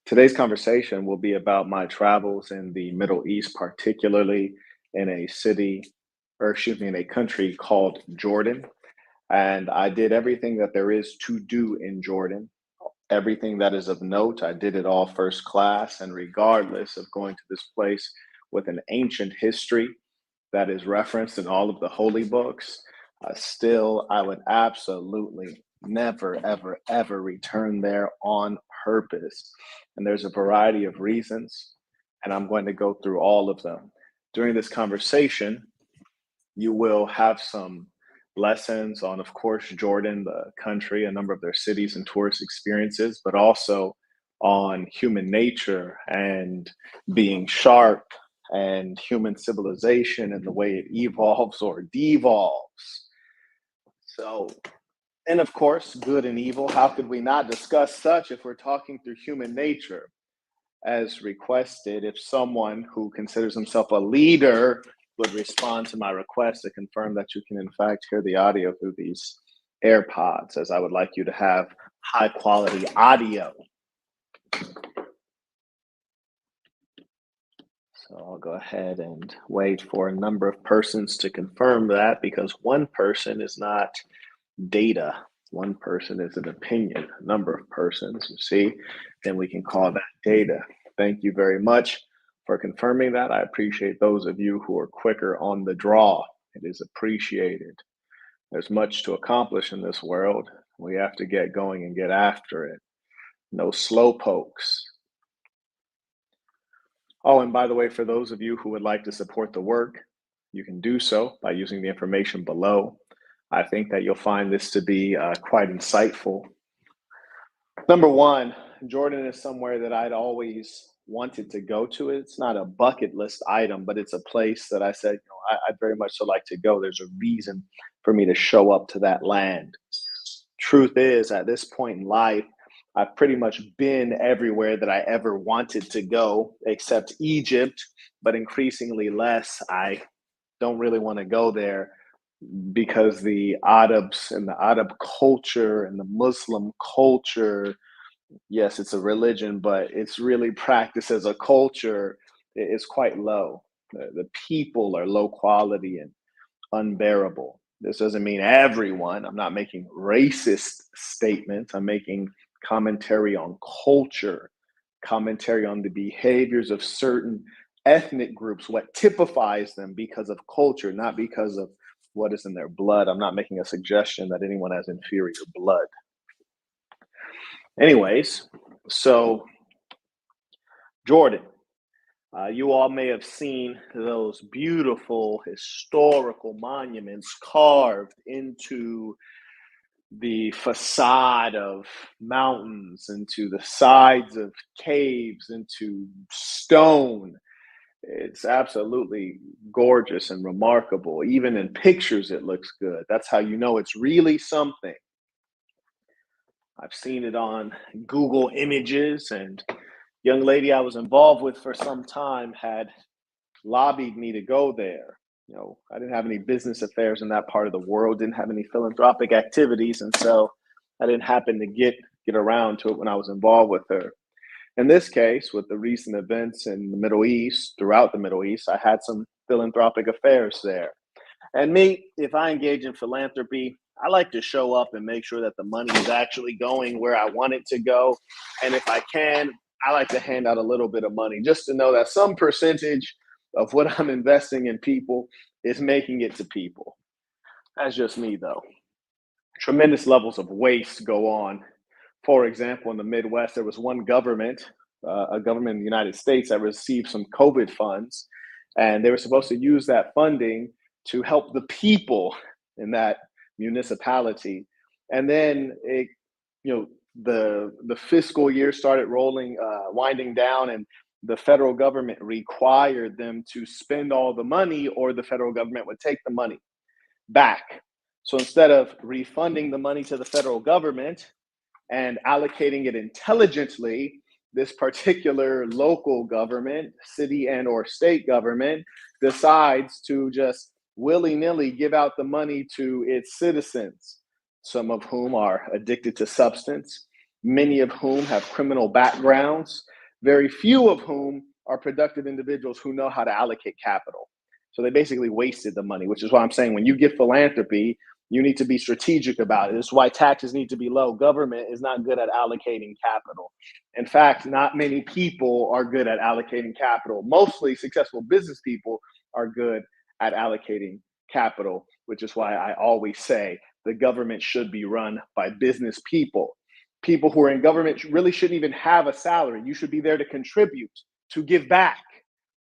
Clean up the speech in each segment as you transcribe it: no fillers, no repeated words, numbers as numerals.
Today's conversation will be about my travels in the Middle East, particularly in a city, or excuse me, in a country called Jordan. And I did everything that there is to do in Jordan, everything that is of note. I did it all first class. And regardless of going to this place with an ancient history that is referenced in all of the holy books, still, I would absolutely never, ever, ever return there on purpose. And there's a variety of reasons, and I'm going to go through all of them. During this conversation, you will have some lessons on, of course, Jordan, the country, a number of their cities and tourist experiences, but also on human nature and being sharp and human civilization and the way it evolves or devolves. So, and of course, good and evil. How could we not discuss such if we're talking through human nature? As requested, if someone who considers himself a leader would respond to my request to confirm that you can, in fact, hear the audio through these AirPods, as I would like you to have high quality audio. So I'll go ahead and wait for a number of persons to confirm that because one person is not data. One person is an opinion, a number of persons, you see, then we can call that data. Thank you very much for confirming that. I appreciate those of you who are quicker on the draw. It is appreciated. There's much to accomplish in this world. We have to get going and get after it. No slow pokes. Oh, and by the way, for those of you who would like to support the work, you can do so by using the information below. I think that you'll find this to be quite insightful. Number one, Jordan is somewhere that I'd always wanted to go to. It's not a bucket list item, but it's a place that I said, I'd very much so like to go. There's a reason for me to show up to that land. Truth is, at this point in life, I've pretty much been everywhere that I ever wanted to go, except Egypt, but increasingly less. I don't really want to go there because the Arabs and the Arab culture and the Muslim culture, yes, it's a religion, but it's really practiced as a culture, is quite low. The people are low quality and unbearable. This doesn't mean everyone. I'm not making racist statements. I'm making commentary on culture, commentary on the behaviors of certain ethnic groups, what typifies them because of culture, not because of what is in their blood. I'm not making a suggestion that anyone has inferior blood. Anyways, so Jordan, you all may have seen those beautiful historical monuments carved into the facade of mountains, into the sides of caves, into stone. It's absolutely gorgeous and remarkable. Even in pictures, it looks good. That's how you know it's really something. I've seen it on Google Images, and young lady I was involved with for some time had lobbied me to go there. I didn't have any business affairs in that part of the world, didn't have any philanthropic activities, and so I didn't happen to get around to it when I was involved with her. In this case, with the recent events in the Middle East, throughout the Middle East, I had some philanthropic affairs there. And me, if I engage in philanthropy, I like to show up and make sure that the money is actually going where I want it to go. And if I can, I like to hand out a little bit of money just to know that some percentage of what I'm investing in people is making it to people. That's just me, though. Tremendous levels of waste go on. For example, in the Midwest, there was one government, a government in the United States, that received some COVID funds, and they were supposed to use that funding to help the people in that municipality. And then the fiscal year started winding down, and the federal government required them to spend all the money, or the federal government would take the money back. So instead of refunding the money to the federal government and allocating it intelligently, this particular local government, city and or state government, decides to just willy-nilly give out the money to its citizens, some of whom are addicted to substance, many of whom have criminal backgrounds, very few of whom are productive individuals who know how to allocate capital. So they basically wasted the money, which is why I'm saying when you give philanthropy, you need to be strategic about it. This is why taxes need to be low. Government is not good at allocating capital. In fact, not many people are good at allocating capital. Mostly successful business people are good at allocating capital, which is why I always say the government should be run by business people. People who are in government really shouldn't even have a salary. You should be there to contribute, to give back.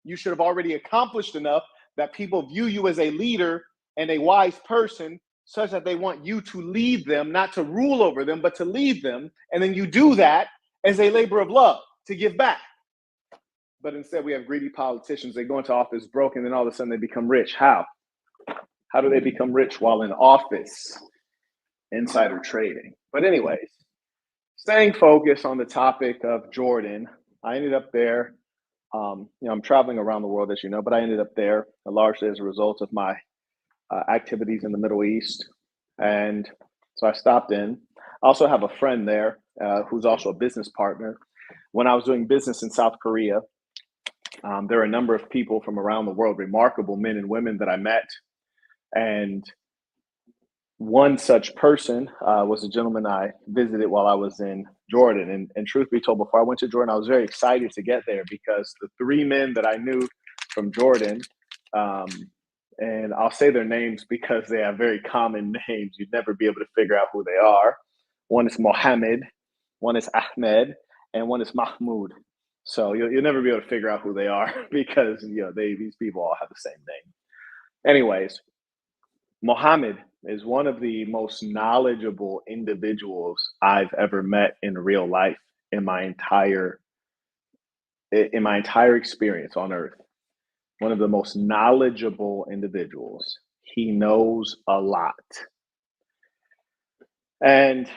You should have already accomplished enough that people view you as a leader and a wise person, such that they want you to lead them, not to rule over them, but to lead them. And then you do that as a labor of love, to give back. But instead, we have greedy politicians. They go into office broke, and then all of a sudden they become rich. How? How do they become rich while in office? Insider trading. But anyways, staying focused on the topic of Jordan, I ended up there. I'm traveling around the world, as you know, but I ended up there largely as a result of my activities in the Middle East. And so I stopped in. I also have a friend there who's also a business partner. When I was doing business in South Korea, there are a number of people from around the world, remarkable men and women that I met. And one such person was a gentleman I visited while I was in Jordan. And truth be told, before I went to Jordan, I was very excited to get there because the three men that I knew from Jordan, um, and I'll say their names because they have very common names. You'd never be able to figure out who they are. One is Mohammed, one is Ahmed, and one is Mahmoud. So you'll never be able to figure out who they are because these people all have the same name. Anyways, Mohammed is one of the most knowledgeable individuals I've ever met in real life in my entire experience on earth. One of the most knowledgeable individuals. He knows a lot. And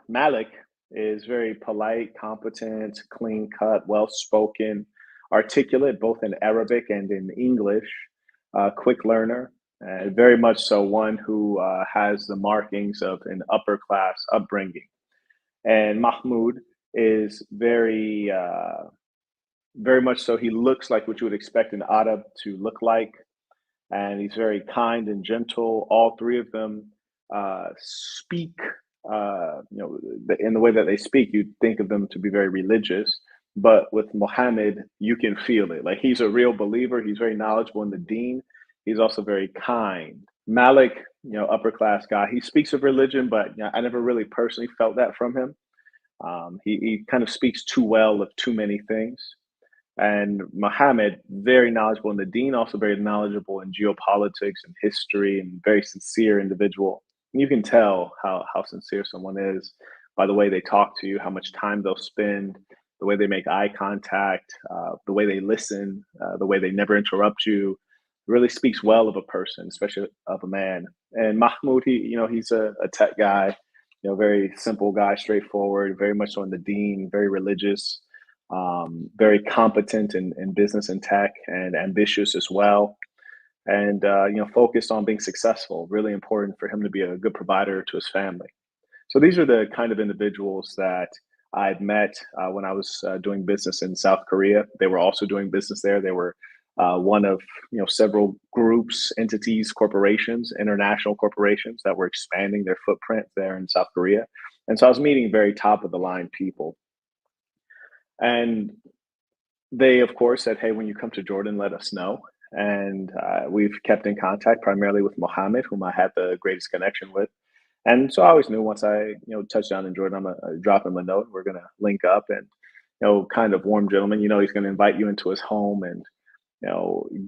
Malik is very polite, competent, clean cut, well spoken, articulate both in Arabic and in English, quick learner, and very much so one who has the markings of an upper class upbringing. And Mahmoud is very much so. He looks like what you would expect an Arab to look like, and he's very kind and gentle. All three of them speak, in the way that they speak, you'd think of them to be very religious. But with Muhammad, you can feel it. Like he's a real believer. He's very knowledgeable in the deen. He's also very kind. Malik, upper class guy. He speaks of religion, but I never really personally felt that from him. He kind of speaks too well of too many things. And Muhammad, very knowledgeable in the deen, also very knowledgeable in geopolitics and history, and very sincere individual. And you can tell how sincere someone is by the way they talk to you, how much time they'll spend, the way they make eye contact, the way they listen, the way they never interrupt you. Really speaks well of a person, especially of a man. And Mahmoud, he's a tech guy, very simple guy, straightforward, very much on the deen, very religious, very competent in business and tech, and ambitious as well, and focused on being successful. Really important for him to be a good provider to his family. So these are the kind of individuals that I've met when I was doing business in South Korea. They were also doing business there. They were one of several groups, entities, corporations, international corporations that were expanding their footprint there in South Korea. And so I was meeting very top of the line people. And they, of course, said, "Hey, when you come to Jordan, let us know." And we've kept in contact primarily with Mohammed, whom I had the greatest connection with. And so I always knew once I, touched down in Jordan, I'm gonna drop him a note. We're gonna link up, and kind of warm gentleman. He's gonna invite you into his home and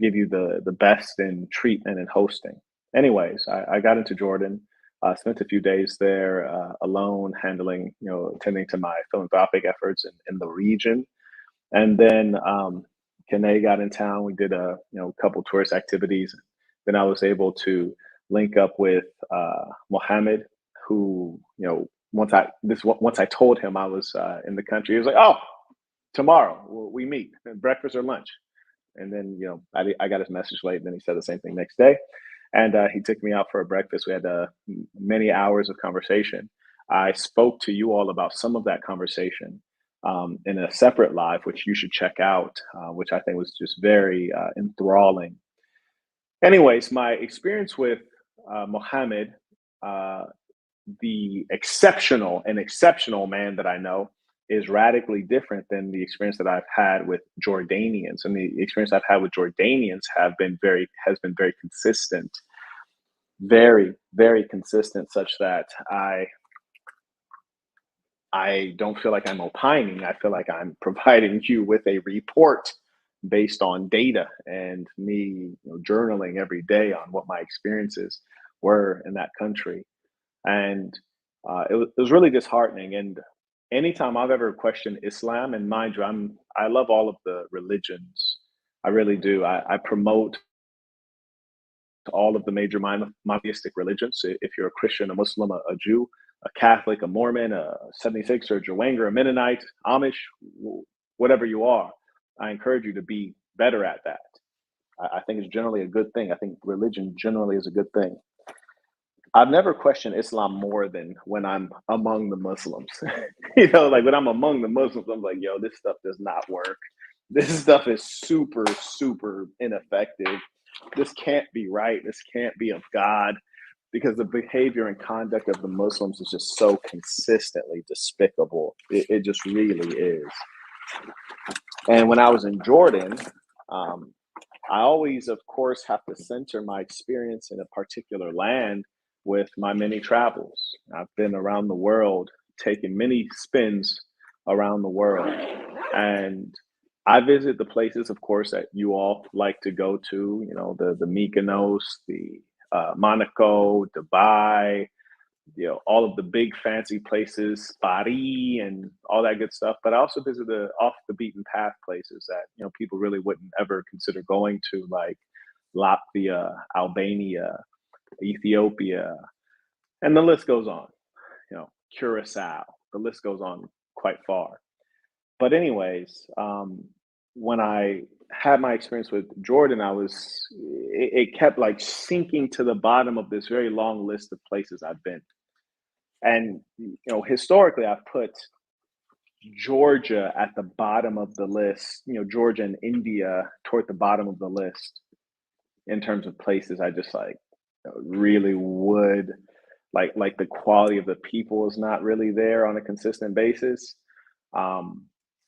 give you the best in treatment and hosting. Anyways, I got into Jordan. Spent a few days there alone, handling, attending to my philanthropic efforts in the region. And then Kane got in town. We did a couple tourist activities. Then I was able to link up with Mohammed, who once I told him I was in the country, he was like, "Oh, tomorrow we meet, breakfast or lunch." And then I got his message late, and then he said the same thing next day. And he took me out for a breakfast. We had many hours of conversation. I spoke to you all about some of that conversation in a separate live, which you should check out, which I think was just very enthralling. Anyways, my experience with Mohammed, uh, the exceptional man that I know, is radically different than the experience that I've had with Jordanians, and the experience I've had with Jordanians has been very consistent, very consistent, such that I don't feel like I'm opining. I feel like I'm providing you with a report based on data and me, journaling every day on what my experiences were in that country. And it was really disheartening. And anytime I've ever questioned Islam, and mind you, I love all of the religions. I really do. I promote all of the major monotheistic religions. If you're a Christian, a Muslim, a Jew, a Catholic, a Mormon, a 76 or a Joanger, a Mennonite, Amish, whatever you are, I encourage you to be better at that. I think it's generally a good thing. I think religion generally is a good thing. I've never questioned Islam more than when I'm among the Muslims. Like when I'm among the Muslims, I'm like, yo, this stuff does not work. This stuff is super, super ineffective. This can't be right. This can't be of God, because the behavior and conduct of the Muslims is just so consistently despicable. It just really is. And when I was in Jordan, um, I always, of course, have to center my experience in a particular land with my many travels. I've been around the world, taking many spins around the world. And I visit the places, of course, that you all like to go to, the Mykonos, the Monaco, Dubai, all of the big fancy places, Paris, and all that good stuff. But I also visit the off the beaten path places that people really wouldn't ever consider going to, like Latvia, Albania, Ethiopia, and the list goes on. Curacao. The list goes on quite far. But anyways, when I had my experience with Jordan, it kept like sinking to the bottom of this very long list of places I've been. And historically, I've put Georgia at the bottom of the list. Georgia and India toward the bottom of the list in terms of places I just like really would like. The quality of the people is not really there on a consistent basis, um,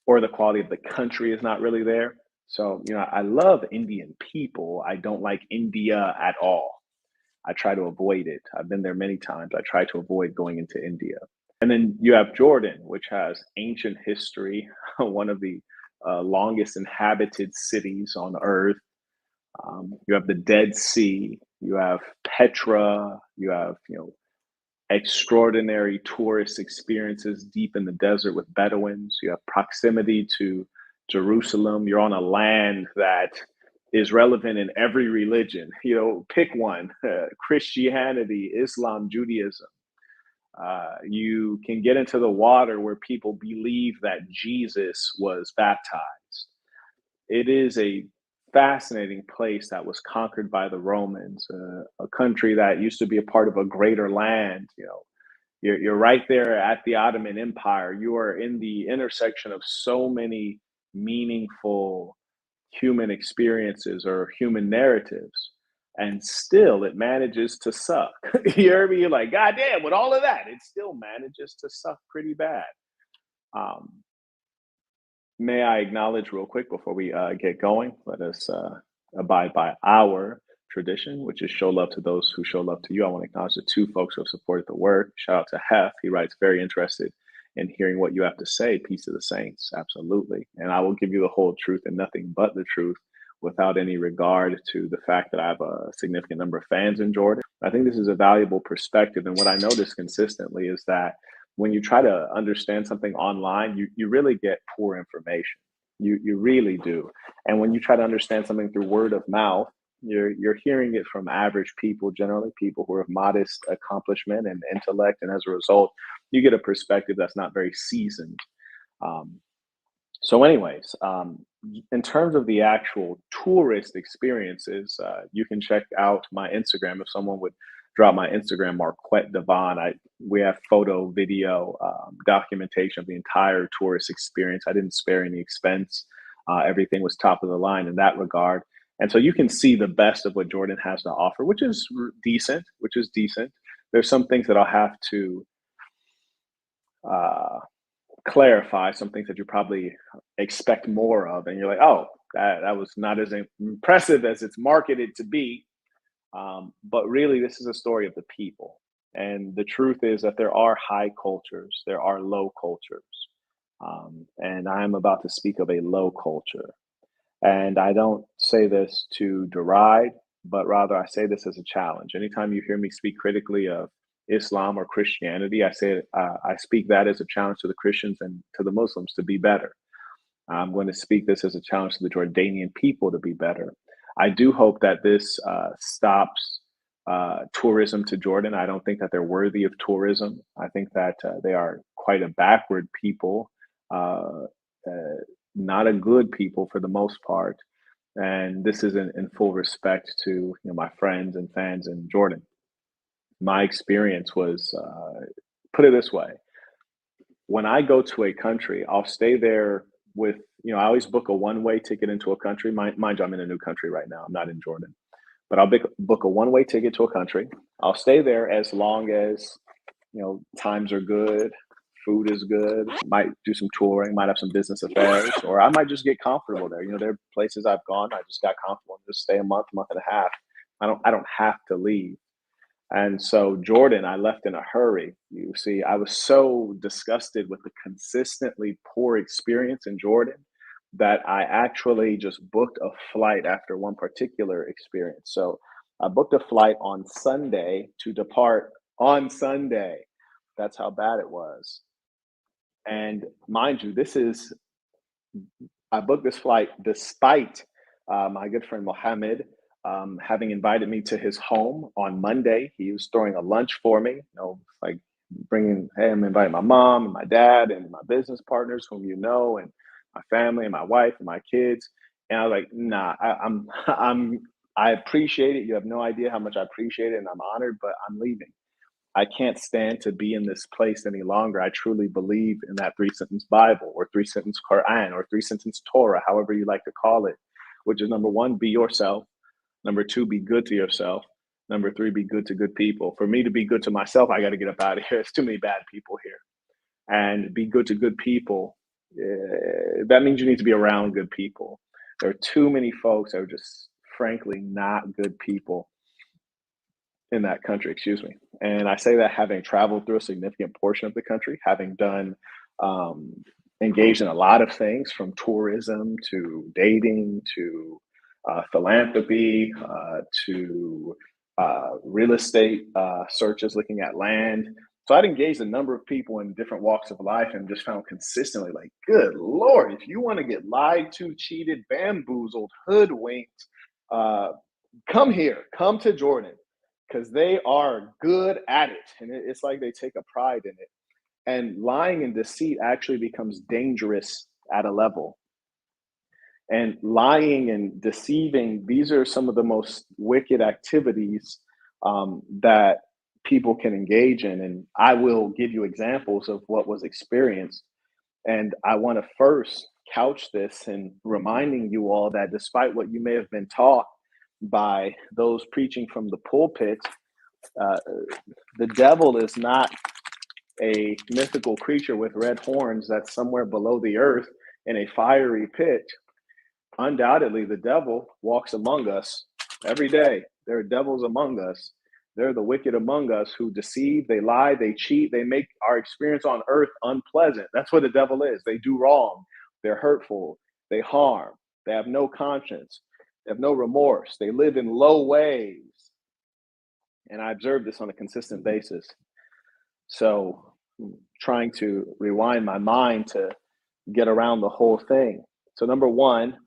or the quality of the country is not really there. So I love Indian people. I don't like India at all. I try to avoid it. I've been there many times. I try to avoid going into India. And then you have Jordan, which has ancient history, one of the longest inhabited cities on earth. You have the Dead Sea. You have Petra. You have, extraordinary tourist experiences deep in the desert with Bedouins. You have proximity to Jerusalem. You're on a land that is relevant in every religion. Pick one: Christianity, Islam, Judaism. You can get into the water where people believe that Jesus was baptized. It is a fascinating place that was conquered by the Romans, a country that used to be a part of a greater land. You're right there at the Ottoman Empire. You are in the intersection of so many meaningful human experiences or human narratives, and still it manages to suck. You hear me? You're like, God damn, with all of that, it still manages to suck pretty bad. Um, May I acknowledge real quick before we get going? Let us abide by our tradition, which is show love to those who show love to you. I want to acknowledge the two folks who have supported the work. Shout out to Hef. He writes, very interested in hearing what you have to say. Peace to the saints. Absolutely. And I will give you the whole truth and nothing but the truth, without any regard to the fact that I have a significant number of fans in Jordan. I think this is a valuable perspective. And what I notice consistently is that when you try to understand something online, you really get poor information. You really do. And when you try to understand something through word of mouth, you're hearing it from average people, generally people who have modest accomplishment and intellect, and as a result, you get a perspective that's not very seasoned. Um, anyways, in terms of the actual tourist experiences, you can check out my Instagram if someone would drop my Instagram, Marquett Devon. We have photo, video, documentation of the entire tourist experience. I didn't spare any expense. Everything was top of the line in that regard. And so you can see the best of what Jordan has to offer, which is decent, which is decent. There's some things that I'll have to uh, clarify, some things that you probably expect more of. And you're like, oh, that was not as impressive as it's marketed to be. But really, this is a story of the people. And the truth is that there are high cultures, there are low cultures. And I'm about to speak of a low culture. And I don't say this to deride, but rather I say this as a challenge. Anytime you hear me speak critically of Islam or Christianity, I speak that as a challenge to the Christians and to the Muslims to be better. I'm going to speak this as a challenge to the Jordanian people to be better. I do hope that this stops tourism to Jordan. I don't think that they're worthy of tourism. I think that they are quite a backward people, uh, uh, not a good people for the most part. And this is in full respect to my friends and fans in Jordan. My experience was, put it this way: when I go to a country, I'll stay there with, I always book a one-way ticket into a country. Mind you, I'm in a new country right now. I'm not in Jordan, but I'll book a one-way ticket to a country. I'll stay there as long as, times are good, food is good, might do some touring, might have some business affairs, or I might just get comfortable there. There are places I've gone, I just got comfortable and just stay a month and a half. I don't have to leave. And so Jordan, I left in a hurry. You see, I was so disgusted with the consistently poor experience in Jordan that I actually just booked a flight after one particular experience. So I booked a flight on Sunday to depart on Sunday. That's how bad it was. And mind you, I booked this flight despite my good friend Mohammed having invited me to his home on Monday. He was throwing a lunch for me, like bringing, hey, I'm inviting my mom and my dad and my business partners, whom and my family and my wife and my kids. And I was like, nah, I appreciate it. You have no idea how much I appreciate it, and I'm honored, but I'm leaving. I can't stand to be in this place any longer. I truly believe in that three sentence Bible or three sentence Quran or three sentence Torah, however you like to call it, which is number one, be yourself. Number two, be good to yourself. Number three, be good to good people. For me to be good to myself, I got to get up out of here. There's too many bad people here. And be good to good people. That means you need to be around good people. There are too many folks that are just frankly not good people in that country, excuse me. And I say that having traveled through a significant portion of the country, having done um, engaged in a lot of things from tourism to dating to philanthropy to real estate searches, looking at land. So I'd engaged a number of people in different walks of life and just found consistently like, good Lord, if you want to get lied to, cheated, bamboozled, hoodwinked, uh, come here, come to Jordan because they are good at it. And it's like they take a pride in it. And lying and deceit actually becomes dangerous at a level. And lying and deceiving, these are some of the most wicked activities that people can engage in. And I will give you examples of what was experienced. And I want to first couch this in reminding you all that despite what you may have been taught by those preaching from the pulpit, uh, the devil is not a mythical creature with red horns that's somewhere below the earth in a fiery pit. Undoubtedly, the devil walks among us every day. There are devils among us. They're the wicked among us who deceive, they lie, they cheat, they make our experience on earth unpleasant. That's what the devil is. They do wrong, they're hurtful, they harm, they have no conscience, they have no remorse, they live in low ways. And I observe this on a consistent basis. So, trying to rewind my mind to get around the whole thing. So, number one,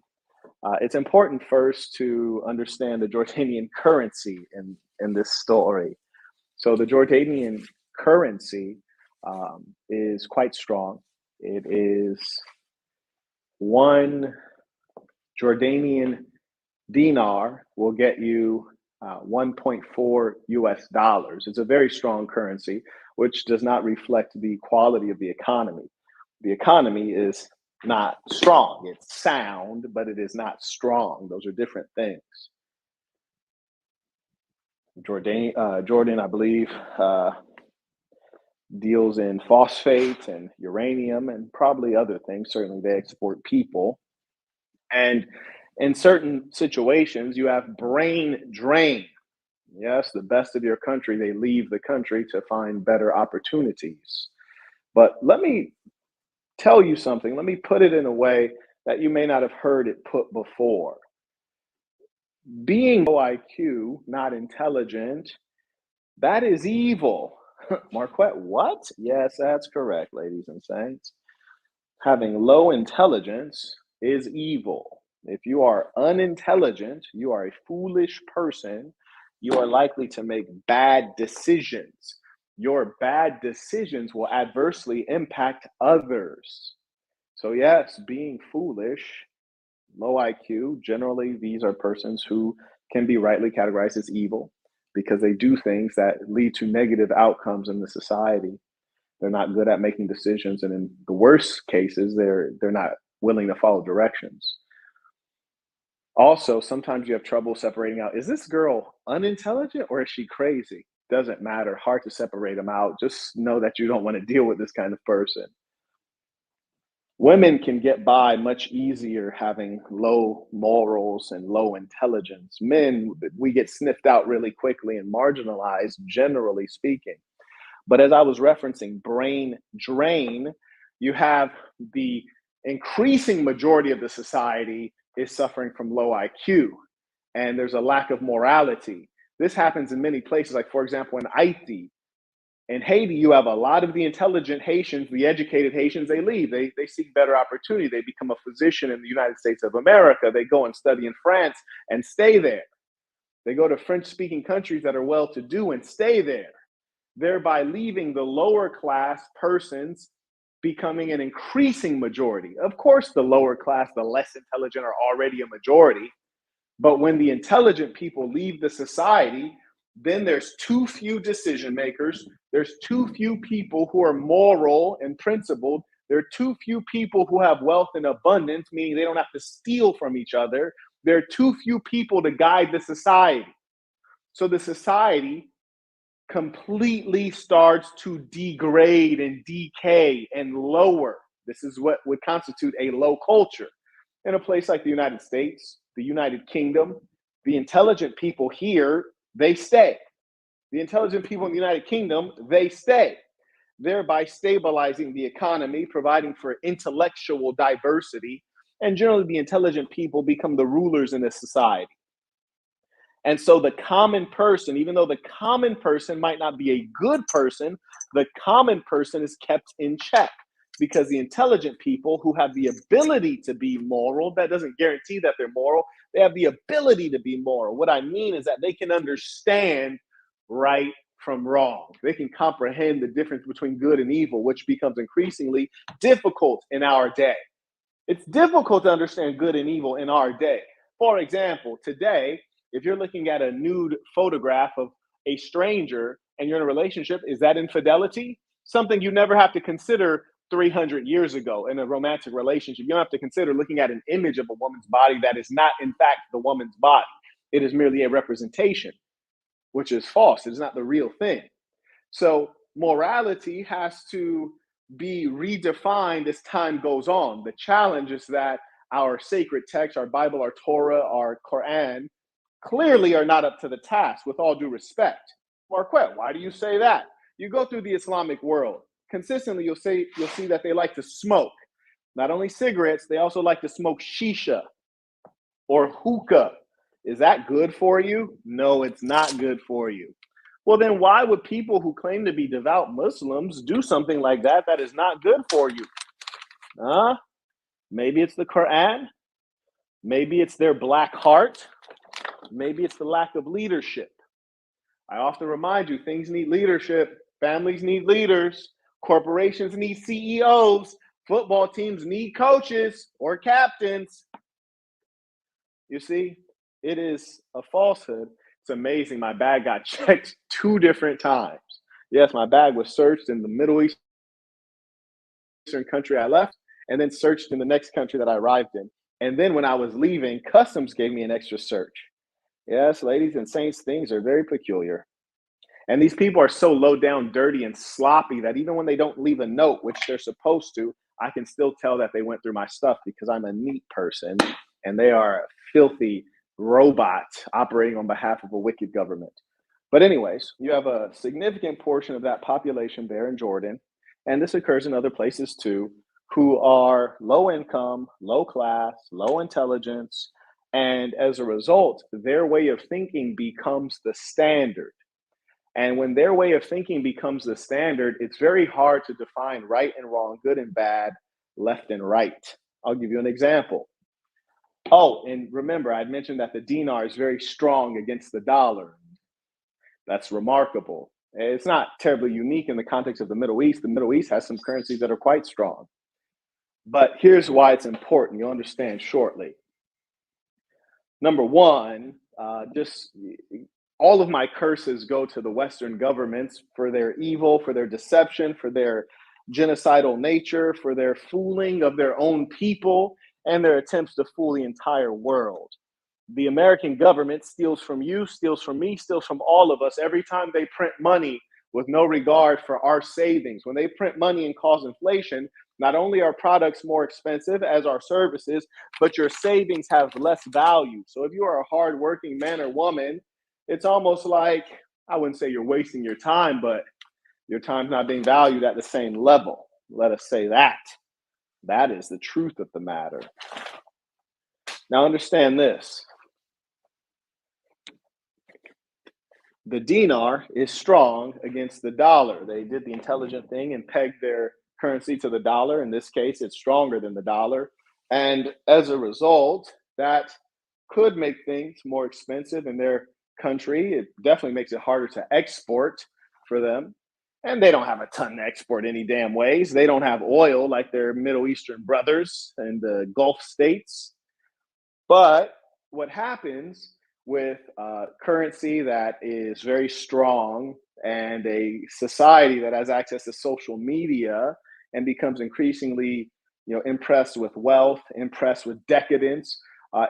it's important first to understand the Jordanian currency in this story. So the Jordanian currency is quite strong. It is one Jordanian dinar will get you 1.4 US dollars. It's a very strong currency, which does not reflect the quality of the economy. The economy is not strong. It's sound, but it is not strong. Those are different things. Jordan, I believe, deals in phosphates and uranium and probably other things. Certainly, they export people. And in certain situations, you have brain drain. Yes, the best of your country, they leave the country to find better opportunities. But let me tell you something. Let me put it in a way that you may not have heard it put before. Being low IQ, not intelligent, that is evil. Marquette, what? Yes, that's correct, ladies and saints. Having low intelligence is evil. If you are unintelligent, you are a foolish person. You are likely to make bad decisions. Your bad decisions will adversely impact others. So, yes, being foolish, low IQ, generally, these are persons who can be rightly categorized as evil because they do things that lead to negative outcomes in the society. They're not good at making decisions, and in the worst cases, they're not willing to follow directions. Also, sometimes you have trouble separating out, is this girl unintelligent or is she crazy? Doesn't matter. Hard to separate them out. Just know that you don't want to deal with this kind of person. Women can get by much easier having low morals and low intelligence. Men, we get sniffed out really quickly and marginalized, generally speaking. But as I was referencing brain drain, you have the increasing majority of the society is suffering from low IQ, and there's a lack of morality. This happens in many places, like, for example, in Haiti. In Haiti, you have a lot of the intelligent Haitians, the educated Haitians, they leave. They seek better opportunity. They become a physician in the United States of America. They go and study in France and stay there. They go to French-speaking countries that are well-to-do and stay there, thereby leaving the lower class persons becoming an increasing majority. Of course, the lower class, the less intelligent, are already a majority. But when the intelligent people leave the society, then there's too few decision makers. There's too few people who are moral and principled. There are too few people who have wealth in abundance, meaning they don't have to steal from each other. There are too few people to guide the society. So the society completely starts to degrade and decay and lower. This is what would constitute a low culture. In a place like the United States, the United Kingdom, the intelligent people here, they stay. The intelligent people in the United Kingdom, they stay, thereby stabilizing the economy, providing for intellectual diversity, and generally the intelligent people become the rulers in this society. And so the common person, even though the common person might not be a good person, the common person is kept in check because the intelligent people who have the ability to be moral, that doesn't guarantee that they're moral, they have the ability to be moral. What I mean is that they can understand right from wrong. They can comprehend the difference between good and evil, which becomes increasingly difficult in our day. It's difficult to understand good and evil in our day. For example, today, if you're looking at a nude photograph of a stranger and you're in a relationship, is that infidelity? Something you never have to consider 300 years ago in a romantic relationship. You don't have to consider looking at an image of a woman's body that is not, in fact, the woman's body. It is merely a representation, which is false. It is not the real thing. So morality has to be redefined as time goes on. The challenge is that our sacred text, our Bible, our Torah, our Quran, clearly are not up to the task, with all due respect. Marquette, why do you say that? You go through the Islamic world. Consistently, you'll see that they like to smoke. Not only cigarettes, they also like to smoke shisha or hookah. Is that good for you? No, it's not good for you. Well, then why would people who claim to be devout Muslims do something like that that is not good for you? Maybe it's the Quran. Maybe it's their black heart. Maybe it's the lack of leadership. I often remind you, things need leadership. Families need leaders. Corporations need CEOs. Football teams need coaches or captains. You see, it is a falsehood It's amazing. My bag got checked 2 different times. Yes, my bag was searched in the Middle Eastern country I left, and then searched in the next country that I arrived in. And then when I was leaving, customs gave me an extra search. Yes, ladies and saints, things are very peculiar. And these people are so low down, dirty, and sloppy that even when they don't leave a note, which they're supposed to, I can still tell that they went through my stuff because I'm a neat person and they are a filthy robot operating on behalf of a wicked government. But, anyways, you have a significant portion of that population there in Jordan, and this occurs in other places too, who are low income, low class, low intelligence, and as a result, their way of thinking becomes the standard. And when their way of thinking becomes the standard, it's very hard to define right and wrong, good and bad, left and right. I'll give you an example. Oh, and remember, I'd mentioned that the dinar is very strong against the dollar. That's remarkable. It's not terribly unique in the context of the Middle East. The Middle East has some currencies that are quite strong. But here's why it's important. You'll understand shortly. Number one, just all of my curses go to the Western governments for their evil, for their deception, for their genocidal nature, for their fooling of their own people, and their attempts to fool the entire world. The American government steals from you, steals from me, steals from all of us every time they print money with no regard for our savings. When they print money and cause inflation, not only are products more expensive as are services, but your savings have less value. So if you are a hardworking man or woman, it's almost like, I wouldn't say you're wasting your time, but your time's not being valued at the same level. Let us say that. That is the truth of the matter. Now understand this. The dinar is strong against the dollar. They did the intelligent thing and pegged their currency to the dollar. In this case, it's stronger than the dollar. And as a result, that could make things more expensive in their country. It definitely makes it harder to export for them. And they don't have a ton to export any damn ways. They don't have oil like their Middle Eastern brothers and the Gulf states. But what happens with currency that is very strong and a society that has access to social media and becomes increasingly, impressed with wealth, impressed with decadence,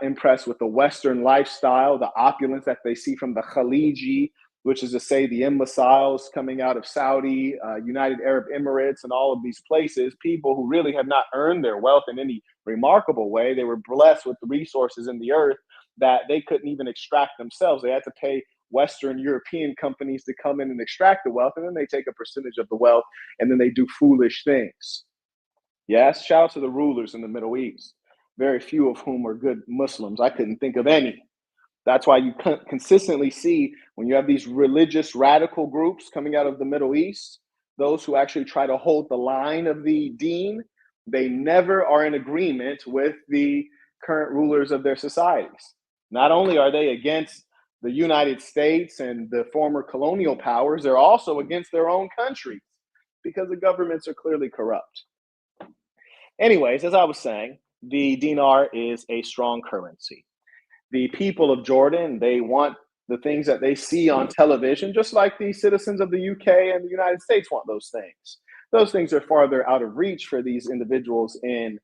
impressed with the Western lifestyle, the opulence that they see from the Khaliji, which is to say the imbeciles coming out of Saudi, United Arab Emirates, and all of these places, people who really have not earned their wealth in any remarkable way. They were blessed with the resources in the earth that they couldn't even extract themselves. They had to pay Western European companies to come in and extract the wealth, and then they take a percentage of the wealth, and then they do foolish things. Yes, shout out to the rulers in the Middle East, very few of whom are good Muslims. I couldn't think of any. That's why you consistently see when you have these religious radical groups coming out of the Middle East, those who actually try to hold the line of the deen, they never are in agreement with the current rulers of their societies. Not only are they against the United States and the former colonial powers, they're also against their own countries because the governments are clearly corrupt. Anyways, as I was saying, the dinar is a strong currency. The people of Jordan, they want the things that they see on television, just like the citizens of the UK and the United States want those things. Those things are farther out of reach for these individuals in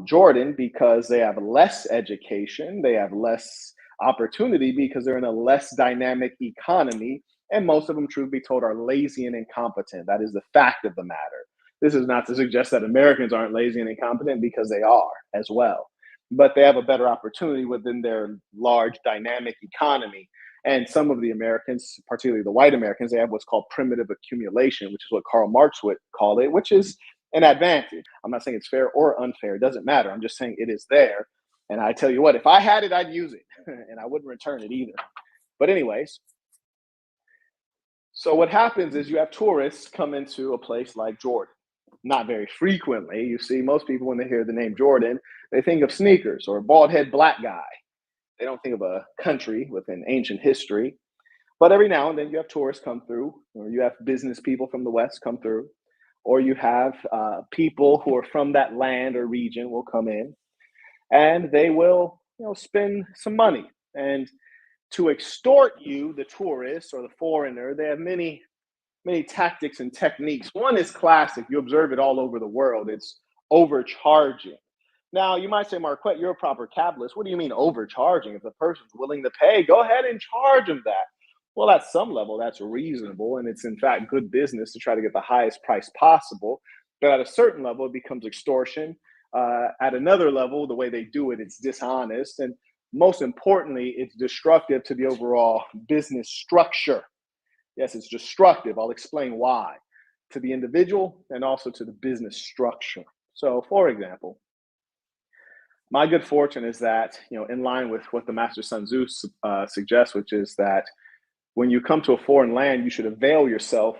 Jordan because they have less education, they have less opportunity because they're in a less dynamic economy. And most of them, truth be told, are lazy and incompetent. That is the fact of the matter. This is not to suggest that Americans aren't lazy and incompetent because they are as well, but they have a better opportunity within their large dynamic economy. And some of the Americans, particularly the white Americans, they have what's called primitive accumulation, which is what Karl Marx would call it, which is an advantage. I'm not saying it's fair or unfair. It doesn't matter. I'm just saying it is there. And I tell you what, if I had it, I'd use it and I wouldn't return it either. But anyways, so what happens is you have tourists come into a place like Jordan. Not very frequently. You see, most people, when they hear the name Jordan, they think of sneakers or a bald head black guy. They don't think of a country with an ancient history. But every now and then you have tourists come through, or you have business people from the West come through, or you have people who are from that land or region will come in and they will, spend some money. And to extort you, the tourist or the foreigner, they have many tactics and techniques. One is classic. You observe it all over the world. It's overcharging. Now, you might say, Marquette, you're a proper capitalist. What do you mean overcharging? If the person's willing to pay, go ahead and charge them that. Well, at some level, that's reasonable. And it's, in fact, good business to try to get the highest price possible. But at a certain level, it becomes extortion. At another level, the way they do it, it's dishonest. And most importantly, it's destructive to the overall business structure. Yes, it's destructive. I'll explain why to the individual and also to the business structure. So, for example, my good fortune is that, in line with what the Master Sun Tzu suggests, which is that when you come to a foreign land, you should avail yourself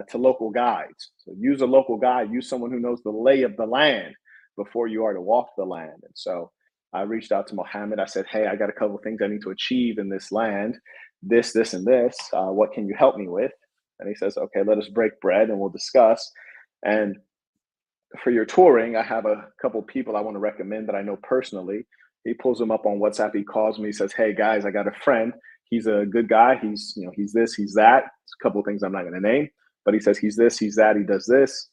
to local guides. So use a local guide, use someone who knows the lay of the land before you are to walk the land. And so I reached out to Mohammed. I said, hey, I got a couple of things I need to achieve in this land, this, and this. What can you help me with? And he says, okay, let us break bread and we'll discuss. And for your touring, I have a couple of people I want to recommend that I know personally. He pulls them up on WhatsApp. He calls me. He says, hey, guys, I got a friend. He's a good guy. He's this, he's that. It's a couple of things I'm not going to name, but he says he's this, he's that, he does this.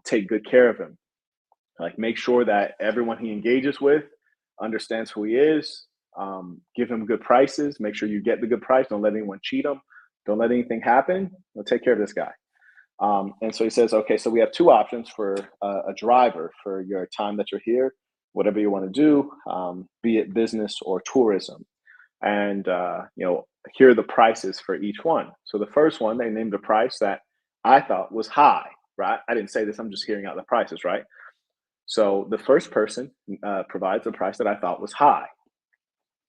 Take good care of him. Like, make sure that everyone he engages with understands who he is. Give him good prices. Make sure you get the good price. Don't let anyone cheat him. Don't let anything happen. Take care of this guy. And so he says, okay, so we have two options for a driver for your time that you're here, whatever you want to do, be it business or tourism. And, here are the prices for each one. So the first one, they named a price that I thought was high, right? I didn't say this. I'm just hearing out the prices, right? So the first person provides a price that I thought was high.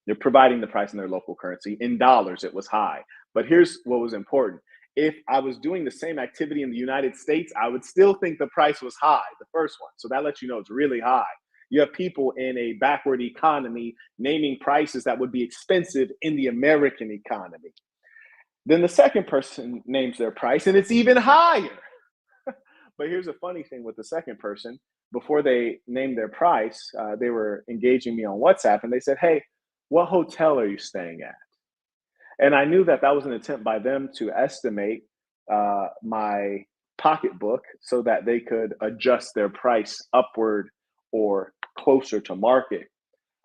They're providing the price in their local currency. In dollars, it was high. But here's what was important. If I was doing the same activity in the United States, I would still think the price was high, the first one. So that lets you know it's really high. You have people in a backward economy naming prices that would be expensive in the American economy. Then the second person names their price and it's even higher. But here's a funny thing with the second person. Before they named their price, they were engaging me on WhatsApp and they said, hey, what hotel are you staying at? And I knew that was an attempt by them to estimate my pocketbook so that they could adjust their price upward or closer to market.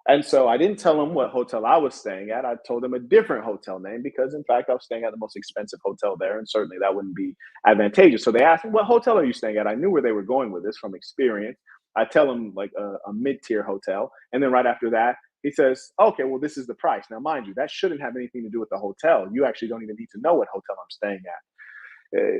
And so I didn't tell them what hotel I was staying at. I told them a different hotel name because, in fact, I was staying at the most expensive hotel there, and certainly that wouldn't be advantageous. So they asked me, what hotel are you staying at? I knew where they were going with this from experience. I tell them like a mid-tier hotel. And then right after that, he says, okay, well, this is the price. Now, mind you, that shouldn't have anything to do with the hotel. You actually don't even need to know what hotel I'm staying at.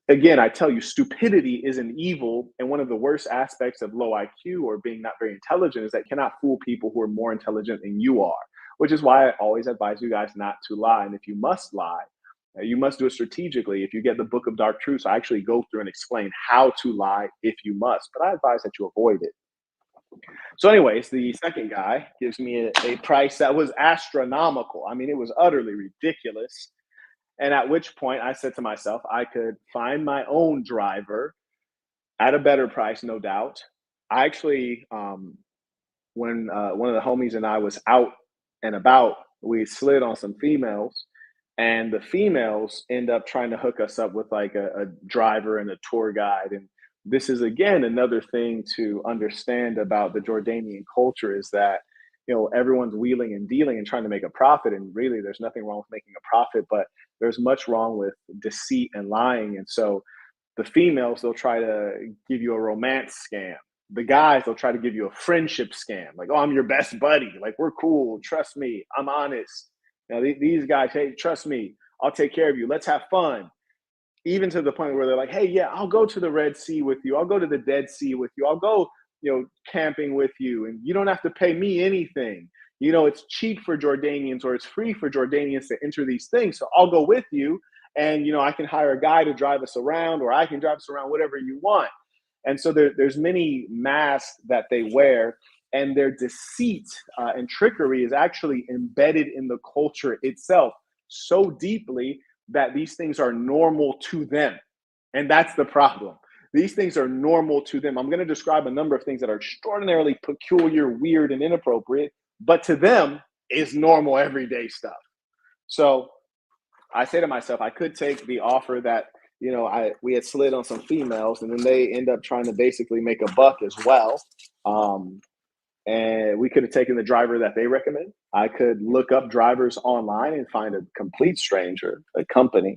Again, I tell you, stupidity is an evil, and one of the worst aspects of low IQ or being not very intelligent is that cannot fool people who are more intelligent than you are, which is why I always advise you guys not to lie. And if you must lie, you must do it strategically. If you get the Book of Dark Truths, I actually go through and explain how to lie if you must, but I advise that you avoid it. So anyways, the second guy gives me a price that was astronomical. I mean, it was utterly ridiculous. And at which point I said to myself, I could find my own driver at a better price, no doubt. I actually, when one of the homies and I was out and about, we slid on some females, and the females end up trying to hook us up with like a driver and a tour guide. And this is again another thing to understand about the Jordanian culture is that everyone's wheeling and dealing and trying to make a profit, and really there's nothing wrong with making a profit, but there's much wrong with deceit and lying. And so the females, they'll try to give you a romance scam. The guys, they'll try to give you a friendship scam, like, oh, I'm your best buddy, like, we're cool, trust me, I'm honest. Now these guys, hey, trust me, I'll take care of you, let's have fun. Even to the point where they're like, hey, yeah, I'll go to the Red Sea with you, I'll go to the Dead Sea with you, I'll go camping with you, and you don't have to pay me anything. It's cheap for Jordanians, or it's free for Jordanians to enter these things. So I'll go with you, and I can hire a guy to drive us around, or I can drive us around, whatever you want. And so there's many masks that they wear, and their deceit and trickery is actually embedded in the culture itself so deeply that these things are normal to them. And that's the problem. These things are normal to them. I'm going to describe a number of things that are extraordinarily peculiar, weird, and inappropriate, but to them is normal everyday stuff. So I say to myself, I could take the offer that we had slid on some females, and then they end up trying to basically make a buck as well. Um, and we could have taken the driver that they recommend. I could look up drivers online and find a complete stranger, a company,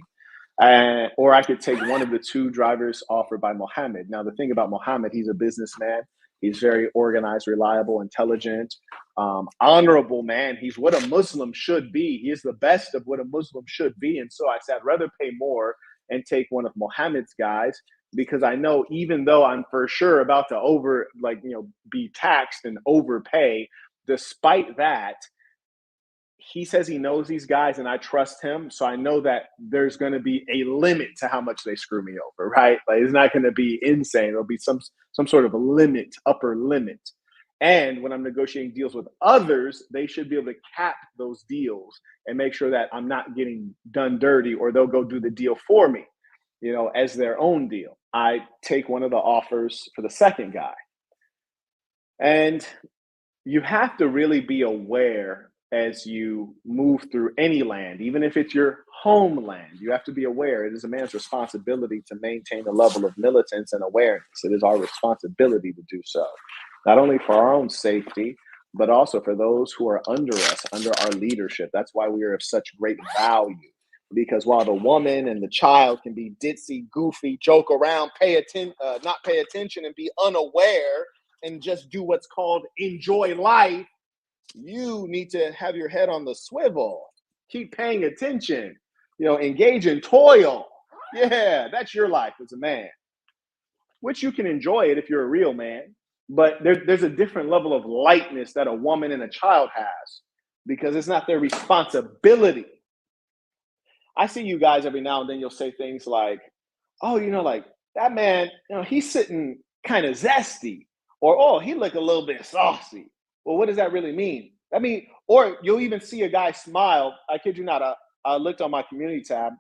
or I could take one of the two drivers offered by Mohammed. Now, the thing about Mohammed, he's a businessman. He's very organized, reliable, intelligent, honorable man. He's what a Muslim should be. He is the best of what a Muslim should be. And so I said, I'd rather pay more and take one of Mohammed's guys, because I know even though I'm for sure about to be taxed and overpay, despite that, he says he knows these guys and I trust him. So I know that there's going to be a limit to how much they screw me over, right? Like, it's not going to be insane. There'll be some sort of a limit, upper limit. And when I'm negotiating deals with others, they should be able to cap those deals and make sure that I'm not getting done dirty, or they'll go do the deal for me, as their own deal. I take one of the offers for the second guy. And you have to really be aware as you move through any land, even if it's your homeland. You have to be aware it is a man's responsibility to maintain a level of militance and awareness. It is our responsibility to do so, not only for our own safety, but also for those who are under us, under our leadership. That's why we are of such great value. Because while the woman and the child can be ditzy, goofy, joke around, not pay attention, and be unaware, and just do what's called enjoy life, you need to have your head on the swivel. Keep paying attention. Engage in toil. Yeah, that's your life as a man, which you can enjoy it if you're a real man. But there's a different level of lightness that a woman and a child has, because it's not their responsibility. I see you guys every now and then, you'll say things like, oh, like that man, he's sitting kind of zesty, or, oh, he look a little bit saucy. Well, what does that really mean? Or you'll even see a guy smile. I kid you not. I looked on my community tab,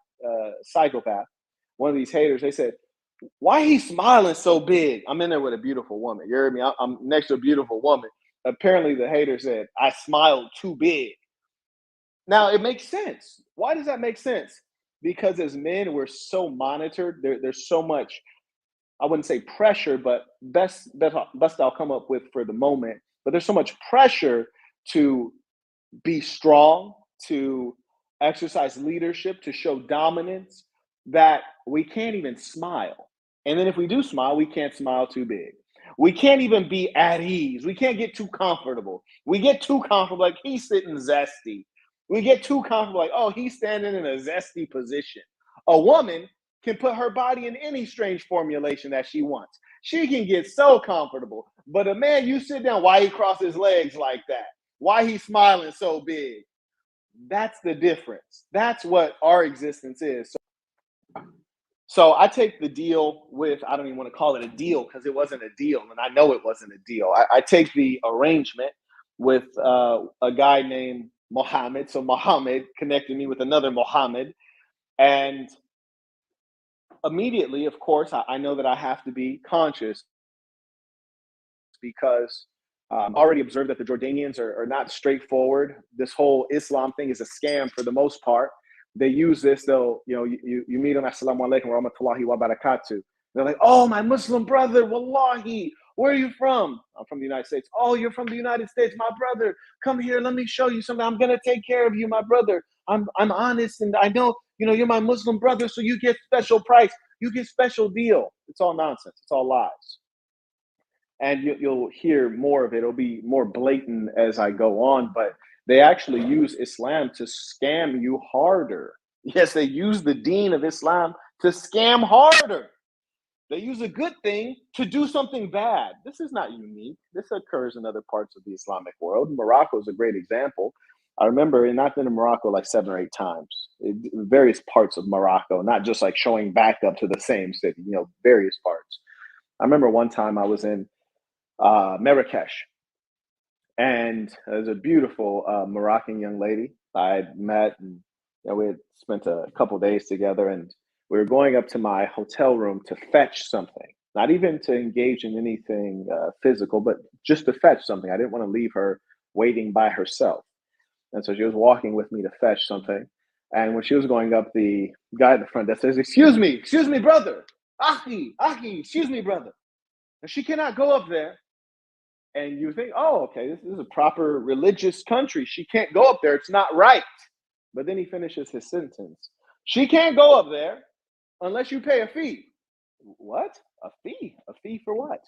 psychopath, one of these haters, they said, why he smiling so big? I'm in there with a beautiful woman. You heard me? I'm next to a beautiful woman. Apparently the hater said, I smiled too big. Now, it makes sense. Why does that make sense? Because as men, we're so monitored. There's so much, I wouldn't say pressure, but best I'll come up with for the moment. But there's so much pressure to be strong, to exercise leadership, to show dominance, that we can't even smile. And then if we do smile, we can't smile too big. We can't even be at ease. We can't get too comfortable. We get too comfortable, like he's sitting zesty. We get too comfortable, like, oh, he's standing in a zesty position. A woman can put her body in any strange formulation that she wants. She can get so comfortable. But a man, you sit down, why he cross his legs like that? Why he smiling so big? That's the difference. That's what our existence is. So I take the deal with, I don't even want to call it a deal, because it wasn't a deal, and I know it wasn't a deal. I take the arrangement with a guy named Mohammed. So Mohammed connected me with another Mohammed. And immediately, of course, I know that I have to be conscious, because already observed that the Jordanians are not straightforward. This whole Islam thing is a scam for the most part. They use this, though, you meet them, assalamu alaikum wa rahmatullahi wa barakatuh. They're like, oh, my Muslim brother, wallahi, where are you from? I'm from the United States. Oh, you're from the United States, my brother. Come here, let me show you something. I'm gonna take care of you, my brother. I'm honest, and I know, you're my Muslim brother, so you get special price, you get special deal. It's all nonsense. It's all lies. And you'll hear more of it. It'll be more blatant as I go on, but they actually use Islam to scam you harder. Yes, they use the deen of Islam to scam harder. They use a good thing to do something bad. This is not unique. This occurs in other parts of the Islamic world. Morocco is a great example. I remember, and I've been to Morocco like 7 or 8 times, in various parts of Morocco, not just like showing back up to the same city, various parts. I remember one time I was in Marrakech, and there's a beautiful Moroccan young lady I had met, and we had spent a couple of days together, and we were going up to my hotel room to fetch something, not even to engage in anything physical, but just to fetch something. I didn't want to leave her waiting by herself. And so she was walking with me to fetch something. And when she was going up, the guy at the front desk says, excuse me, brother. Aki, excuse me, brother. And she cannot go up there. And you think, oh, okay, this is a proper religious country. She can't go up there. It's not right. But then he finishes his sentence. She can't go up there unless you pay a fee. What? A fee? A fee for what?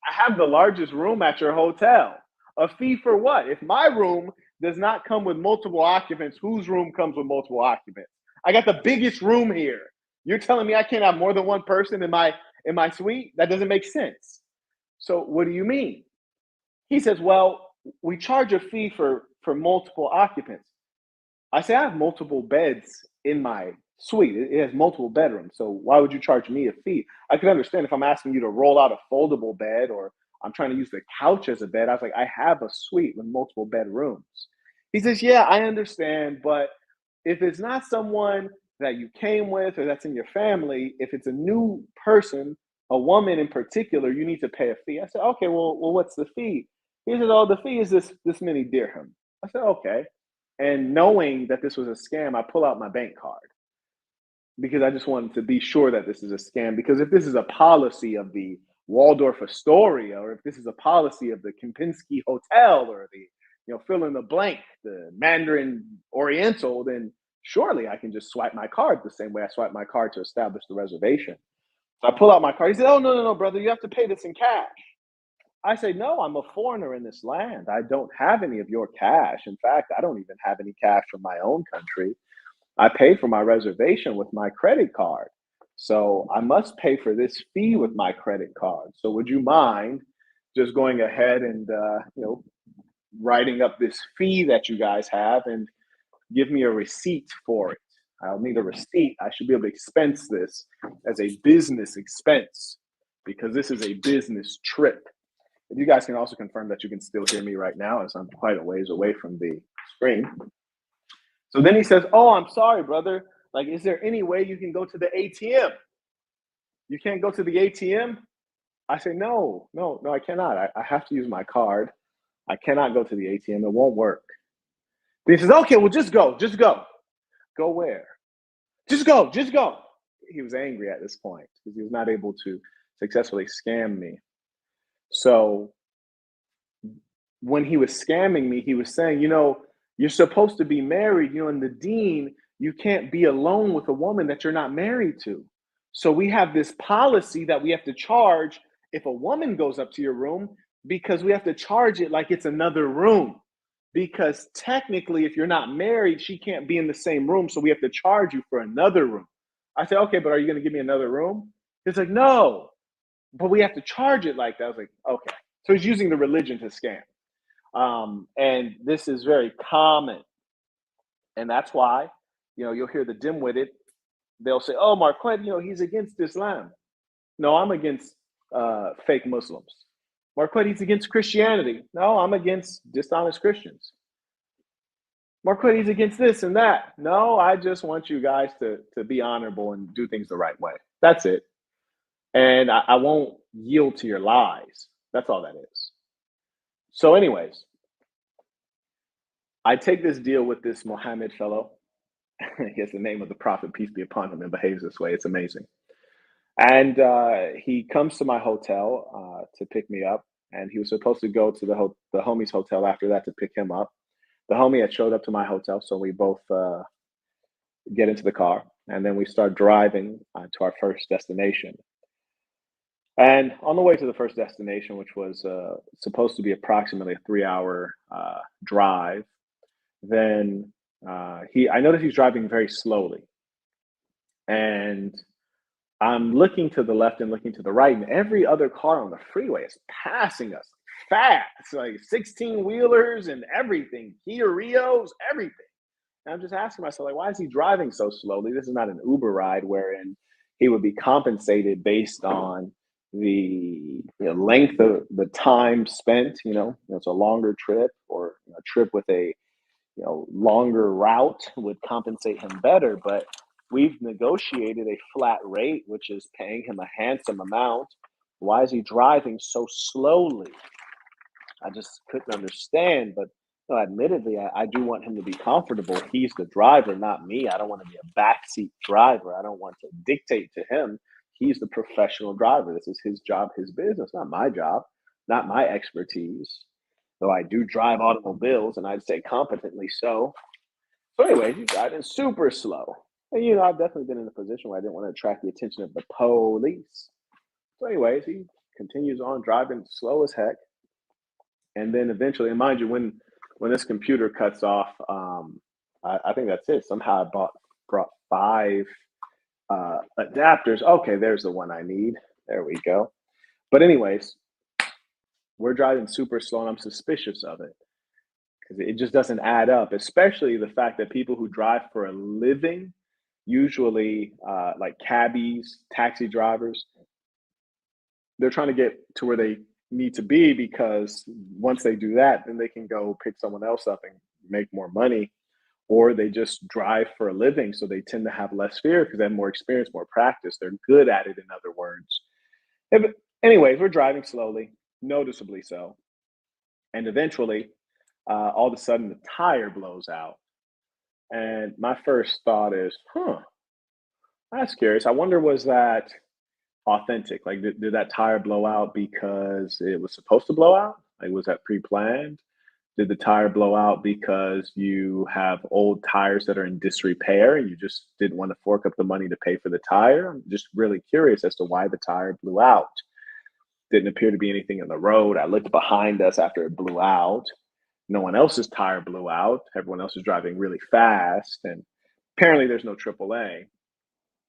I have the largest room at your hotel. A fee for what? If my room does not come with multiple occupants, whose room comes with multiple occupants? I got the biggest room here. You're telling me I can't have more than one person in my suite? That doesn't make sense. So what do you mean? He says, well, we charge a fee for multiple occupants. I say, I have multiple beds in my suite. It has multiple bedrooms. So why would you charge me a fee? I could understand if I'm asking you to roll out a foldable bed or I'm trying to use the couch as a bed. I was like, I have a suite with multiple bedrooms. He says, yeah, I understand. But if it's not someone that you came with or that's in your family, if it's a new person, a woman in particular, you need to pay a fee. I said, okay, well, what's the fee? He said, oh, the fee is this many dirham. I said, okay. And knowing that this was a scam, I pull out my bank card because I just wanted to be sure that this is a scam. Because if this is a policy of the Waldorf Astoria, or if this is a policy of the Kempinski Hotel, or the fill in the blank, the Mandarin Oriental, then surely I can just swipe my card the same way I swipe my card to establish the reservation. So I pull out my card. He said, "Oh no, brother, you have to pay this in cash." I say, no, I'm a foreigner in this land. I don't have any of your cash. In fact, I don't even have any cash from my own country. I paid for my reservation with my credit card. So I must pay for this fee with my credit card. So would you mind just going ahead and, writing up this fee that you guys have and give me a receipt for it? I'll need a receipt. I should be able to expense this as a business expense because this is a business trip. If you guys can also confirm that you can still hear me right now, as I'm quite a ways away from the screen. So then he says, oh, I'm sorry, brother. Like, is there any way you can go to the ATM? You can't go to the ATM? I say, no, I cannot. I have to use my card. I cannot go to the ATM. It won't work. Then he says, okay, well, just go. Go where? Just go. He was angry at this point because he was not able to successfully scam me. So when he was scamming me, he was saying, you're supposed to be married, in the deen, you can't be alone with a woman that you're not married to. So we have this policy that we have to charge if a woman goes up to your room because we have to charge it like it's another room. Because technically, if you're not married, she can't be in the same room. So we have to charge you for another room. I said, okay, but are you going to give me another room? He's like, no, but we have to charge it like that. I was like, okay. So he's using the religion to scam. And this is very common. And that's why, you'll hear the dim-witted. They'll say, oh, Marquett, he's against Islam. No, I'm against fake Muslims. Marquett, he's against Christianity. No, I'm against dishonest Christians. Marquett, he's against this and that. No, I just want you guys to be honorable and do things the right way. That's it. And I won't yield to your lies. That's all that is. So anyways, I take this deal with this Mohammed fellow. He has the name of the prophet, peace be upon him, and behaves this way. It's amazing. And he comes to my hotel to pick me up. And he was supposed to go to the homie's hotel after that to pick him up. The homie had showed up to my hotel, so we both get into the car. And then we start driving to our first destination. And on the way to the first destination, which was supposed to be approximately a 3-hour drive, then I noticed he's driving very slowly. And I'm looking to the left and looking to the right, and every other car on the freeway is passing us fast, like 16-wheelers and everything, Kia Rios, everything. And I'm just asking myself, like, why is he driving so slowly? This is not an Uber ride wherein he would be compensated based on the length of the time spent. It's a longer trip, or a trip with a longer route would compensate him better. But we've negotiated a flat rate, which is paying him a handsome amount. Why is he driving so slowly? I just couldn't understand. But No, admittedly, I do want him to be comfortable. He's the driver, not me. I don't want to be a backseat driver. I don't want to dictate to him. He's the professional driver. This is his job, his business, not my job, not my expertise. Though I do drive automobiles, and I'd say competently so. So, anyways, he's driving super slow. And, I've definitely been in a position where I didn't want to attract the attention of the police. So, anyways, he continues on driving slow as heck. And then eventually, and mind you, when this computer cuts off, I think that's it. Somehow I brought five adapters. Okay, there's the one I need. There we go. But anyways, we're driving super slow, and I'm suspicious of it because it just doesn't add up. Especially the fact that people who drive for a living, usually like cabbies, taxi drivers, they're trying to get to where they need to be because once they do that, then they can go pick someone else up and make more money, or they just drive for a living. So they tend to have less fear because they have more experience, more practice. They're good at it, in other words. If, anyways, we're driving slowly, noticeably so. And eventually, all of a sudden, the tire blows out. And my first thought is, that's curious. I wonder, was that authentic? Like, did that tire blow out because it was supposed to blow out? Like, was that pre-planned? Did the tire blow out because you have old tires that are in disrepair and you just didn't want to fork up the money to pay for the tire? I'm just really curious as to why the tire blew out. Didn't appear to be anything in the road. I looked behind us after it blew out. No one else's tire blew out. Everyone else is driving really fast. And apparently there's no AAA.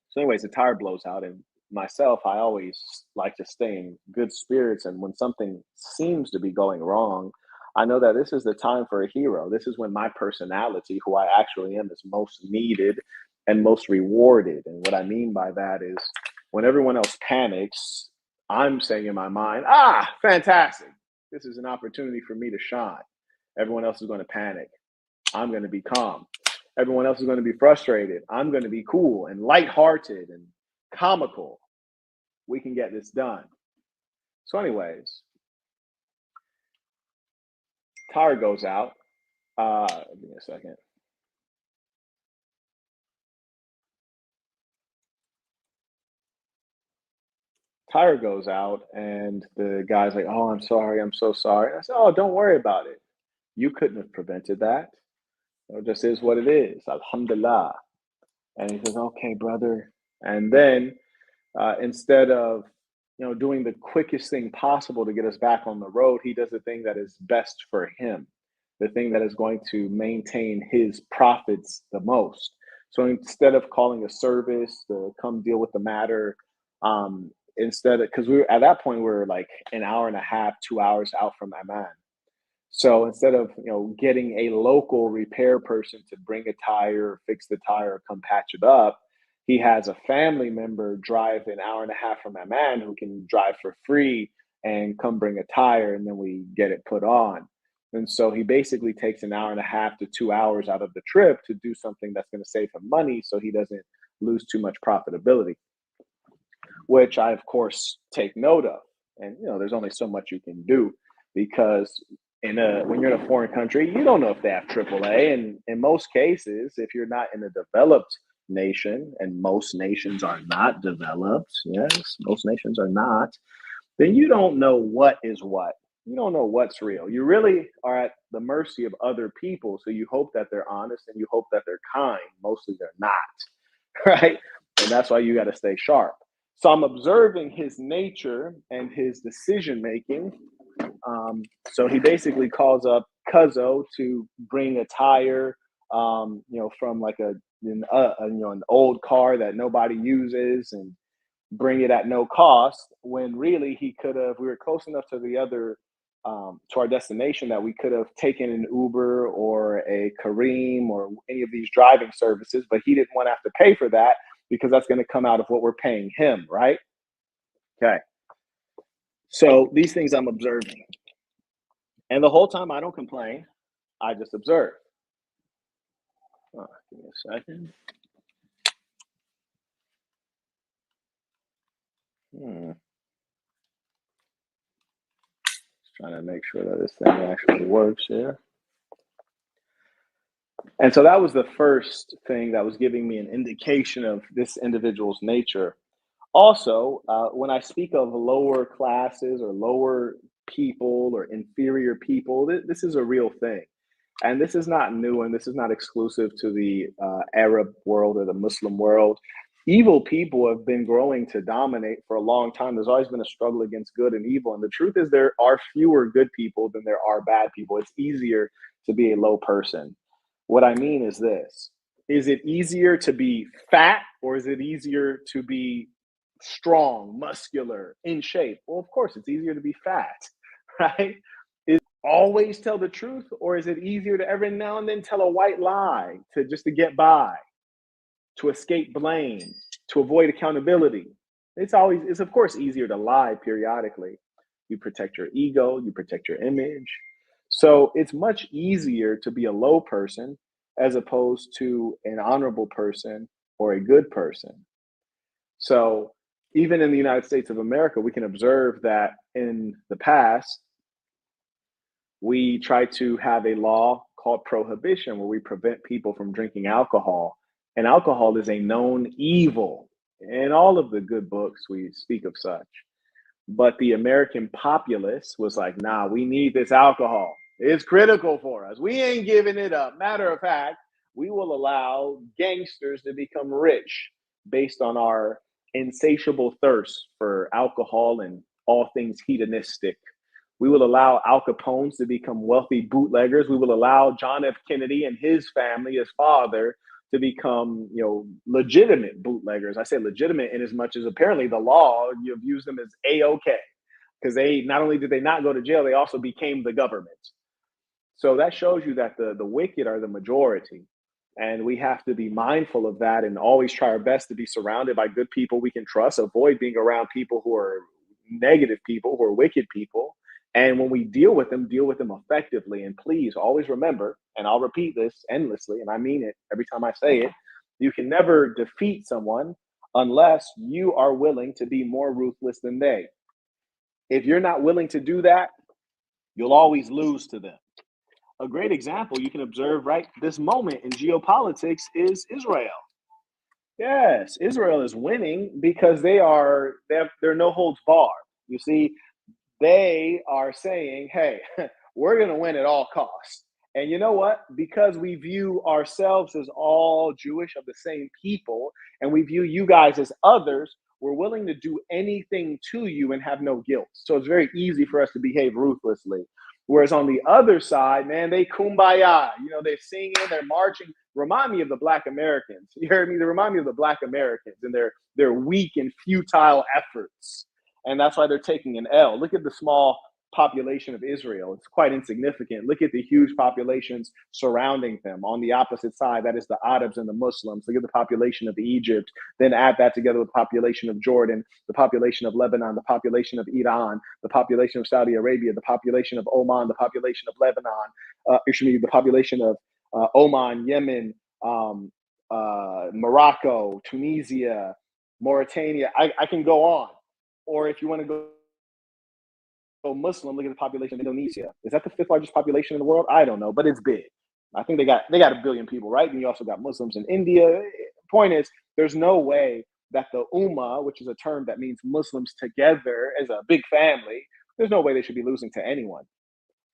So, anyways, the tire blows out, and myself, I always like to stay in good spirits. And when something seems to be going wrong, I know that this is the time for a hero. This is when my personality, who I actually am, is most needed and most rewarded. And what I mean by that is when everyone else panics, I'm saying in my mind, fantastic. This is an opportunity for me to shine. Everyone else is going to panic. I'm going to be calm. Everyone else is going to be frustrated. I'm going to be cool and lighthearted and comical. We can get this done. So, anyways, tire goes out. Give me a second. Tire goes out, and the guy's like, "Oh, I'm sorry. I'm so sorry." And I said, "Oh, don't worry about it. You couldn't have prevented that. It just is what it is. Alhamdulillah." And he says, "Okay, brother." And then instead of doing the quickest thing possible to get us back on the road, he does the thing that is best for him, the thing that is going to maintain his profits the most. So instead of calling a service to come deal with the matter, instead of, because we were at that point we were like an hour and a half, 2 hours out from Amman. So instead of getting a local repair person to bring a tire, fix the tire, come patch it up, he has a family member drive an hour and a half from Amman who can drive for free and come bring a tire, and then we get it put on. And so he basically takes an hour and a half to 2 hours out of the trip to do something that's going to save him money, so he doesn't lose too much profitability, which I, of course, take note of. And there's only so much you can do because when you're in a foreign country, you don't know if they have AAA, and in most cases, if you're not in a developed nation, and most nations are not developed, yes, most nations are not, then you don't know what is what. You don't know what's real. You really are at the mercy of other people. So you hope that they're honest and you hope that they're kind. Mostly they're not, right? And that's why you got to stay sharp. So I'm observing his nature and his decision making. So he basically calls up Cuzzo to bring a tire, from like an old car that nobody uses, and bring it at no cost. When really he could have, we were close enough to the other, to our destination, that we could have taken an Uber or a Kareem or any of these driving services, but he didn't want to have to pay for that because that's going to come out of what we're paying him, right? Okay. So these things I'm observing. And the whole time I don't complain, I just observe. Give me a second. Just trying to make sure that this thing actually works here. And so that was the first thing that was giving me an indication of this individual's nature. Also, when I speak of lower classes or lower people or inferior people, this is a real thing. And this is not new and this is not exclusive to the Arab world or the Muslim world. Evil people have been growing to dominate for a long time. There's always been a struggle against good and evil. And the truth is, there are fewer good people than there are bad people. It's easier to be a low person. What I mean is this: is it easier to be fat or is it easier to be strong, muscular, in shape? Well, of course, it's easier to be fat, right? Always tell the truth, or is it easier to every now and then tell a white lie to just to get by, to escape blame, to avoid accountability? It's of course easier to lie periodically. You protect your ego, you protect your image. So it's much easier to be a low person as opposed to an honorable person or a good person. So even in the United States of America, we can observe that in the past, we try to have a law called prohibition where we prevent people from drinking alcohol. And alcohol is a known evil. In all of the good books, we speak of such. But the American populace was like, nah, we need this alcohol. It's critical for us. We ain't giving it up. Matter of fact, we will allow gangsters to become rich based on our insatiable thirst for alcohol and all things hedonistic. We will allow Al Capones to become wealthy bootleggers. We will allow John F. Kennedy and his family, his father, to become, legitimate bootleggers. I say legitimate in as much as apparently the law, you've used them as A-OK, because they not only did they not go to jail, they also became the government. So that shows you that the wicked are the majority. And we have to be mindful of that and always try our best to be surrounded by good people we can trust, avoid being around people who are negative people, who are wicked people. And when we deal with them effectively. And please always remember, and I'll repeat this endlessly, and I mean it every time I say it, you can never defeat someone unless you are willing to be more ruthless than they. If you're not willing to do that, you'll always lose to them. A great example you can observe right this moment in geopolitics is Israel. Yes, Israel is winning because they're no holds barred. You see, they are saying, hey, we're going to win at all costs. And you know what? Because we view ourselves as all Jewish of the same people, and we view you guys as others, we're willing to do anything to you and have no guilt. So it's very easy for us to behave ruthlessly. Whereas on the other side, man, they kumbaya. They're singing, they're marching. Remind me of the Black Americans. You heard me? They remind me of the Black Americans and their weak and futile efforts. And that's why they're taking an L. Look at the small population of Israel. It's quite insignificant. Look at the huge populations surrounding them. On the opposite side, that is the Arabs and the Muslims. Look at the population of Egypt. Then add that together with the population of Jordan, the population of Lebanon, the population of Iran, the population of Saudi Arabia, the population of Oman, the population of Lebanon, the population of Oman, Yemen, Morocco, Tunisia, Mauritania. I can go on. Or if you want to go Muslim, look at the population of Indonesia. Is that the fifth largest population in the world? I don't know, but it's big. I think they got 1 billion people, right? And you also got Muslims in India. Point is, there's no way that the Ummah, which is a term that means Muslims together as a big family, there's no way they should be losing to anyone.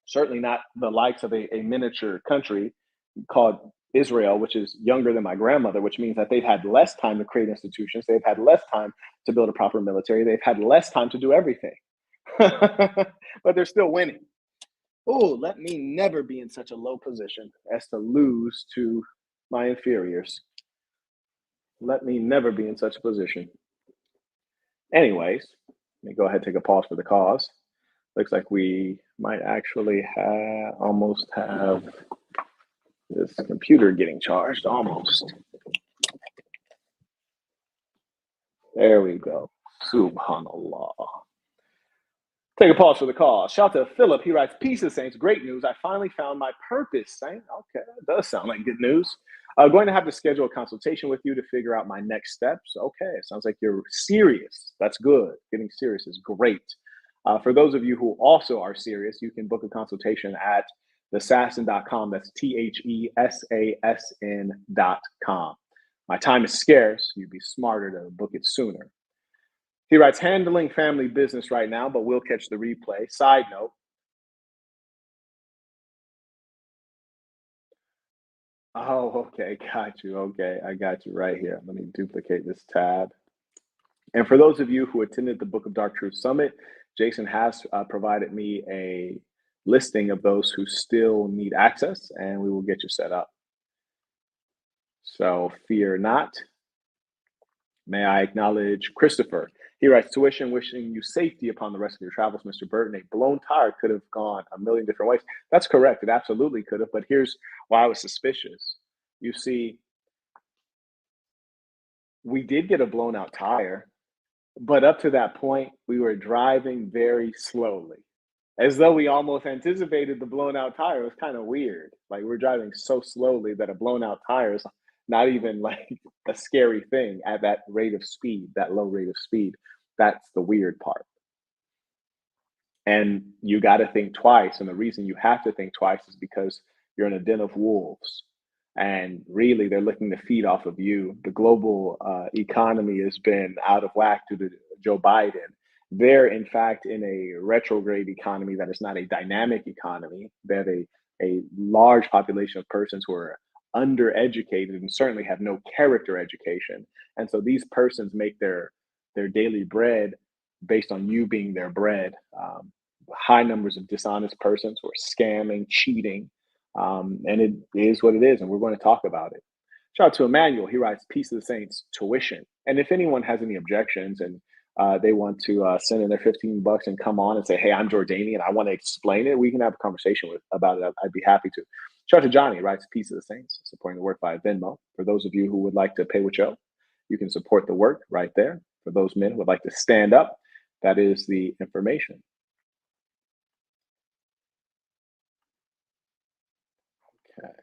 Certainly not the likes of a miniature country called Israel, which is younger than my grandmother, which means that they've had less time to create institutions. They've had less time to build a proper military. They've had less time to do everything. But they're still winning. Oh, let me never be in such a low position as to lose to my inferiors. Let me never be in such a position. Anyways, let me go ahead and take a pause for the cause. Looks like we might actually almost have this computer getting charged. Almost. There we go. Subhanallah. Take a pause for the cause. Shout out to Philip. He writes, "Peace of Saints. Great news. I finally found my purpose, Saint." Okay, that does sound like good news. Going to have to schedule a consultation with you to figure out my next steps. Okay, it sounds like you're serious. That's good. Getting serious is great. For those of you who also are serious, you can book a consultation at thesassin.com. That's THESASN.com. My time is scarce. You'd be smarter to book it sooner. He writes, handling family business right now, but we'll catch the replay. Side note. Oh, okay. Got you. Okay. I got you right here. Let me duplicate this tab. And for those of you who attended the Book of Dark Truth Summit, Jason has provided me a listing of those who still need access, and we will get you set up. So fear not. May I acknowledge Christopher? He writes, tuition, wishing you safety upon the rest of your travels, Mr. Burton. A blown tire could have gone a million different ways. That's correct. It absolutely could have. But here's why I was suspicious. You see, we did get a blown out tire, but up to that point, we were driving very slowly, as though we almost anticipated the blown out tire. It was kind of weird. Like we're driving so slowly that a blown out tire is not even like a scary thing at that rate of speed, that low rate of speed. That's the weird part. And you got to think twice. And the reason you have to think twice is because you're in a den of wolves. And really, they're looking to feed off of you. The global economy has been out of whack due to Joe Biden. They're, in fact, in a retrograde economy that is not a dynamic economy. They have a large population of persons who are undereducated and certainly have no character education. And so these persons make their daily bread based on you being their bread. High numbers of dishonest persons who are scamming, cheating, and it is what it is, and we're going to talk about it. Shout out to Emmanuel. He writes, Peace of the Saints, tuition. And if anyone has any objections and they want to send in their $15 and come on and say, hey, I'm Jordanian, I want to explain it, we can have a conversation about it. I'd be happy to. Shout out to Johnny. He writes, Peace of the Saints, supporting the work via Venmo. For those of you who would like to pay with Joe, you can support the work right there. For those men who would like to stand up, that is the information. Okay.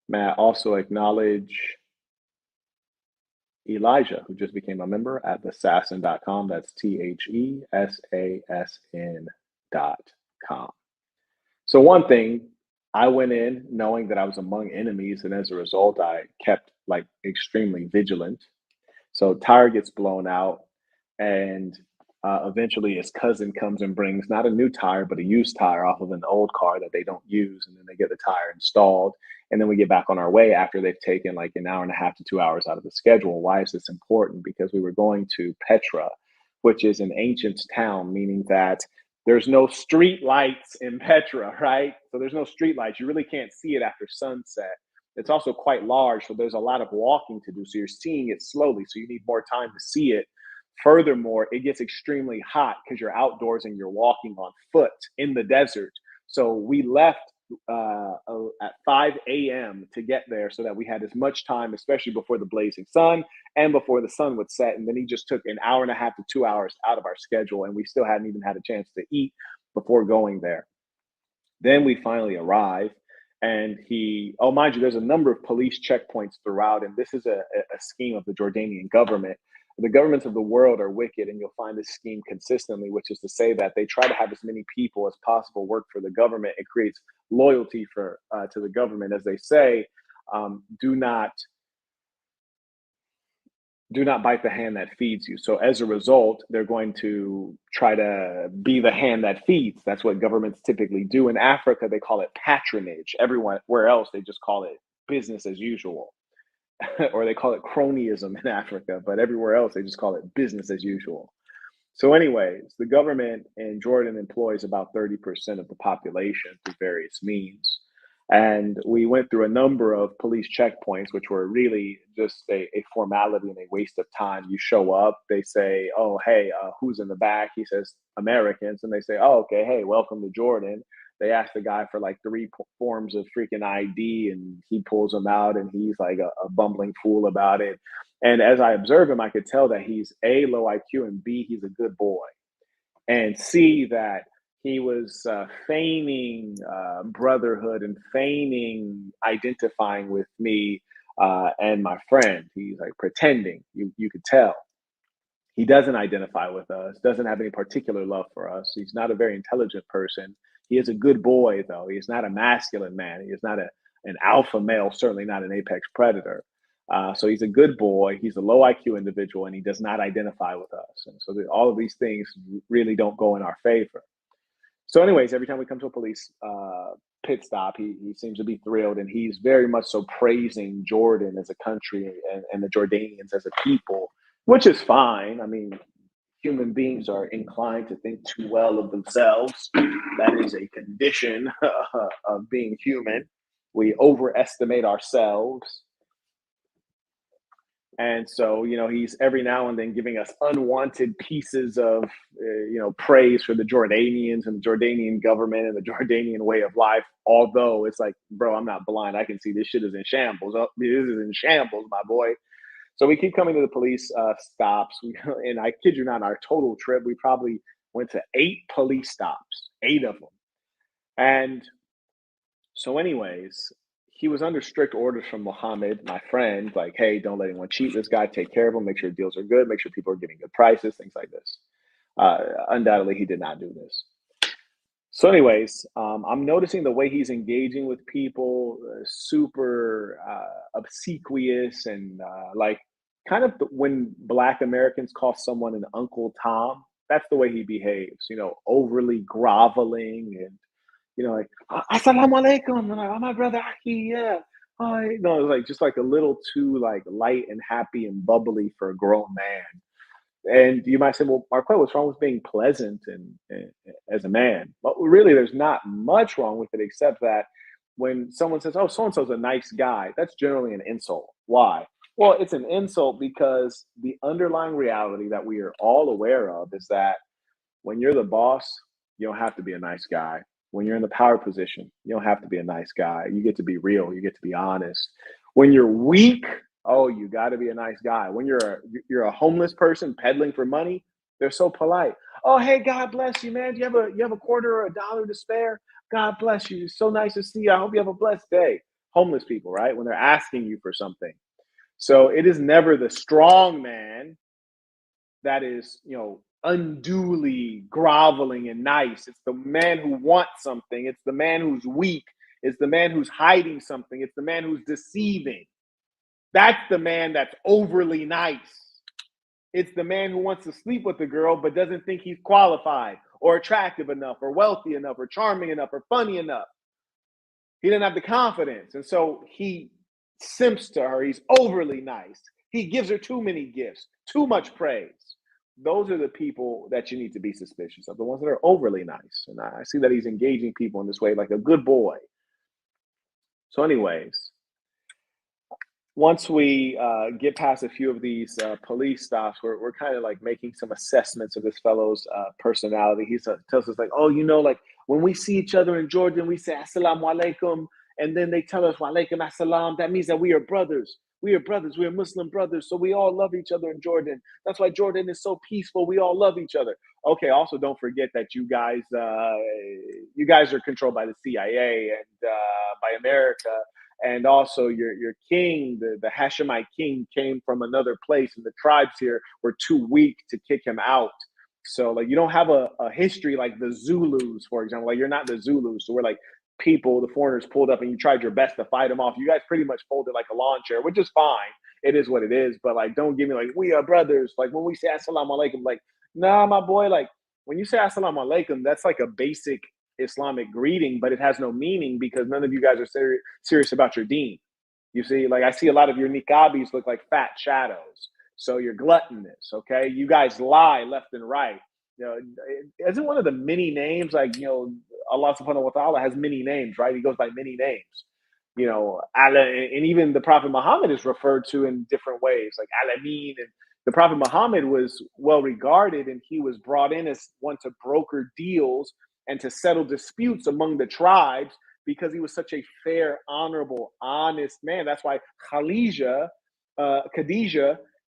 May I also acknowledge Elijah, who just became a member at thesassin.com. That's THESASN.com. So, one thing, I went in knowing that I was among enemies, and as a result, I kept like extremely vigilant. So tire gets blown out, and eventually his cousin comes and brings not a new tire, but a used tire off of an old car that they don't use, and then they get the tire installed. And then we get back on our way after they've taken like an hour and a half to 2 hours out of the schedule. Why is this important? Because we were going to Petra, which is an ancient town, meaning that there's no street lights in Petra, right? So there's no street lights. You really can't see it after sunset. It's also quite large, so there's a lot of walking to do. So you're seeing it slowly, so you need more time to see it. Furthermore, it gets extremely hot because you're outdoors and you're walking on foot in the desert. So we left at 5 a.m. to get there so that we had as much time, especially before the blazing sun and before the sun would set. And then he just took an hour and a half to 2 hours out of our schedule, and we still hadn't even had a chance to eat before going there. Then we finally arrive, and oh, mind you, there's a number of police checkpoints throughout, and this is a scheme of the Jordanian government. The governments of the world are wicked, and you'll find this scheme consistently, which is to say that they try to have as many people as possible work for the government. It creates loyalty to the government, as they say. Do not bite the hand that feeds you. So as a result, they're going to try to be the hand that feeds. That's what governments typically do. In Africa, they call it patronage. Everywhere else, they just call it business as usual. Or they call it cronyism in Africa, but everywhere else, they just call it business as usual. So anyways, the government in Jordan employs about 30% of the population through various means. And we went through a number of police checkpoints, which were really just a formality and a waste of time. You show up, they say, oh, hey, who's in the back? He says, Americans. And they say, oh, okay, hey, welcome to Jordan. They ask the guy for like three forms of freaking ID, and he pulls them out, and he's like a bumbling fool about it. And as I observe him, I could tell that he's A, low IQ, and B, he's a good boy. And C, that he was feigning brotherhood and feigning identifying with me and my friend. He's like pretending. You could tell. He doesn't identify with us, doesn't have any particular love for us. He's not a very intelligent person. He is a good boy, though. He's not a masculine man. He is not an alpha male, certainly not an apex predator. So he's a good boy. He's a low IQ individual, and he does not identify with us. And so all of these things really don't go in our favor. So, anyways, every time we come to a police pit stop, he seems to be thrilled, and he's very much so praising Jordan as a country and the Jordanians as a people, which is fine. I mean, human beings are inclined to think too well of themselves. That is a condition of being human. We overestimate ourselves. And so, he's every now and then giving us unwanted pieces of, praise for the Jordanians and the Jordanian government and the Jordanian way of life. Although it's like, bro, I'm not blind. I can see this shit is in shambles. Oh, this is in shambles, my boy. So we keep coming to the police stops. And I kid you not, our total trip, we probably went to 8 police stops, 8 of them. And so, anyways, he was under strict orders from Mohammed, my friend, like, hey, don't let anyone cheat this guy, take care of him, make sure deals are good, make sure people are getting good prices, things like this. Undoubtedly, he did not do this. So, anyways, I'm noticing the way he's engaging with people, super obsequious and like kind of when Black Americans call someone an Uncle Tom, that's the way he behaves, overly groveling and like assalamu alaikum, oh, my brother Aki, yeah. Hi. No, it's like just like a little too like light and happy and bubbly for a grown man. And you might say, well, Marquett, what's wrong with being pleasant and as a man? But really, there's not much wrong with it, except that when someone says, oh, so and so's a nice guy, that's generally an insult. Why? Well, it's an insult because the underlying reality that we are all aware of is that when you're the boss, you don't have to be a nice guy. When you're in the power position, you don't have to be a nice guy. You get to be real. You get to be honest. When you're weak, oh, you got to be a nice guy. When you're a homeless person peddling for money, they're so polite. Oh, hey, God bless you, man. Do you have a quarter or a dollar to spare? God bless you. It's so nice to see you. I hope you have a blessed day. Homeless people, right? When they're asking you for something. So it is never the strong man that is, unduly groveling and nice. It's the man who wants something. It's the man who's weak. It's the man who's hiding something. It's the man who's deceiving. That's the man that's overly nice. It's the man who wants to sleep with the girl but doesn't think he's qualified or attractive enough or wealthy enough or charming enough or funny enough. He doesn't have the confidence. And so he simps to her. He's overly nice. He gives her too many gifts, too much praise. Those are the people that you need to be suspicious of, the ones that are overly nice. And I see that he's engaging people in this way like a good boy. So, anyways, once we get past a few of these police stops, we're kind of like making some assessments of this fellow's personality. He tells us like, oh, like when we see each other in Jordan, we say assalamu alaikum, and then they tell us wa alaikum assalam. That means that we are brothers. We are brothers. We are Muslim brothers. So we all love each other in Jordan. That's why Jordan is so peaceful. We all love each other. Okay. Also, don't forget that you guys are controlled by the CIA and by America. And also your king, the Hashemite king, came from another place, and the tribes here were too weak to kick him out. So like you don't have a history like the Zulus, for example. Like you're not the Zulus. So we're like people, the foreigners pulled up and you tried your best to fight them off. You guys pretty much folded like a lawn chair, which is fine. It is what it is. But like don't give me like we are brothers. Like when we say assalamu alaikum, like, nah, my boy, like when you say assalamu alaikum, that's like a basic Islamic greeting, but it has no meaning because none of you guys are serious about your deen. You see, like I see a lot of your niqabis look like fat shadows. So you're gluttonous, okay? You guys lie left and right. Isn't one of the many names like, Allah subhanahu wa ta'ala has many names, right? He goes by many names. Allah, and even the Prophet Muhammad is referred to in different ways, like Alameen. And the Prophet Muhammad was well regarded, and he was brought in as one to broker deals and to settle disputes among the tribes because he was such a fair, honorable, honest man. That's why Khadijah,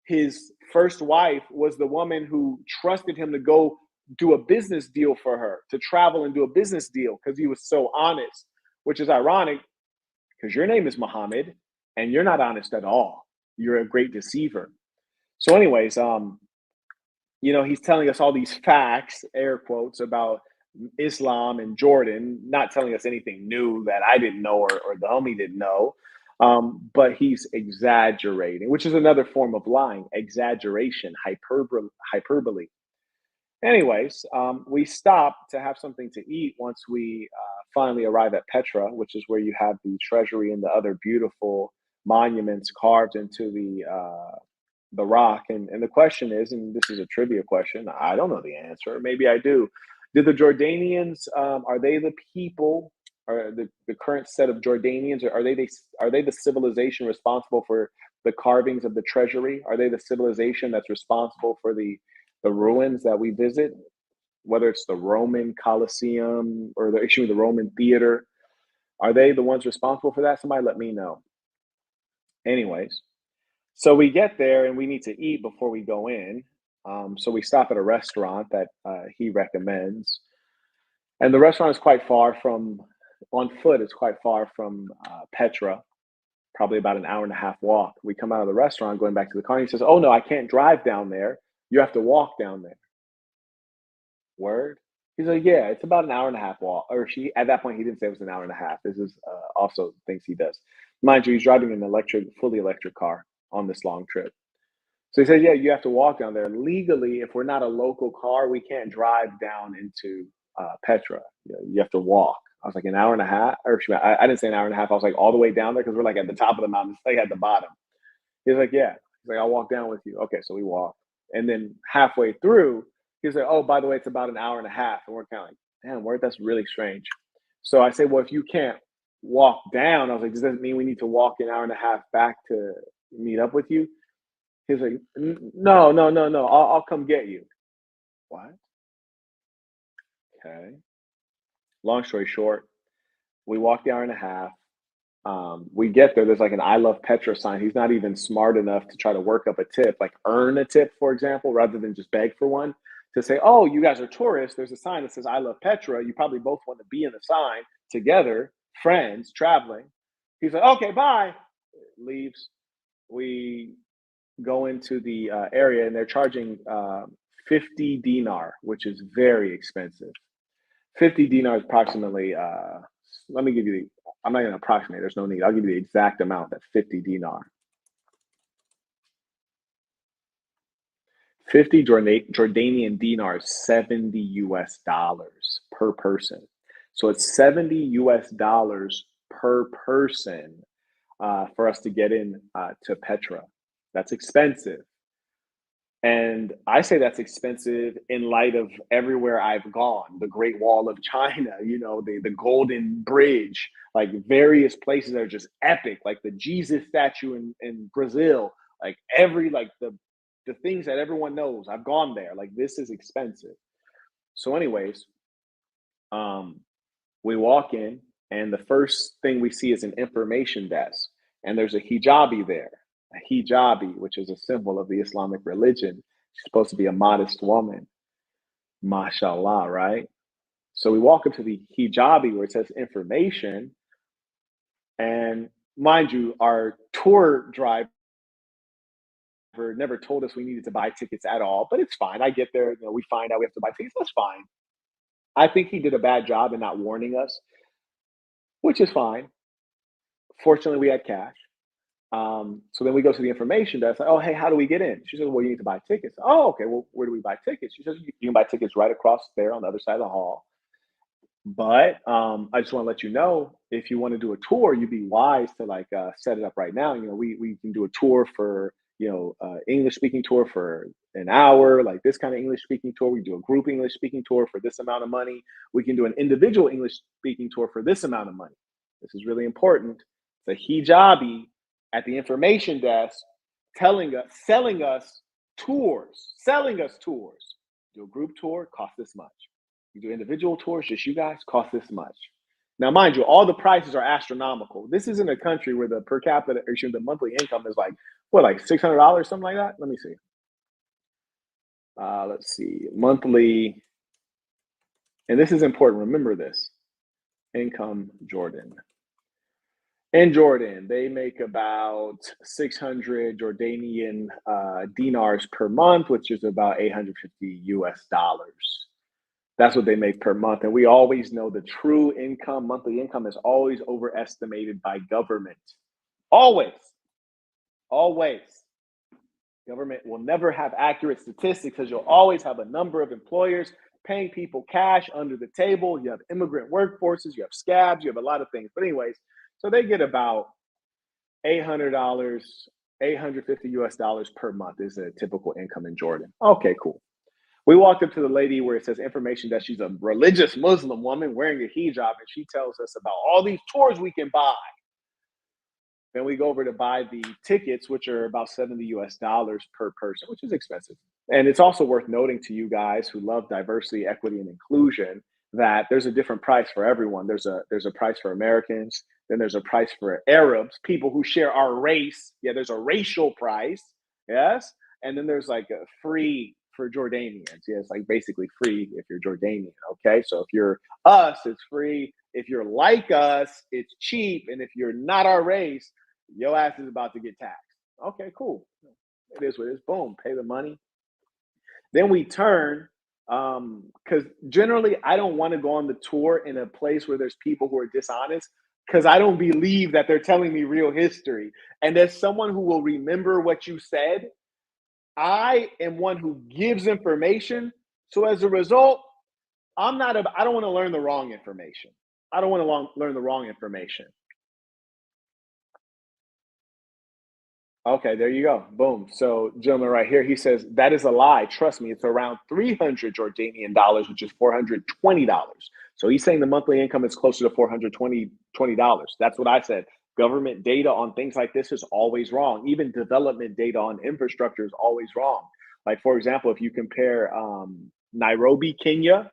his first wife, was the woman who trusted him to go do a business deal for her, to travel and do a business deal because he was so honest, which is ironic because your name is Muhammad and you're not honest at all. You're a great deceiver. So anyways, he's telling us all these facts, air quotes, about Islam and Jordan, not telling us anything new that I didn't know or the homie didn't know. But he's exaggerating, which is another form of lying, exaggeration, hyperbole. Anyways, we stop to have something to eat once we finally arrive at Petra, which is where you have the treasury and the other beautiful monuments carved into the rock. And the question is, and this is a trivia question, I don't know the answer. Maybe I do. Did the Jordanians are they the people, or the current set of Jordanians, or are they the civilization responsible for the carvings of the treasury? Are they the civilization that's responsible for the ruins that we visit, whether it's the Roman Colosseum or the Roman theater? Are they the ones responsible for that? Somebody let me know. Anyways, so we get there and we need to eat before we go in. So we stop at a restaurant that he recommends, and the restaurant is quite far from, on foot. It's quite far from Petra, probably about an hour and a half walk. We come out of the restaurant, going back to the car. And he says, "Oh no, I can't drive down there. You have to walk down there." Word? He's like, "Yeah, it's about an hour and a half walk." Or she, at that point, he didn't say it was an hour and a half. This is also things he does. Mind you, he's driving an fully electric car on this long trip. So he said, "Yeah, you have to walk down there. Legally, if we're not a local car, we can't drive down into Petra. You have to walk." I was like, "An hour and a half?" Or I didn't say an hour and a half. I was like, all the way down there, because we're like at the top of the mountain. It's like at the bottom. He's like, "Yeah." He's like, "I'll walk down with you." Okay, so we walk. And then halfway through, he's like, "Oh, by the way, it's about an hour and a half." And we're kind of like, "Damn, word, that's really strange." So I say, "Well, if you can't walk down," I was like, "does that mean we need to walk an hour and a half back to meet up with you?" He's like, No, no, no, no. I'll come get you." What? Okay. Long story short, we walk the hour and a half. We get there. There's like an "I love Petra" sign. He's not even smart enough to try to work up a tip, like earn a tip, for example, rather than just beg for one. To say, "Oh, you guys are tourists. There's a sign that says 'I love Petra.' You probably both want to be in the sign together, friends, traveling." He's like, "Okay, bye." Leaves. We go into the area, and they're charging 50 dinar, which is very expensive. 50 dinar is approximately, let me give you I'm not going to approximate, there's no need. I'll give you the exact amount. That's 50 dinar. 50 Jordanian dinars, 70 US dollars per person. So it's 70 US dollars per person for us to get in to Petra. That's expensive. And I say that's expensive in light of everywhere I've gone, the Great Wall of China, the Golden Bridge, like various places that are just epic, like the Jesus statue in Brazil, like the things that everyone knows. I've gone there. Like this is expensive. So, anyways, um, we walk in, and the first thing we see is an information desk, and there's a hijabi there. A hijabi, which is a symbol of the Islamic religion. She's supposed to be a modest woman. Mashallah, right? So we walk up to the hijabi where it says information, and mind you, our tour driver never told us we needed to buy tickets at all, but it's fine. I get there, we find out we have to buy tickets. That's fine. I think he did a bad job in not warning us, which is fine. Fortunately, we had cash. So then we go to the information desk. Like, "Oh, hey, how do we get in?" She says, "Well, you need to buy tickets." "Oh, okay. Well, where do we buy tickets?" She says, "You can buy tickets right across there on the other side of the hall. But I just want to let you know, if you want to do a tour, you'd be wise to like set it up right now. We can do a tour for English speaking tour for an hour, like this kind of English speaking tour. We do a group English speaking tour for this amount of money. We can do an individual English speaking tour for this amount of money." This is really important. The hijabi at the information desk selling us tours. Do a group tour, cost this much. You do individual tours, just you guys, cost this much. Now, mind you, all the prices are astronomical. This isn't a country where the per capita, or the monthly income is like, what, like $600, something like that? Let me see. Let's see. Monthly, and this is important. Remember this. Income, Jordan. In Jordan, they make about 600 Jordanian dinars per month, which is about 850 US dollars. That's what they make per month. And we always know the true income, monthly income, is always overestimated by government. Always, always. Government will never have accurate statistics because you'll always have a number of employers paying people cash under the table. You have immigrant workforces, you have scabs, you have a lot of things. But, anyways, so they get about $800, 850 US dollars per month is a typical income in Jordan. Okay, cool. We walked up to the lady where it says information that she's a religious Muslim woman wearing a hijab, and she tells us about all these tours we can buy. Then we go over to buy the tickets, which are about 70 US dollars per person, which is expensive. And it's also worth noting to you guys who love diversity, equity, and inclusion that there's a different price for everyone. There's a price for Americans, then there's a price for Arabs, people who share our race. Yeah, there's a racial price. Yes. And then there's like a free for Jordanians. Yeah, it's like basically free if you're Jordanian. Okay. So if you're us, it's free. If you're like us, it's cheap. And if you're not our race, your ass is about to get taxed. Okay, cool. It is what it is. Boom, pay the money. Then we turn, because generally I don't want to go on the tour in a place where there's people who are dishonest, because I don't believe that they're telling me real history. And as someone who will remember what you said, I am one who gives information. So as a result, I don't want to learn the wrong information. I don't want to learn the wrong information. Okay, there you go. Boom. So, gentleman right here, he says that is a lie. Trust me, it's around 300 Jordanian dollars, which is $420. So he's saying the monthly income is closer to $420. That's what I said. Government data on things like this is always wrong. Even development data on infrastructure is always wrong. Like, for example, if you compare Nairobi, Kenya,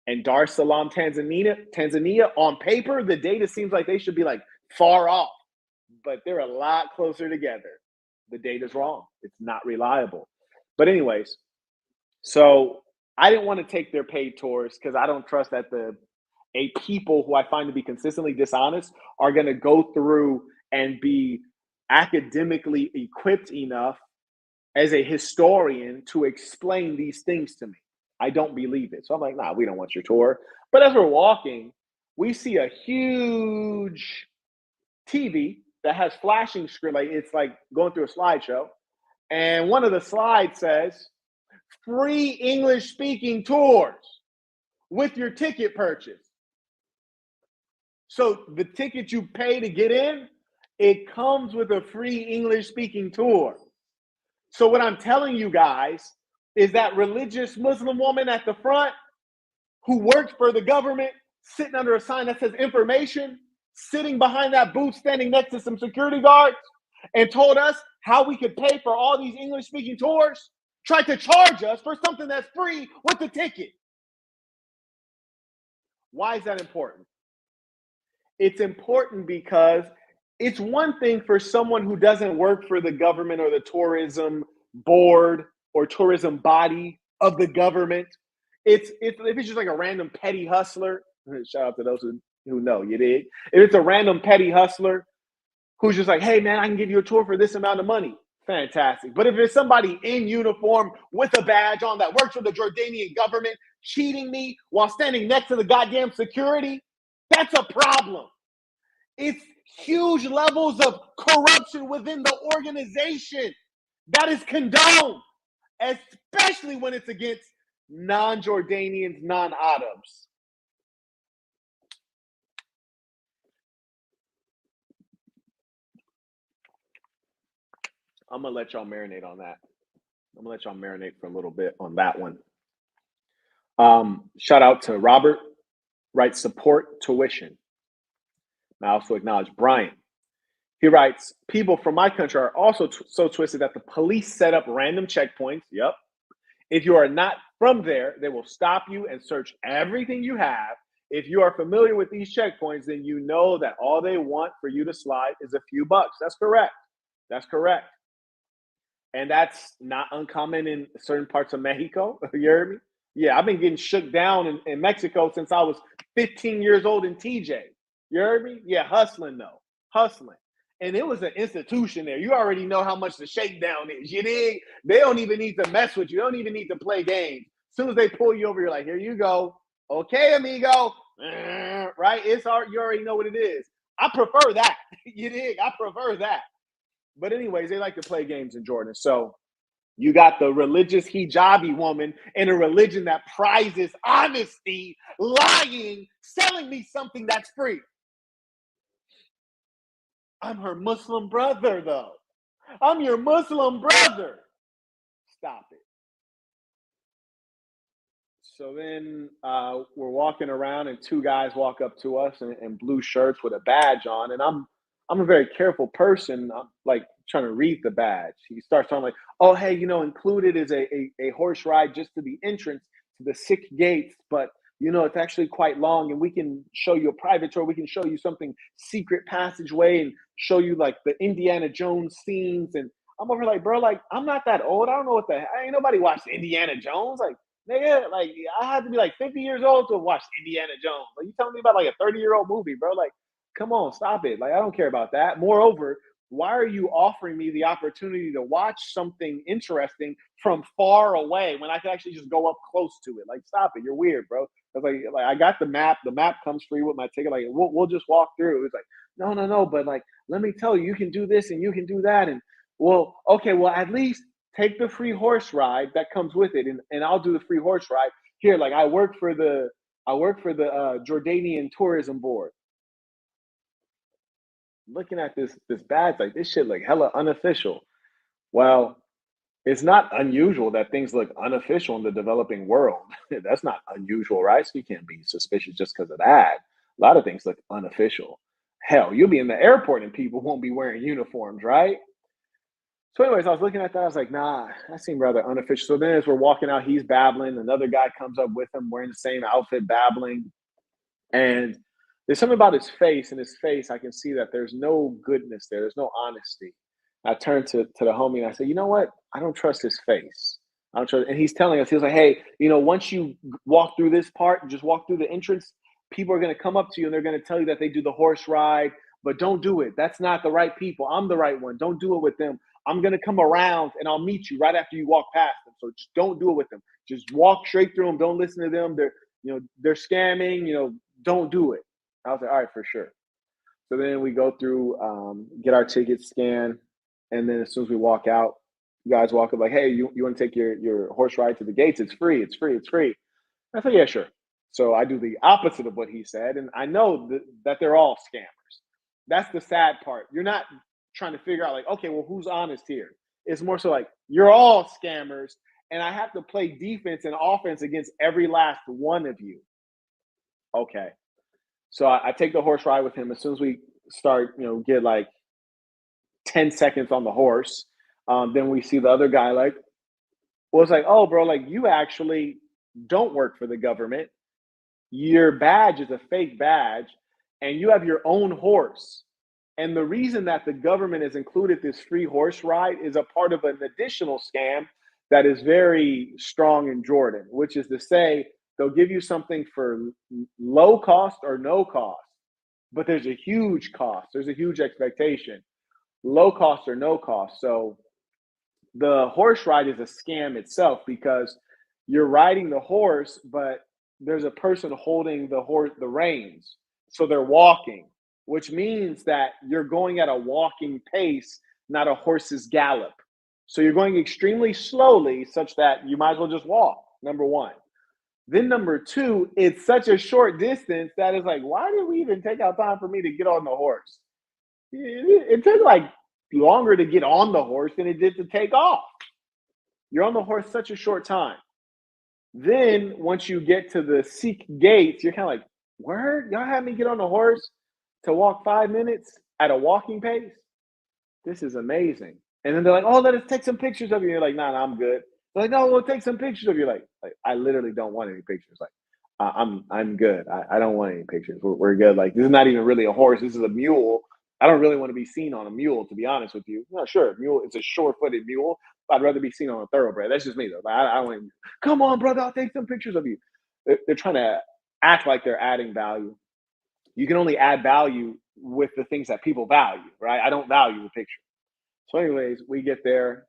and Dar es Salaam, Tanzania, on paper, the data seems like they should be like far off, but they're a lot closer together. The data's wrong. It's not reliable. But anyways, so I didn't want to take their paid tours because I don't trust that the a people who I find to be consistently dishonest are going to go through and be academically equipped enough as a historian to explain these things to me. I don't believe it. So I'm like, nah, we don't want your tour. But as we're walking, we see a huge TV that has flashing screen, like it's like going through a slideshow. And one of the slides says, free English speaking tours with your ticket purchase. So the ticket you pay to get in, it comes with a free English speaking tour. So what I'm telling you guys is that religious Muslim woman at the front who worked for the government, sitting under a sign that says information, sitting behind that booth, standing next to some security guards, and told us how we could pay for all these English speaking tours, tried to charge us for something that's free with the ticket. Why is that important? It's important because it's one thing for someone who doesn't work for the government or the tourism board or tourism body of the government. It's if it's just like a random petty hustler. Shout out to those who know, you dig? If it's a random petty hustler who's just like, hey man, I can give you a tour for this amount of money. Fantastic. But if it's somebody in uniform with a badge on that works for the Jordanian government cheating me while standing next to the goddamn security, that's a problem. It's huge levels of corruption within the organization that is condoned, especially when it's against non-Jordanians, non-Arabs. I'm gonna let y'all marinate on that. I'm gonna let y'all marinate for a little bit on that one. Shout out to Robert, writes support tuition. I also acknowledge Brian. He writes, people from my country are also so twisted that the police set up random checkpoints. Yep. If you are not from there, they will stop you and search everything you have. If you are familiar with these checkpoints, then you know that all they want for you to slide is a few bucks. That's correct. That's correct. And that's not uncommon in certain parts of Mexico. You hear me? Yeah, I've been getting shook down in Mexico since I was 15 years old in TJ. You heard me? Yeah, hustling though. hustling. And it was an institution there. You already know how much the shakedown is. You dig? They don't even need to mess with you. They don't even need to play games. As soon as they pull you over, you're like, here you go. Okay, amigo. Right? It's hard. You already know what it is. I prefer that. You dig? I prefer that. But anyways, they like to play games in Jordan. So you got the religious hijabi woman in a religion that prizes honesty, lying, selling me something that's free. I'm her Muslim brother, though. I'm your Muslim brother. Stop it. So then we're walking around, and two guys walk up to us in blue shirts with a badge on, and I'm a very careful person. I'm like trying to read the badge. He starts talking like, "Oh, hey, included is a horse ride just to the entrance to the six gates, but it's actually quite long, and we can show you a private tour. We can show you something secret passageway and show you like the Indiana Jones scenes." And I'm over like, bro, like I'm not that old. I don't know what the ain't nobody watched Indiana Jones. Like, nigga, like I had to be like 50 years old to have watched Indiana Jones. Like you telling me about like a 30-year-old movie, bro? Like, come on, stop it. Like I don't care about that. Moreover, why are you offering me the opportunity to watch something interesting from far away when I could actually just go up close to it? Like, stop it. You're weird, bro. I was like I got the map. The map comes free with my ticket. Like, we'll just walk through. It's like, no. But like, let me tell you, you can do this and you can do that. And well, okay, well, at least take the free horse ride that comes with it, and I'll do the free horse ride here. Like I work for the Jordanian tourism board. Looking at this badge, like this shit look hella unofficial. Well, it's not unusual that things look unofficial in the developing world. That's not unusual, right? So you can't be suspicious just because of that. A lot of things look unofficial. Hell, you'll be in the airport and people won't be wearing uniforms, right? So, anyways, I was looking at that. I was like, nah, that seemed rather unofficial. So then, as we're walking out, he's babbling. Another guy comes up with him wearing the same outfit, babbling. And there's something about his face. In his face, I can see that there's no goodness there. There's no honesty. I turned to the homie and I said, you know what? I don't trust his face. I don't trust. And he's telling us, he was like, hey, once you walk through this part, just walk through the entrance, people are going to come up to you and they're going to tell you that they do the horse ride, but don't do it. That's not the right people. I'm the right one. Don't do it with them. I'm going to come around and I'll meet you right after you walk past them. So just don't do it with them. Just walk straight through them. Don't listen to them. They're scamming. Don't do it. I was like, all right, for sure. So then we go through, get our tickets scanned, and then as soon as we walk out, you guys walk up like, hey, you want to take your horse ride to the gates? It's free. It's free. It's free. I said, yeah, sure. So I do the opposite of what he said, and I know that they're all scammers. That's the sad part. You're not trying to figure out like, okay, well, who's honest here? It's more so like you're all scammers, and I have to play defense and offense against every last one of you. Okay. So I take the horse ride with him. As soon as we start, get like 10 seconds on the horse, then we see the other guy like, well, it's like, oh, bro, like you actually don't work for the government. Your badge is a fake badge, and you have your own horse. And the reason that the government has included this free horse ride is a part of an additional scam that is very strong in Jordan, which is to say they'll give you something for low cost or no cost, but there's a huge cost. There's a huge expectation, low cost or no cost. So the horse ride is a scam itself because you're riding the horse, but there's a person holding the reins. So they're walking, which means that you're going at a walking pace, not a horse's gallop. So you're going extremely slowly, such that you might as well just walk, number one. Then number two, it's such a short distance that it's like, why did we even take out time for me to get on the horse? It took like longer to get on the horse than it did to take off. You're on the horse such a short time. Then once you get to the Sikh gates, you're kind of like, word? Y'all had me get on the horse to walk 5 minutes at a walking pace? This is amazing. And then they're like, oh, let us take some pictures of you. You're like, nah, I'm good. They're like, no, we'll take some pictures of you. Like I literally don't want any pictures. Like, I'm good. I don't want any pictures. We're good. Like, this is not even really a horse. This is a mule. I don't really want to be seen on a mule, to be honest with you. No, sure, mule. It's a short-footed mule. I'd rather be seen on a thoroughbred. That's just me, though. I don't want to, come on, brother. I'll take some pictures of you. They're trying to act like they're adding value. You can only add value with the things that people value, right? I don't value the picture. So, anyways, we get there,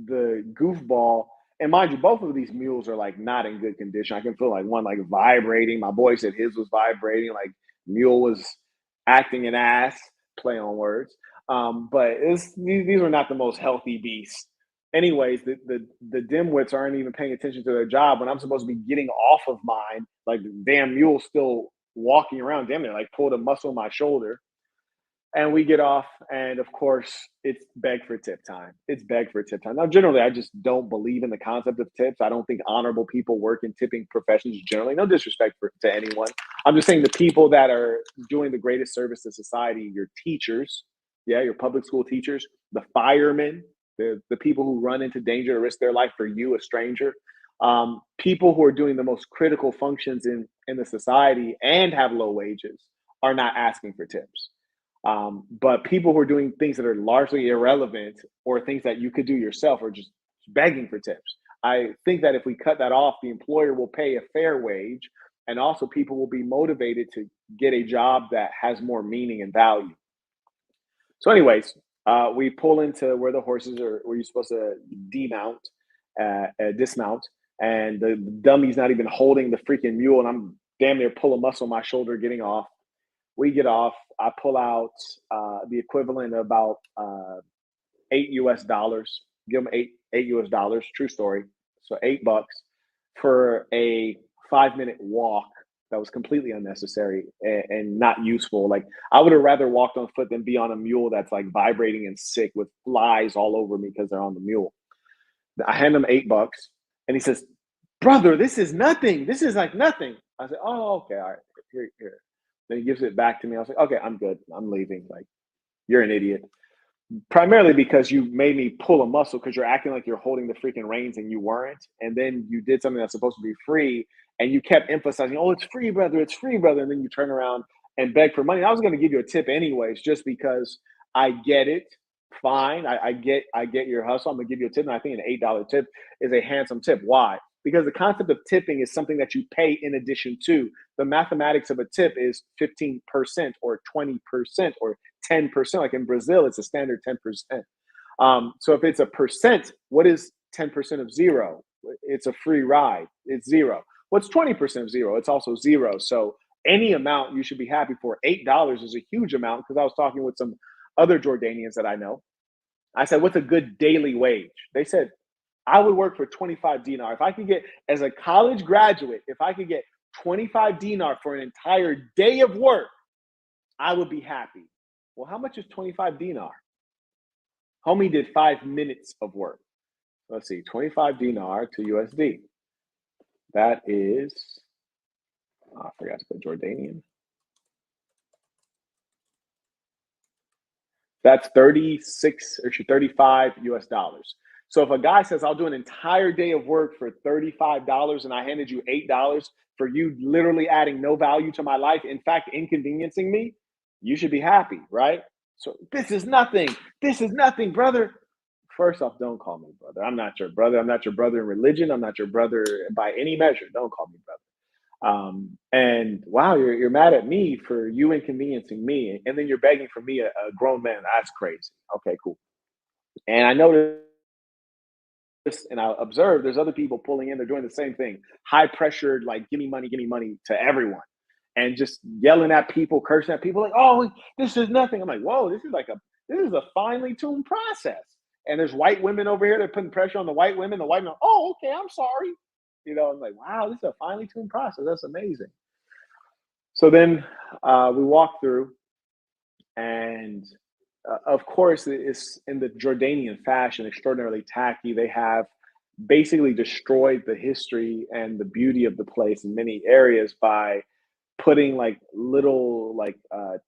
the goofball, and mind you, both of these mules are like not in good condition. I can feel like one like vibrating. My boy said his was vibrating, like mule was acting an ass, play on words. But these are not the most healthy beasts. Anyways, the dimwits aren't even paying attention to their job when I'm supposed to be getting off of mine. Like the damn mule still walking around, damn near like pulled a muscle in my shoulder. And we get off, and of course, it's beg for tip time. It's beg for tip time. Now, generally, I just don't believe in the concept of tips. I don't think honorable people work in tipping professions generally. No disrespect to anyone. I'm just saying the people that are doing the greatest service to society, your teachers, yeah, your public school teachers, the firemen, the people who run into danger to risk their life for you, a stranger, people who are doing the most critical functions in the society and have low wages are not asking for tips. But people who are doing things that are largely irrelevant or things that you could do yourself are just begging for tips. I think that if we cut that off, the employer will pay a fair wage, and also people will be motivated to get a job that has more meaning and value. So, anyways, we pull into where the horses are, where you're supposed to demount, dismount, and the dummy's not even holding the freaking mule, and I'm damn near pull a muscle on my shoulder getting off. We get off. I pull out the equivalent of about $8 US. Give them eight US dollars. True story. So $8 for a 5 minute walk that was completely unnecessary and not useful. Like I would have rather walked on foot than be on a mule that's like vibrating and sick with flies all over me because they're on the mule. I hand him $8, and he says, "Brother, this is nothing. This is like nothing." I said, "Oh, okay, all right. Here." Then he gives it back to me. I was like, "Okay, I'm good. I'm leaving." Like, you're an idiot. Primarily because you made me pull a muscle because you're acting like you're holding the freaking reins and you weren't. And then you did something that's supposed to be free and you kept emphasizing, "Oh, it's free, brother. It's free, brother." And then you turn around and beg for money. I was going to give you a tip anyways, just because I get it. Fine. I get your hustle. I'm going to give you a tip. And I think an $8 tip is a handsome tip. Why? Because the concept of tipping is something that you pay in addition to. The mathematics of a tip is 15% or 20% or 10%. Like in Brazil, it's a standard 10%. So if it's a percent, what is 10% of zero? It's a free ride. It's zero. What's 20% of zero? It's also zero. So any amount you should be happy for. $8 is a huge amount because I was talking with some other Jordanians that I know. I said, "What's a good daily wage?" They said, "I would work for 25 dinar. If I could get, as a college graduate, if I could get 25 dinar for an entire day of work, I would be happy." Well, how much is 25 dinar? Homie did 5 minutes of work. Let's see, 25 dinar to USD. That is, oh, I forgot to put Jordanian. That's 36 or 35 US dollars. So if a guy says, "I'll do an entire day of work for $35 and I handed you $8 for you literally adding no value to my life, in fact, inconveniencing me," you should be happy, right? So this is nothing. This is nothing, brother. First off, don't call me brother. I'm not your brother. I'm not your brother in religion. I'm not your brother by any measure. Don't call me brother. And wow, you're mad at me for you inconveniencing me, and then you're begging for me, a grown man. That's crazy. Okay, cool. And I noticed and I observed there's other people pulling in. They're doing the same thing. High pressured, like give me money to everyone, and just yelling at people, cursing at people, like, "Oh, this is nothing." I'm like, "Whoa, this is a finely tuned process." And there's white women over here. They're putting pressure on the white women. The white men, "Oh, okay, I'm sorry." I'm like, wow, this is a finely tuned process. That's amazing. So then we walk through, and of course, it's in the Jordanian fashion, extraordinarily tacky. They have basically destroyed the history and the beauty of the place in many areas by putting like little like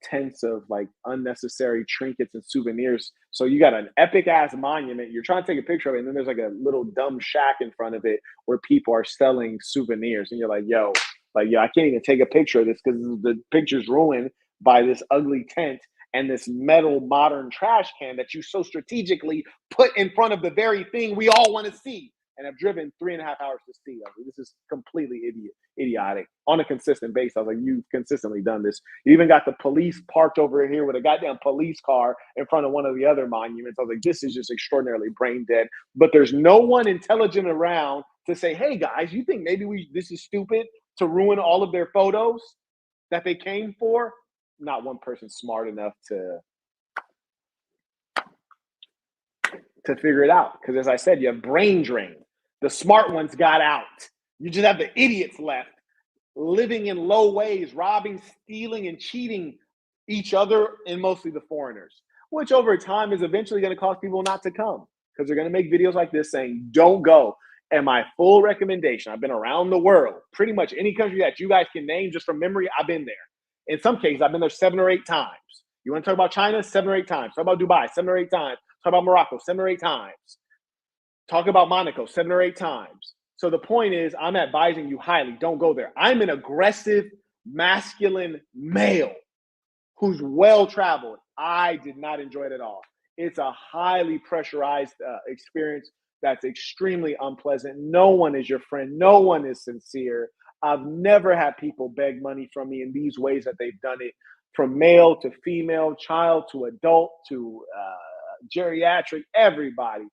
tents of like unnecessary trinkets and souvenirs. So you got an epic ass monument. You're trying to take a picture of it, and then there's like a little dumb shack in front of it where people are selling souvenirs, and you're like, yo, I can't even take a picture of this because the picture's ruined by this ugly tent and this metal modern trash can that you so strategically put in front of the very thing we all want to see. and have driven 3.5 hours to see. I was like, this is completely idiotic on a consistent basis. I was like, you've consistently done this. You even got the police parked over here with a goddamn police car in front of one of the other monuments. I was like, this is just extraordinarily brain dead. But there's no one intelligent around to say, hey guys, you think maybe this is stupid to ruin all of their photos that they came for? Not one person smart enough to figure it out. Because as I said, you have brain drain. The smart ones got out. You just have the idiots left, living in low ways, robbing, stealing, and cheating each other, and mostly the foreigners, which over time is eventually going to cause people not to come, because they're going to make videos like this saying, don't go. And my full recommendation, I've been around the world, pretty much any country that you guys can name just from memory, I've been there. In some cases, I've been there 7 or 8 times. You want to talk about China? 7 or 8 times. Talk about Dubai? 7 or 8 times. Talk about Morocco? 7 or 8 times. Talk about Monaco? 7 or 8 times. So the point is, I'm advising you highly, don't go there. I'm an aggressive, masculine male who's well-traveled. I did not enjoy it at all. It's a highly pressurized experience that's extremely unpleasant. No one is your friend. No one is sincere. I've never had people beg money from me in these ways that they've done it, from male to female, child to adult to geriatric, everybody.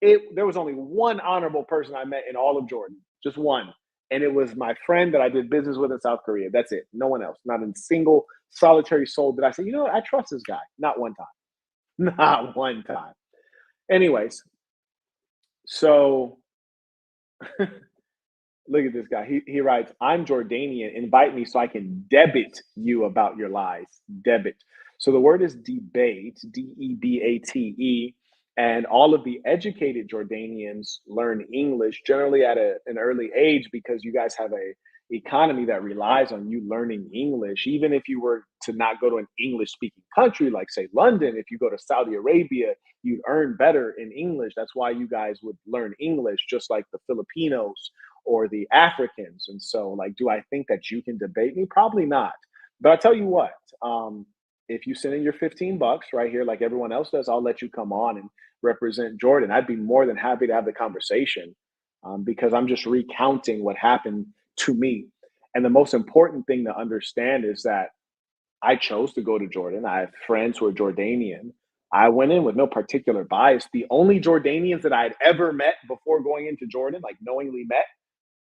There was only one honorable person I met in all of Jordan, just one. And it was my friend that I did business with in South Korea. That's it. No one else. Not a single solitary soul did I say, you know what, I trust this guy. Not one time. Not one time. Anyways, so look at this guy. He writes, I'm Jordanian. Invite me so I can debit you about your lies. Debit. So the word is debate, Debate. And all of the educated Jordanians learn English generally at an early age, because you guys have a economy that relies on you learning English. Even if you were to not go to an English speaking country, like say London, if you go to Saudi Arabia, you'd earn better in English. That's why you guys would learn English, just like the Filipinos or the Africans. And so, like, do I think that you can debate me? Probably not. But I'll tell you what, if you send in your $15 right here, like everyone else does, I'll let you come on and represent Jordan. I'd be more than happy to have the conversation, because I'm just recounting what happened to me. And the most important thing to understand is that I chose to go to Jordan. I have friends who are Jordanian. I went in with no particular bias. The only Jordanians that I had ever met before going into Jordan, like knowingly met,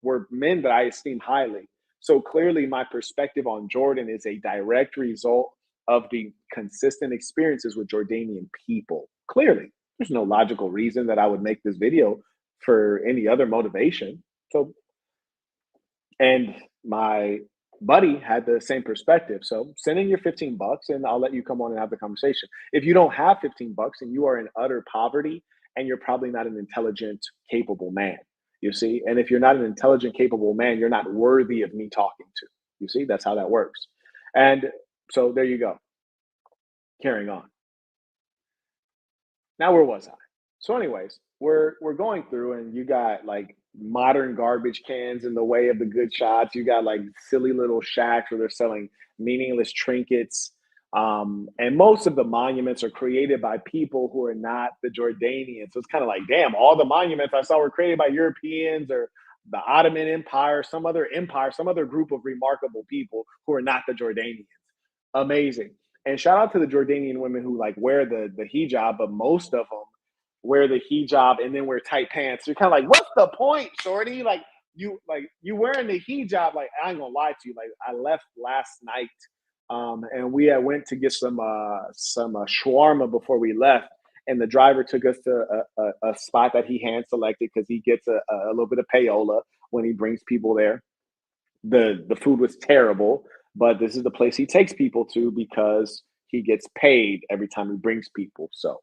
were men that I esteem highly. So clearly, my perspective on Jordan is a direct result of the consistent experiences with Jordanian people. Clearly, there's no logical reason that I would make this video for any other motivation. So, and my buddy had the same perspective. So send in your $15 and I'll let you come on and have the conversation. If you don't have $15 and you are in utter poverty, and you're probably not an intelligent, capable man, you see? And if you're not an intelligent, capable man, you're not worthy of me talking to. You see? That's how that works. And so there you go. Carrying on. Now, where was I? So, anyways, we're going through, and you got like modern garbage cans in the way of the good shots. You got like silly little shacks where they're selling meaningless trinkets. And most of the monuments are created by people who are not the Jordanians. So it's kind of like, damn, all the monuments I saw were created by Europeans or the Ottoman Empire, some other empire, some other group of remarkable people who are not the Jordanians. Amazing. And shout out to the Jordanian women who like wear the hijab, but most of them wear the hijab and then wear tight pants. You're kind of like, what's the point, shorty? Like you wearing the hijab. Like, I ain't gonna lie to you. Like, I left last night, and we went to get some shawarma before we left, and the driver took us to a spot that he hand selected because he gets a little bit of payola when he brings people there. The food was terrible, but this is the place he takes people to because he gets paid every time he brings people. So,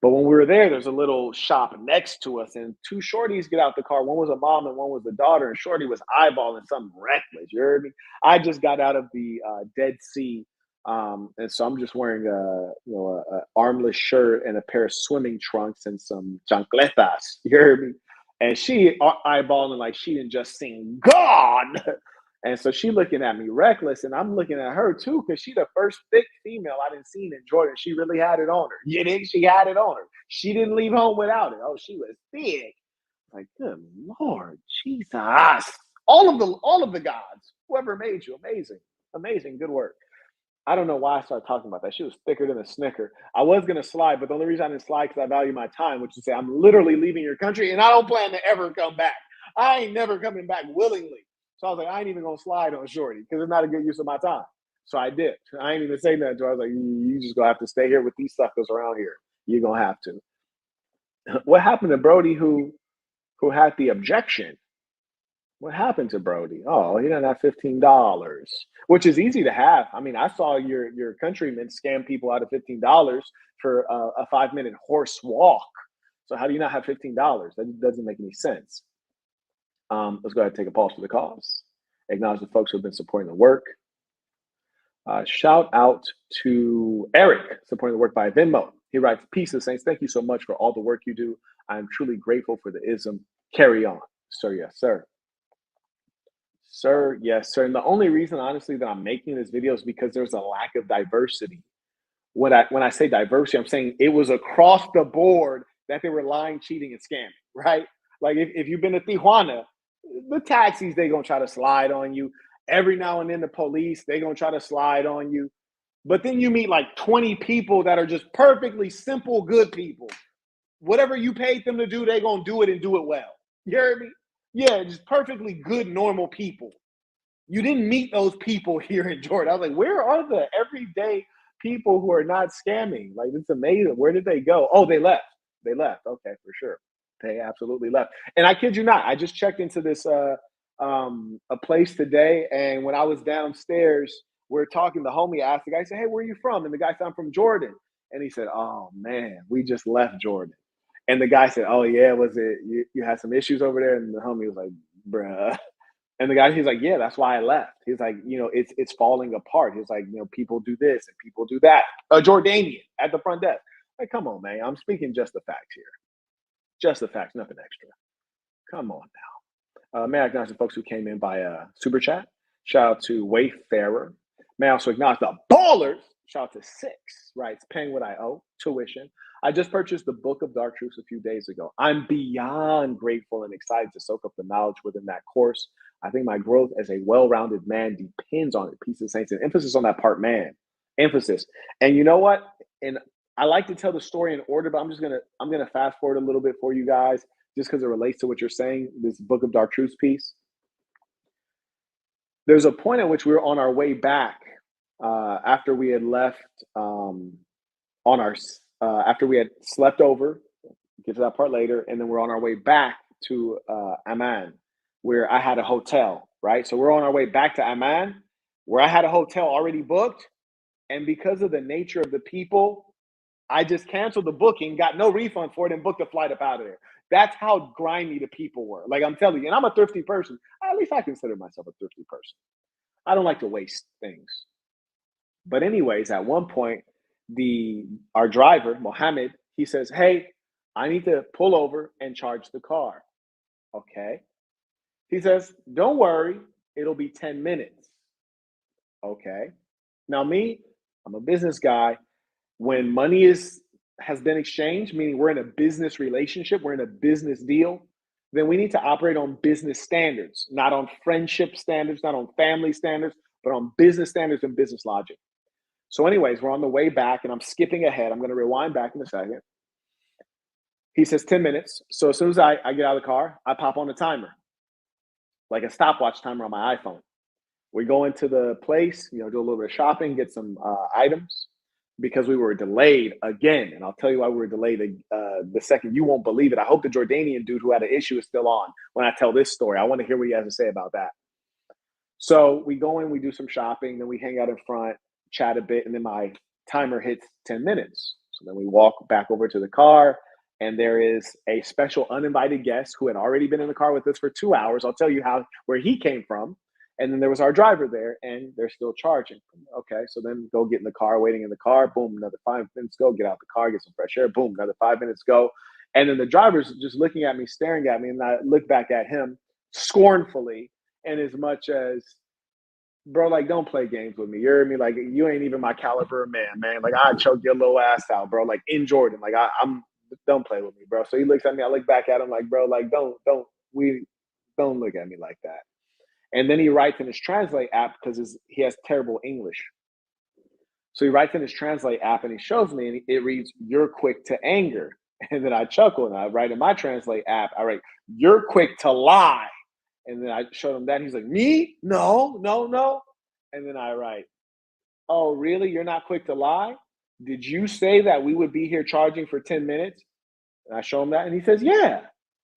but when we were there, there's a little shop next to us, and two shorties get out the car. One was a mom and one was the daughter, and shorty was eyeballing something reckless. You heard me? I just got out of the Dead Sea, and so I'm just wearing a armless shirt and a pair of swimming trunks and some chancletas. You heard me? And she eyeballing like she didn't just seen God. And so she looking at me reckless, and I'm looking at her too, because she the first thick female I didn't seen in Jordan. She really had it on her. You think she had it on her? She didn't leave home without it. Oh, she was thick. Like, good Lord, Jesus. All of the gods, whoever made you, amazing. Amazing, good work. I don't know why I started talking about that. She was thicker than a snicker. I was gonna slide, but the only reason I didn't slide because I value my time, which is say I'm literally leaving your country and I don't plan to ever come back. I ain't never coming back willingly. So I was like, I ain't even gonna slide on Shorty because it's not a good use of my time. So I did. I ain't even say nothing to her. I was like, you just gonna have to stay here with these suckers around here. You're gonna have to. What happened to Brody who had the objection? What happened to Brody? Oh, he didn't have $15, which is easy to have. I mean, I saw your countrymen scam people out of $15 for a 5 minute horse walk. So how do you not have $15? That doesn't make any sense. Let's go ahead and take a pause for the cause. Acknowledge the folks who have been supporting the work. Shout out to Eric supporting the work by Venmo. He writes, "Peace of Saints. Thank you so much for all the work you do. I am truly grateful for the ism. Carry on, sir. Yes, sir." Sir, yes, sir. And the only reason, honestly, that I'm making this video is because there's a lack of diversity. When I say diversity, I'm saying it was across the board that they were lying, cheating, and scamming, right? Like if you've been to Tijuana, the taxis, they gonna try to slide on you. Every now and then the police, they gonna try to slide on you. But then you meet like 20 people that are just perfectly simple, good people. Whatever you paid them to do, they gonna do it and do it well. You hear me? Yeah, just perfectly good, normal people. You didn't meet those people here in Jordan. I was like, where are the everyday people who are not scamming? Like, it's amazing. Where did they go? Oh, they left. They left. Okay, for sure. They absolutely left. And I kid you not, I just checked into this a place today, and when I was downstairs, we're talking. The homie asked the guy, he said, "Hey, where are you from?" And the guy said, "I'm from Jordan." And he said, "Oh man, we just left Jordan." And the guy said, "Oh yeah, was it you had some issues over there?" And the homie was like, "Bruh." And the guy, he's like, "Yeah, that's why I left." He's like, it's falling apart. He's like, people do this and people do that. A Jordanian at the front desk. Like, come on, man. I'm speaking just the facts here. Just the facts, nothing extra. Come on now. May I acknowledge the folks who came in by super chat? Shout out to Wayfarer. May I also acknowledge the ballers. Shout out to Six, right? It's paying what I owe, tuition. I just purchased the Book of Dark Truths a few days ago. I'm beyond grateful and excited to soak up the knowledge within that course. I think my growth as a well-rounded man depends on it. Peace and saints, and emphasis on that part, man. Emphasis. And you know what? And I like to tell the story in order, but I'm gonna fast forward a little bit for you guys, just because it relates to what you're saying. This Book of Dark Truths piece. There's a point at which we were on our way back after we had left on our after we had slept over. Get to that part later, and then we're on our way back to Amman, where I had a hotel. Right, so we're on our way back to Amman, where I had a hotel already booked, and because of the nature of the people, I just canceled the booking, got no refund for it, and booked a flight up out of there. That's how grimy the people were. Like, I'm telling you, and I'm a thrifty person. At least I consider myself a thrifty person. I don't like to waste things. But anyways, at one point, the our driver, Mohammed, he says, "Hey, I need to pull over and charge the car." Okay. He says, "Don't worry, it'll be 10 minutes." Okay. Now, me, I'm a business guy. When money has been exchanged, meaning we're in a business relationship, we're in a business deal, then we need to operate on business standards, not on friendship standards, not on family standards, but on business standards and business logic. So, anyways, we're on the way back, and I'm skipping ahead. I'm going to rewind back in a second. He says 10 minutes. So as soon as I get out of the car, I pop on the timer, like a stopwatch timer on my iPhone. We go into the place, do a little bit of shopping, get some items because we were delayed again. And I'll tell you why we were delayed the second. You won't believe it. I hope the Jordanian dude who had an issue is still on when I tell this story. I want to hear what he has to say about that. So we go in, we do some shopping, then we hang out in front, chat a bit, and then my timer hits 10 minutes. So then we walk back over to the car, and there is a special uninvited guest who had already been in the car with us for 2 hours. I'll tell you where he came from. And then there was our driver there, and they're still charging. Okay, so then go get in the car, waiting in the car. Boom, another 5 minutes go. Get out the car, get some fresh air. Boom, another 5 minutes go. And then the driver's just looking at me, staring at me, and I look back at him scornfully, and as much as, bro, like, don't play games with me. You hear me? Like, you ain't even my caliber of man, man. Like, I'd choke your little ass out, bro. Like, in Jordan. Like, I'm don't play with me, bro. So he looks at me. I look back at him like, bro, like we don't look at me like that. And then he writes in his Translate app because he has terrible English. So he writes in his Translate app and he shows me, and it reads, "You're quick to anger." And then I chuckle and I write in my Translate app, I write, "You're quick to lie." And then I showed him that. He's like, "Me? No, no, no." And then I write, "Oh, really? You're not quick to lie? Did you say that we would be here charging for 10 minutes?" And I show him that. And he says, "Yeah."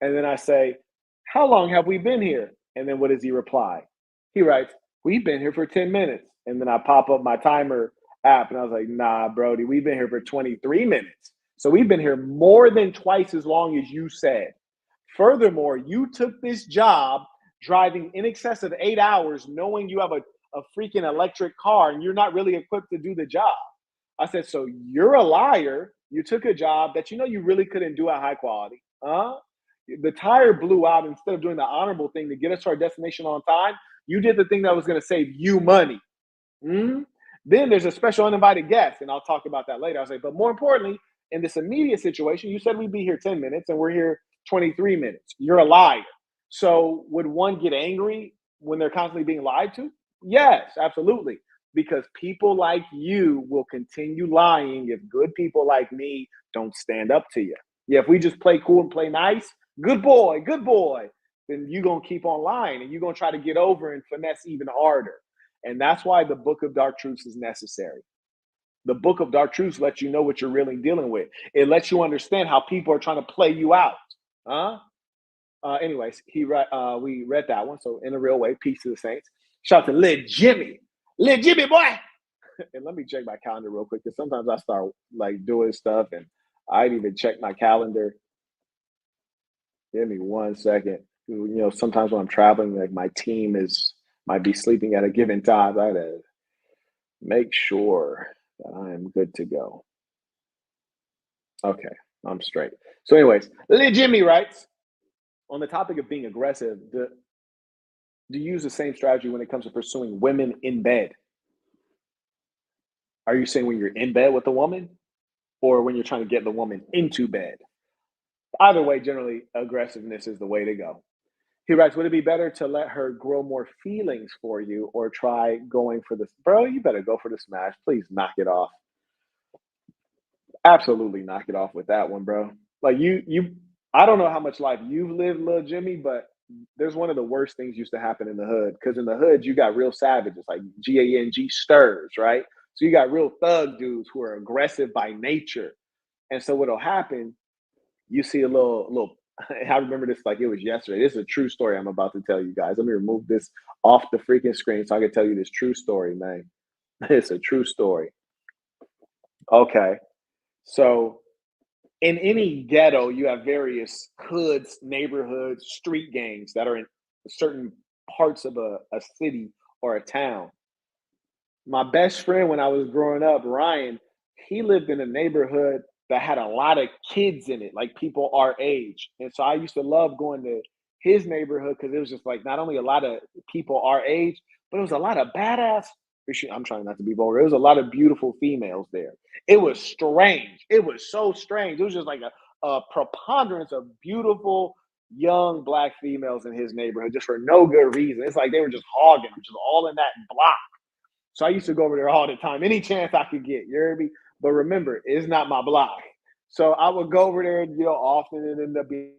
And then I say, "How long have we been here?" And then what does he reply? He writes, "We've been here for 10 minutes." And then I pop up my timer app and I was like, "Nah, Brody, we've been here for 23 minutes. So we've been here more than twice as long as you said. Furthermore, you took this job driving in excess of 8 hours, knowing you have a freaking electric car and you're not really equipped to do the job." I said, "So you're a liar. You took a job that you know you really couldn't do at high quality. Huh? The tire blew out. Instead of doing the honorable thing to get us to our destination on time, you did the thing that was going to save you money. Hmm? Then there's a special uninvited guest, and I'll talk about that later." I was like, "But more importantly, in this immediate situation, you said we'd be here 10 minutes and we're here 23 minutes. You're a liar." So would one get angry when they're constantly being lied to? Yes, absolutely. Because people like you will continue lying if good people like me don't stand up to you. Yeah, if we just play cool and play nice, good boy, then you're going to keep on lying and you're going to try to get over and finesse even harder. And that's why the book of dark truths is necessary. The book of dark truths lets you know what you're really dealing with. It lets you understand how people are trying to play you out. Huh? Anyways, we read that one. So in a real way, peace to the saints. Shout out to Lil Jimmy boy. And let me check my calendar real quick because sometimes I start like doing stuff and I'd even check my calendar. Give me 1 second. You know, sometimes when I'm traveling, like my team is might be sleeping at a given time. I gotta make sure that I am good to go. Okay, I'm straight. So, anyways, Lil Jimmy writes on the topic of being aggressive. Do you use the same strategy when it comes to pursuing women in bed? Are you saying when you're in bed with a woman or when you're trying to get the woman into bed? Either way, generally, aggressiveness is the way to go. He writes, would it be better to let her grow more feelings for you or try going for this? Bro, you better go for the smash. Please knock it off. Absolutely knock it off with that one, bro. Like I don't know how much life you've lived, little Jimmy, but there's one of the worst things used to happen in the hood. Because in the hood, you got real savages, like GANG stirs, right? So you got real thug dudes who are aggressive by nature. And so what'll happen, you see a little I remember this like it was yesterday. This is a true story I'm about to tell you guys. Let me remove this off the freaking screen so I can tell you this true story, man. It's a true story. Okay. So in any ghetto, you have various hoods, neighborhoods, street gangs that are in certain parts of a city or a town. My best friend when I was growing up, Ryan, he lived in a neighborhood that had a lot of kids in it, like people our age. And so I used to love going to his neighborhood because it was just like not only a lot of people our age, but it was a lot of badass. I'm trying not to be vulgar. There was a lot of beautiful females there. It was strange. It was so strange. It was just like a preponderance of beautiful young black females in his neighborhood just for no good reason. It's like they were just hogging, just all in that block. So I used to go over there all the time, any chance I could get. You hear me? But remember, it's not my block. So I would go over there, often and end up being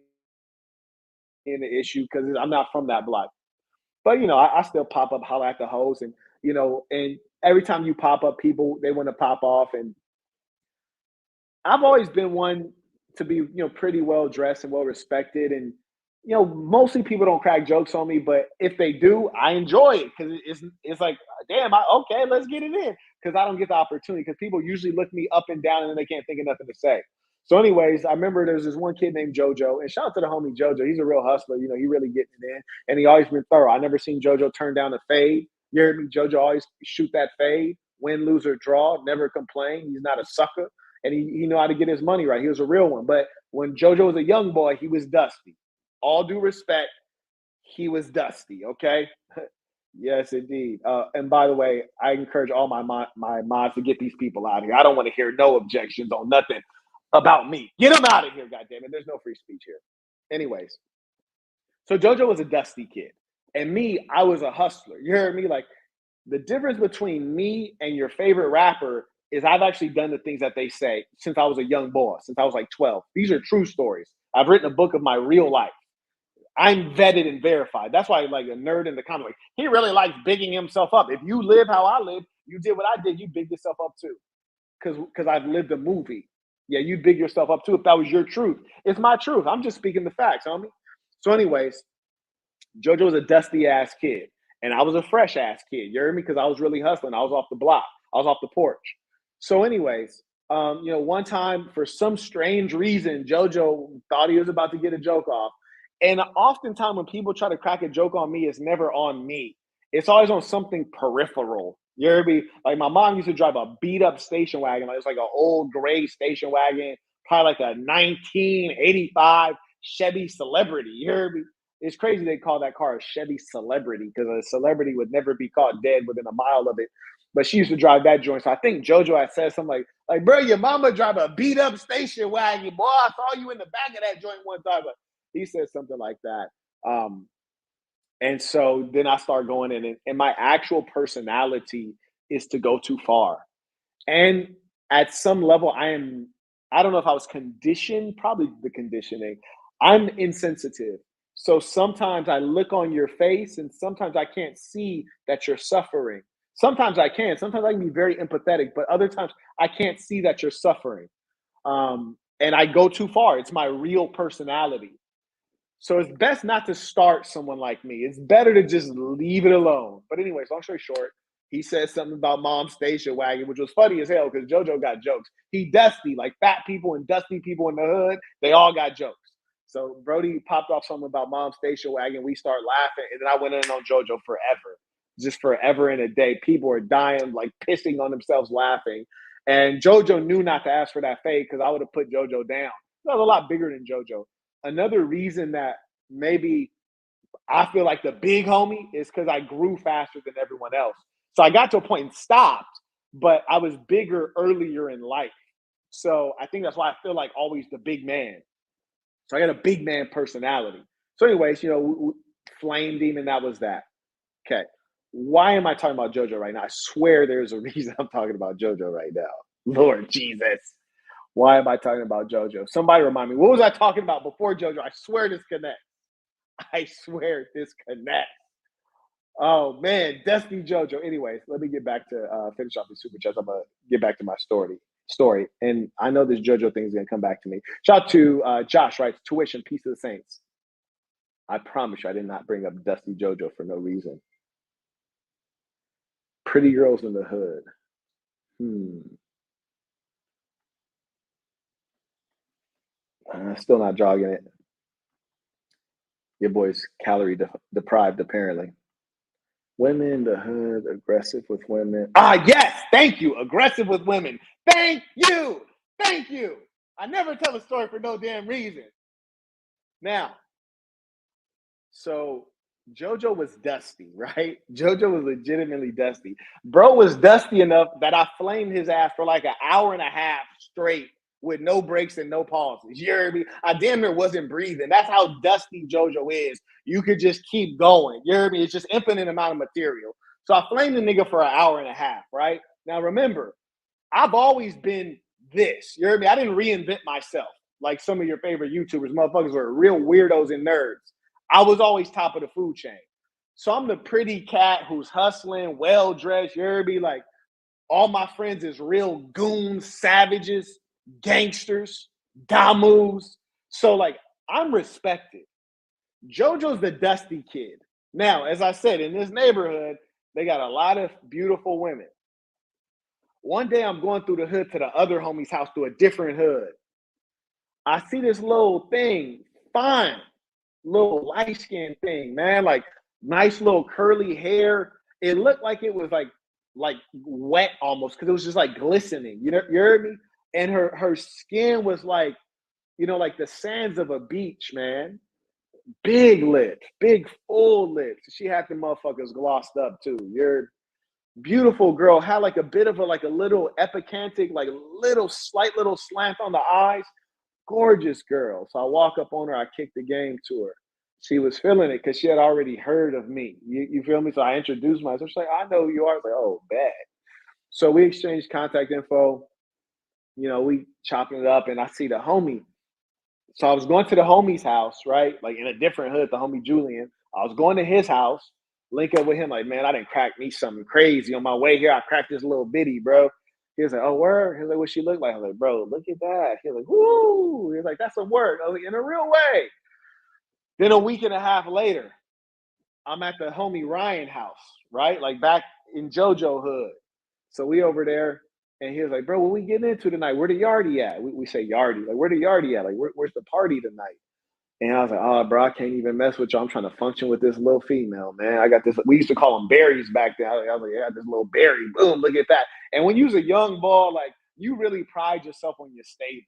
the issue because I'm not from that block. But I still pop up, holla at the hoes, and every time you pop up, people they want to pop off, and I've always been one to be, pretty well dressed and well respected. And, mostly people don't crack jokes on me, but if they do, I enjoy it because it's like, damn, okay, let's get it in. Because I don't get the opportunity because people usually look me up and down and then they can't think of nothing to say. So, anyways, I remember there's this one kid named JoJo, and shout out to the homie JoJo. He's a real hustler. He really getting it in, and he always been thorough. I never seen JoJo turn down a fade. You heard me? JoJo always shoot that fade, win, lose, or draw, never complain. He's not a sucker and he know how to get his money right. He was a real one. But when JoJo was a young boy, he was dusty. All due respect, he was dusty. Okay. Yes, indeed. And by the way, I encourage all my mods to get these people out here. I don't want to hear no objections on nothing. about me. Get him out of here, goddammit. There's no free speech here. Anyways, so JoJo was a dusty kid. And me, I was a hustler. You heard me? Like, the difference between me and your favorite rapper is I've actually done the things that they say since I was a young boy, since I was like 12. These are true stories. I've written a book of my real life. I'm vetted and verified. That's why, like, a nerd in the comments, like, he really likes bigging himself up. If you live how I live, you did what I did, you big yourself up too. Because I've lived a movie. Yeah, you big yourself up too if that was your truth. It's my truth. I'm just speaking the facts, homie. So, anyways, JoJo was a dusty ass kid, and I was a fresh ass kid. You heard me? Because I was really hustling. I was off the block. I was off the porch. So, anyways, one time for some strange reason, JoJo thought he was about to get a joke off. And oftentimes when people try to crack a joke on me, it's never on me. It's always on something peripheral. You hear me? Like my mom used to drive a beat up station wagon. Like it's like an old gray station wagon, probably like a 1985 Chevy Celebrity. You hear me? It's crazy they call that car a Chevy Celebrity because a celebrity would never be caught dead within a mile of it. But she used to drive that joint. So I think JoJo had said something like, bro, your mama drive a beat up station wagon. Boy, I saw you in the back of that joint one time. But he said something like that. And so then I start going in, and my actual personality is to go too far. And at some level, I don't know if I was conditioned, probably the conditioning. I'm insensitive. So sometimes I look on your face, and sometimes I can't see that you're suffering. Sometimes I can. Sometimes I can be very empathetic, but other times I can't see that you're suffering. And I go too far. It's my real personality. So it's best not to start someone like me. It's better to just leave it alone. But anyways, long story short, he said something about mom's station wagon, which was funny as hell because JoJo got jokes. He dusty, like fat people and dusty people in the hood, they all got jokes. So Brody popped off something about mom's station wagon. We start laughing, and then I went in on JoJo forever, just forever and a day. People are dying, like pissing on themselves laughing. And JoJo knew not to ask for that fade because I would have put JoJo down. I was a lot bigger than JoJo. Another reason that maybe I feel like the big homie is because I grew faster than everyone else. So I got to a point and stopped, but I was bigger earlier in life. So I think that's why I feel like always the big man. So I got a big man personality. So, anyways, Flame Demon, that was that. Okay. Why am I talking about JoJo right now? I swear there's a reason I'm talking about JoJo right now. Lord Jesus. Why am I talking about JoJo? Somebody remind me. What was I talking about before JoJo? I swear this connects. I swear this connects. Oh man, Destiny JoJo. Anyways, let me get back to finish off the super chats. I'm gonna get back to my story, and I know this JoJo thing is gonna come back to me. Shout out to Josh, writes tuition, peace of the saints. I promise you, I did not bring up Dusty JoJo for no reason. Pretty girls in the hood. Still not jogging it. Your boy's calorie deprived, apparently. Women in the hood, aggressive with women. Yes, thank you. Aggressive with women. Thank you. Thank you. I never tell a story for no damn reason. Now, so JoJo was dusty, right? JoJo was legitimately dusty. Bro was dusty enough that I flamed his ass for like an hour and a half straight with no breaks and no pauses. You heard me? I damn near wasn't breathing. That's how dusty JoJo is. You could just keep going. You heard me? It's just infinite amount of material. So I flamed the nigga for an hour and a half, right? Now remember, I've always been this. You heard me? I didn't reinvent myself like some of your favorite YouTubers. Motherfuckers were real weirdos and nerds. I was always top of the food chain. So I'm the pretty cat who's hustling, well-dressed. You heard me? Like, all my friends is real goons, savages, gangsters, damus. So, like, I'm respected. JoJo's the dusty kid. Now, as I said, in this neighborhood, they got a lot of beautiful women. One day I'm going through the hood to the other homie's house to a different hood. I see this little thing, fine, little light skinned thing, man, like nice little curly hair. It looked like it was like wet almost because it was just like glistening. You heard me? And her skin was like, like the sands of a beach, man. Big lips, big full lips. She had the motherfuckers glossed up too. Beautiful girl, had like a bit of a little epicantic, like slight little slant on the eyes. Gorgeous girl. So I walk up on her, I kick the game to her. She was feeling it because she had already heard of me. You feel me? So I introduced myself. She's like, I know who you are. I was like, oh, bad. So we exchanged contact info. We chopping it up, and I see the homie. So I was going to the homie's house, right? Like in a different hood, the homie Julian. I was going to his house, link up with him. Like, man, I didn't crack me something crazy on my way here. I cracked this little bitty, bro. He was like, oh, word. He was like, what she look like? I was like, bro, look at that. He was like, woo. He was like, that's some work. I was like, in a real way. Then a week and a half later, I'm at the homie Ryan house, right? Like back in JoJo hood. So we over there, and he was like, bro, what we getting into tonight? Where the yardie at? We say yardie. Like, where the yardie at? Like, where's the party tonight? And I was like, oh, bro, I can't even mess with you. I'm trying to function with this little female, man. I got this. We used to call them berries back then. I was like, yeah, I got this little berry. Boom, look at that. And when you was a young ball, like, you really pride yourself on your stable.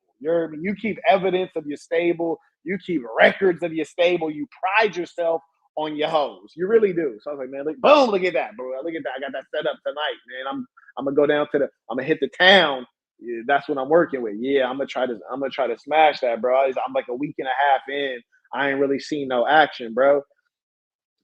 You keep evidence of your stable. You keep records of your stable. You pride yourself on your hoes. You really do. So I was like, man, look, boom, look at that, bro. Look at that. I got that set up tonight, man. I'm gonna go down to I'm gonna hit the town. Yeah, that's what I'm working with. Yeah, I'm gonna try to smash that, bro. I'm like a week and a half in. I ain't really seen no action, bro.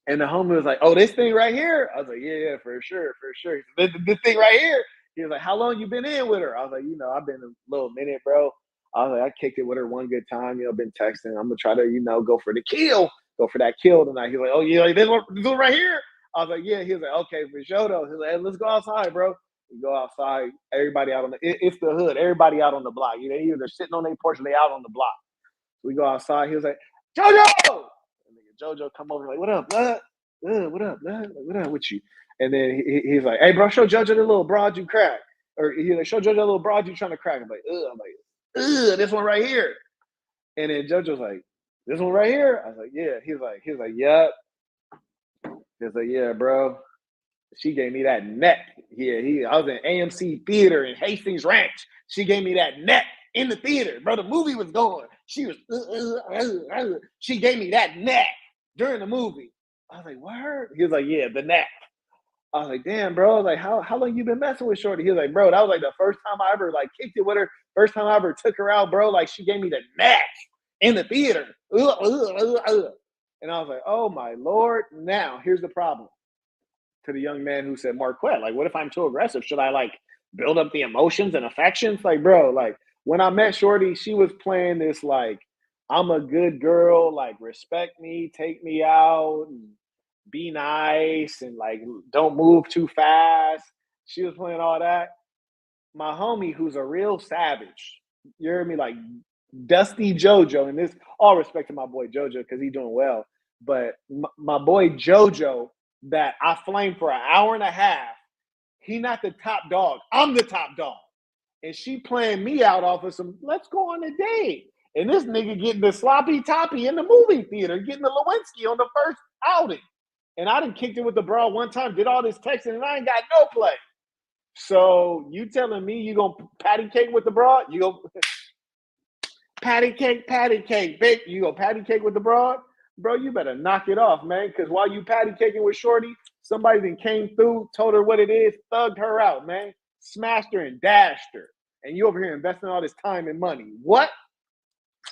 And the homie was like, "Oh, this thing right here." I was like, "Yeah, for sure, for sure." This thing right here. He was like, "How long you been in with her?" I was like, I've been a little minute, bro. I was like, I kicked it with her one good time. Been texting. I'm gonna try to, go for the kill, go for that kill tonight. He's like, "Oh, yeah, like this one right here." I was like, "Yeah." He was like, "Okay, for sure though." He's like, "Hey, let's go outside, bro." We go outside. Everybody out on it's the hood. Everybody out on the block. Either sitting on their porch or they out on the block. We go outside. He was like, JoJo! And nigga JoJo come over like, what up, blood? What up, blood? Like, what up with you? And then he's like, hey, bro, show JoJo the little broad you crack. Or he's like, show JoJo the little broad you trying to crack. I'm like, ugh. I'm like, ugh, this one right here. And then JoJo's like, this one right here? I was like, yeah. He was like, yep. He was like, yeah, bro. She gave me that neck. Yeah, I was in AMC Theater in Hastings Ranch. She gave me that neck in the theater, bro. The movie was going. She was, she gave me that neck during the movie. I was like, what? He was like, yeah, the neck. I was like, damn, bro. I was like, how long you been messing with Shorty? He was like, bro, that was like the first time I ever like kicked it with her. First time I ever took her out, bro. Like she gave me the neck in the theater. And I was like, oh my Lord. Now here's the problem. To the young man who said, Marquett, like, what if I'm too aggressive? Should I like build up the emotions and affections? Like, bro, like when I met Shorty, she was playing this like, I'm a good girl, like respect me, take me out, and be nice, and like don't move too fast. She was playing all that. My homie, who's a real savage, you hear me, like Dusty JoJo, and this all respect to my boy JoJo because he's doing well. But my boy JoJo, that I flamed for an hour and a half, he not the top dog. I'm the top dog. And she playing me out off of some, let's go on a date. And this nigga getting the sloppy toppy in the movie theater, getting the Lewinsky on the first outing. And I done kicked it with the bra one time, did all this texting, and I ain't got no play. So you telling me you gonna patty cake with the broad? You go patty cake, bitch. You go patty cake with the broad? Bro, you better knock it off, man. Because while you patty caking with Shorty, somebody then came through, told her what it is, thugged her out, man. Smashed her and dashed her. And you over here investing all this time and money. What?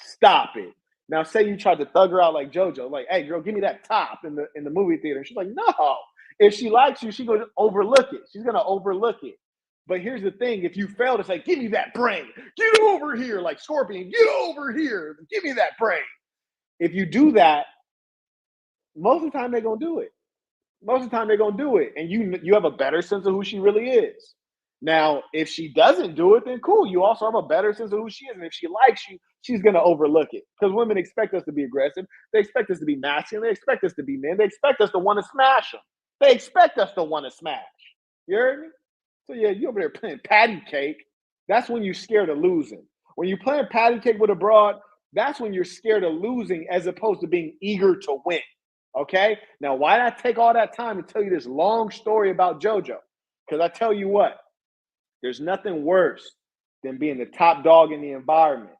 Stop it. Now say you tried to thug her out like JoJo, like, hey girl, give me that top in the movie theater. She's like, no. If she likes you, she's gonna overlook it. She's gonna overlook it. But here's the thing: if you fail to say, give me that brain, get over here, like Scorpion, get over here, give me that brain. If you do that, most of the time they're gonna do it. Most of the time they're gonna do it, and you have a better sense of who she really is. Now, if she doesn't do it, then cool. You also have a better sense of who she is, and if she likes you, she's gonna overlook it. Because women expect us to be aggressive. They expect us to be masculine. They expect us to be men. They expect us to want to smash them. They expect us to want to smash. You heard me? So yeah, you over there playing patty cake. That's when you're scared of losing. When you're playing patty cake with a broad, that's when you're scared of losing as opposed to being eager to win. Okay? Now, why did I take all that time to tell you this long story about JoJo? Because I tell you what, there's nothing worse than being the top dog in the environment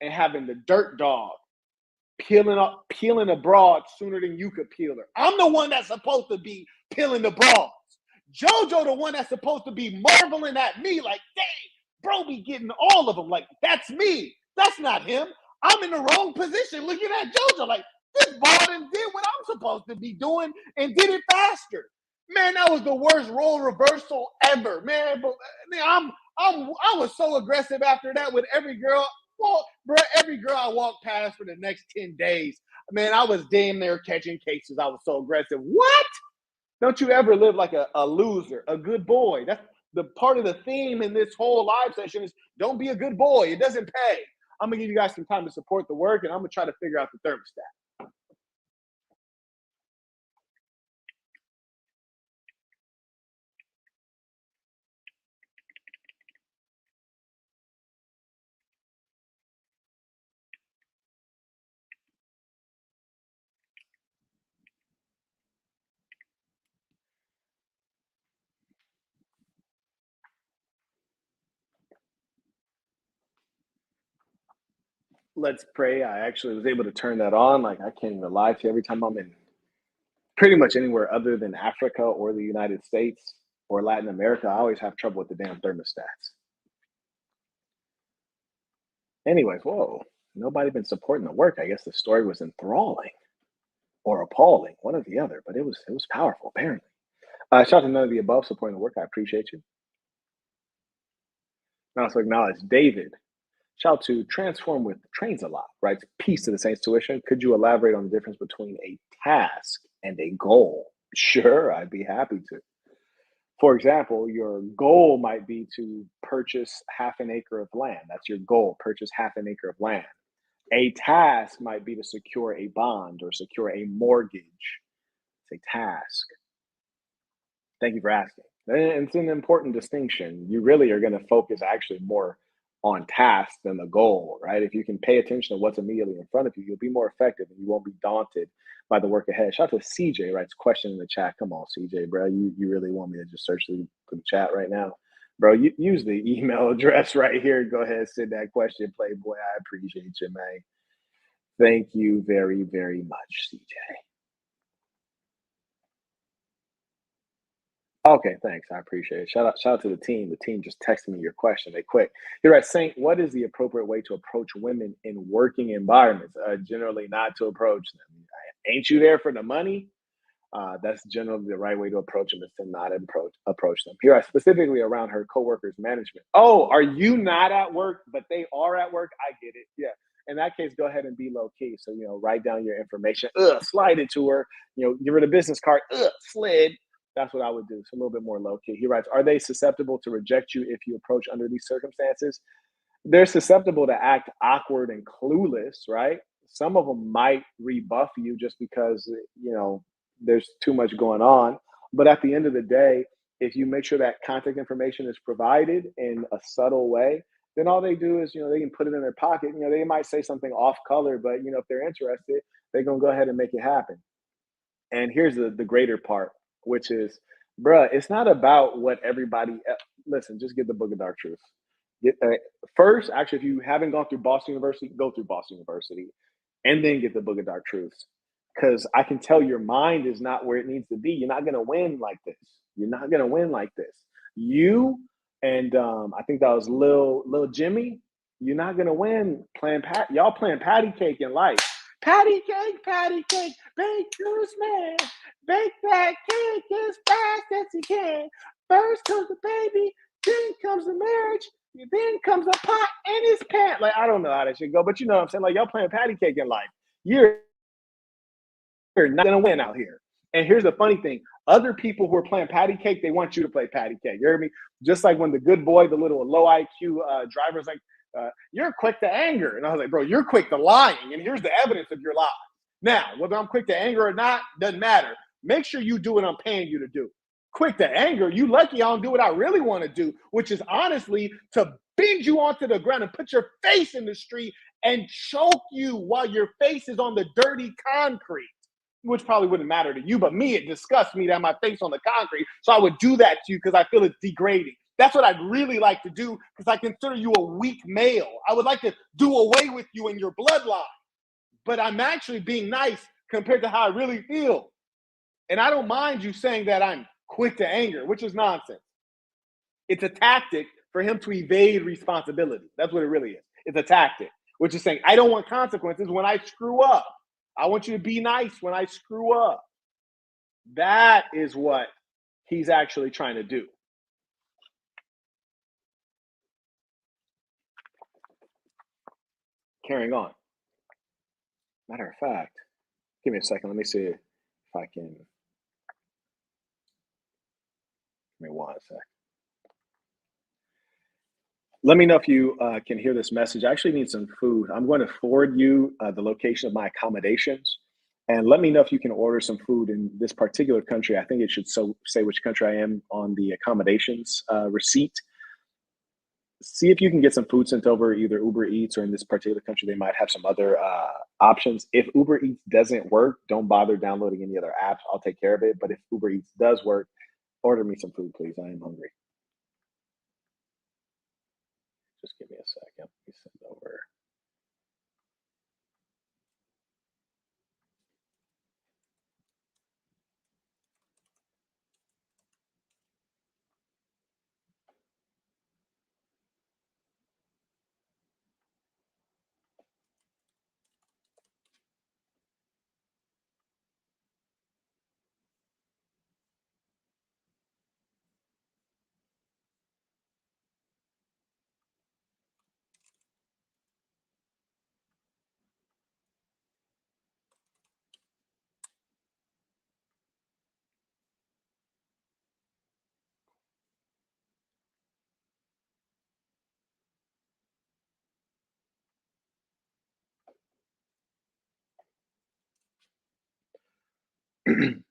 and having the dirt dog peeling a broad sooner than you could peel her. I'm the one that's supposed to be peeling the broads. JoJo the one that's supposed to be marveling at me like, dang, bro be getting all of them. Like, that's me. That's not him. I'm in the wrong position looking at JoJo like, this ball done did what I'm supposed to be doing and did it faster. Man, that was the worst role reversal ever, man. But man, I was so aggressive after that with every girl. Well, bro, every girl I walked past for the next 10 days, man, I was damn near catching cases. I was so aggressive. What? Don't you ever live like a loser, a good boy. That's the part of the theme in this whole live session is don't be a good boy. It doesn't pay. I'm gonna give you guys some time to support the work, and I'm gonna try to figure out the thermostat. Let's pray. I actually was able to turn that on. Like I can't even lie to you. Every time I'm in pretty much anywhere other than Africa or the United States or Latin America, I always have trouble with the damn thermostats. Anyways, whoa, nobody been supporting the work. I guess the story was enthralling or appalling, one or the other, but it was powerful, apparently. Shout out to none of the above supporting the work. I appreciate you. And also acknowledge David. Shout out to Transform with Trains a Lot, right? Peace to the Saints tuition. Could you elaborate on the difference between a task and a goal? Sure, I'd be happy to. For example, your goal might be to purchase half an acre of land. That's your goal, purchase half an acre of land. A task might be to secure a bond or secure a mortgage. It's a task. Thank you for asking. And it's an important distinction. You really are going to focus actually more on task than the goal, right? If you can pay attention to what's immediately in front of you, you'll be more effective and you won't be daunted by the work ahead. Shout out to CJ, writes question in the chat. Come on, CJ, bro. You really want me to just search through the chat right now? Bro, you use the email address right here. Go ahead, send that question, Playboy. I appreciate you, man. Thank you very, very much, CJ. Okay, thanks. I appreciate it. Shout out to the team. The team just texted me your question. They quick. You're at Saint. What is the appropriate way to approach women in working environments? Generally, not to approach them. Ain't you there for the money? That's generally the right way to approach them is to not approach them. Here, specifically around her coworkers' management. Oh, are you not at work, but they are at work? I get it. Yeah. In that case, go ahead and be low key. So write down your information. Slide it to her. Give her the business card. Slid. That's what I would do. So a little bit more low key. He writes, are they susceptible to reject you if you approach under these circumstances? They're susceptible to act awkward and clueless, right? Some of them might rebuff you just because, there's too much going on. But at the end of the day, if you make sure that contact information is provided in a subtle way, then all they do is, they can put it in their pocket. They might say something off color, but, if they're interested, they're going to go ahead and make it happen. And here's the greater part, which is, bruh, it's not about what everybody. Listen, just get the Book of Dark Truth. First, actually, if you haven't gone through Boston University, go through Boston University, and then get the Book of Dark Truths. Because I can tell your mind is not where it needs to be. You're not going to win like this. You're not going to win like this. You and I think that was Lil Jimmy. You're not going to win playing y'all playing patty cake in life. Patty cake, bake goose man, bake that cake as fast as you can. First comes the baby, then comes the marriage, then comes a pot and his pant. Like, I don't know how that should go, but you know what I'm saying? Like, y'all playing patty cake in life. You're not gonna win out here. And here's the funny thing: other people who are playing patty cake, they want you to play patty cake. You hear me? Just like when the good boy, the little low IQ driver's like, "You're quick to anger," and I was like, "Bro, you're quick to lying." And here's the evidence of your lie. Now, whether I'm quick to anger or not doesn't matter. Make sure you do what I'm paying you to do. Quick to anger, you lucky I don't do what I really want to do, which is honestly to bend you onto the ground and put your face in the street and choke you while your face is on the dirty concrete. Which probably wouldn't matter to you, but me, it disgusts me to have my face on the concrete. So I would do that to you because I feel it's degrading. That's what I'd really like to do because I consider you a weak male. I would like to do away with you and your bloodline. But I'm actually being nice compared to how I really feel. And I don't mind you saying that I'm quick to anger, which is nonsense. It's a tactic for him to evade responsibility. That's what it really is. It's a tactic, which is saying, I don't want consequences when I screw up. I want you to be nice when I screw up. That is what he's actually trying to do. Carrying on. Matter of fact, give me a second. Let me see if I can. Give me one sec. Let me know if you can hear this message. I actually need some food. I'm going to forward you the location of my accommodations. And let me know if you can order some food in this particular country. I think it should say which country I am on the accommodations receipt. See if you can get some food sent over either Uber Eats, or in this particular country, they might have some other options. If Uber Eats doesn't work, don't bother downloading any other apps. I'll take care of it. But if Uber Eats does work, order me some food, please. I am hungry. Just give me a second. Let me send over.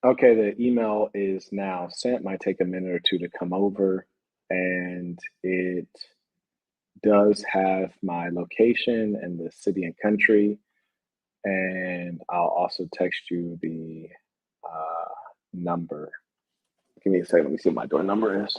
Okay, the email is now sent. Might take a minute or two to come over, and it does have my location and the city and country. And I'll also text you the number. Give me a second. Let me see what my door number is.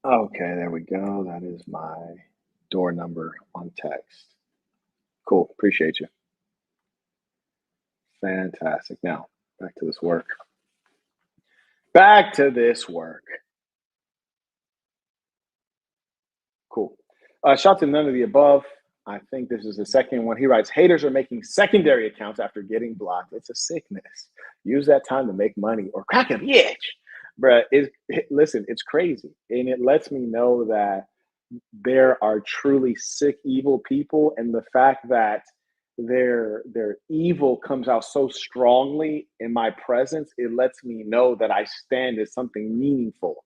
Okay, there we go. That is my door number on text. Cool. Appreciate you. Fantastic. Now, back to this work. Back to this work. Cool. Shout to none of the above. I think this is the second one. He writes, haters are making secondary accounts after getting blocked. It's a sickness. Use that time to make money or crack a bitch. Bruh, listen, it's crazy. And it lets me know that there are truly sick, evil people. And the fact that their evil comes out so strongly in my presence, it lets me know that I stand as something meaningful.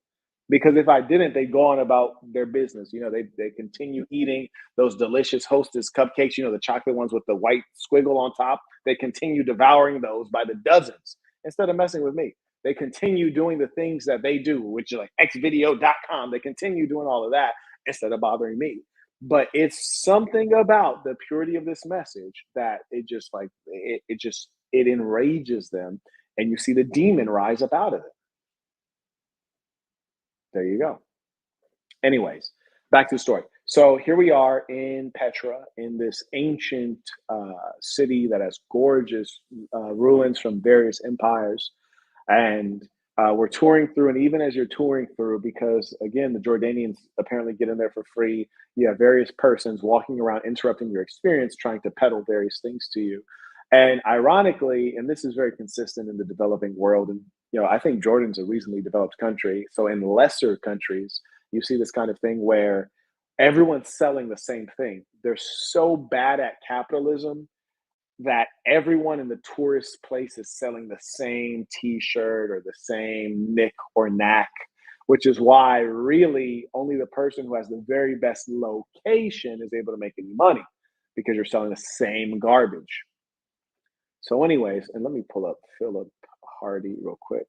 Because if I didn't, they'd go on about their business. They continue eating those delicious Hostess cupcakes, the chocolate ones with the white squiggle on top. They continue devouring those by the dozens instead of messing with me. They continue doing the things that they do, which is like xvideo.com. They continue doing all of that instead of bothering me. But it's something about the purity of this message that it enrages them, and you see the demon rise up out of it. There you go. Anyways, back to the story. So here we are in Petra, in this ancient city that has gorgeous ruins from various empires. And we're touring through. And even as you're touring through, because again, the Jordanians apparently get in there for free, you have various persons walking around interrupting your experience, trying to peddle various things to you. And ironically, and this is very consistent in the developing world, and I think Jordan's a reasonably developed country. So in lesser countries, you see this kind of thing where everyone's selling the same thing. They're so bad at capitalism that everyone in the tourist place is selling the same t-shirt or the same nick or knack, which is why really only the person who has the very best location is able to make any money, because you're selling the same garbage. So anyways, and let me pull up Philip Hardy real quick.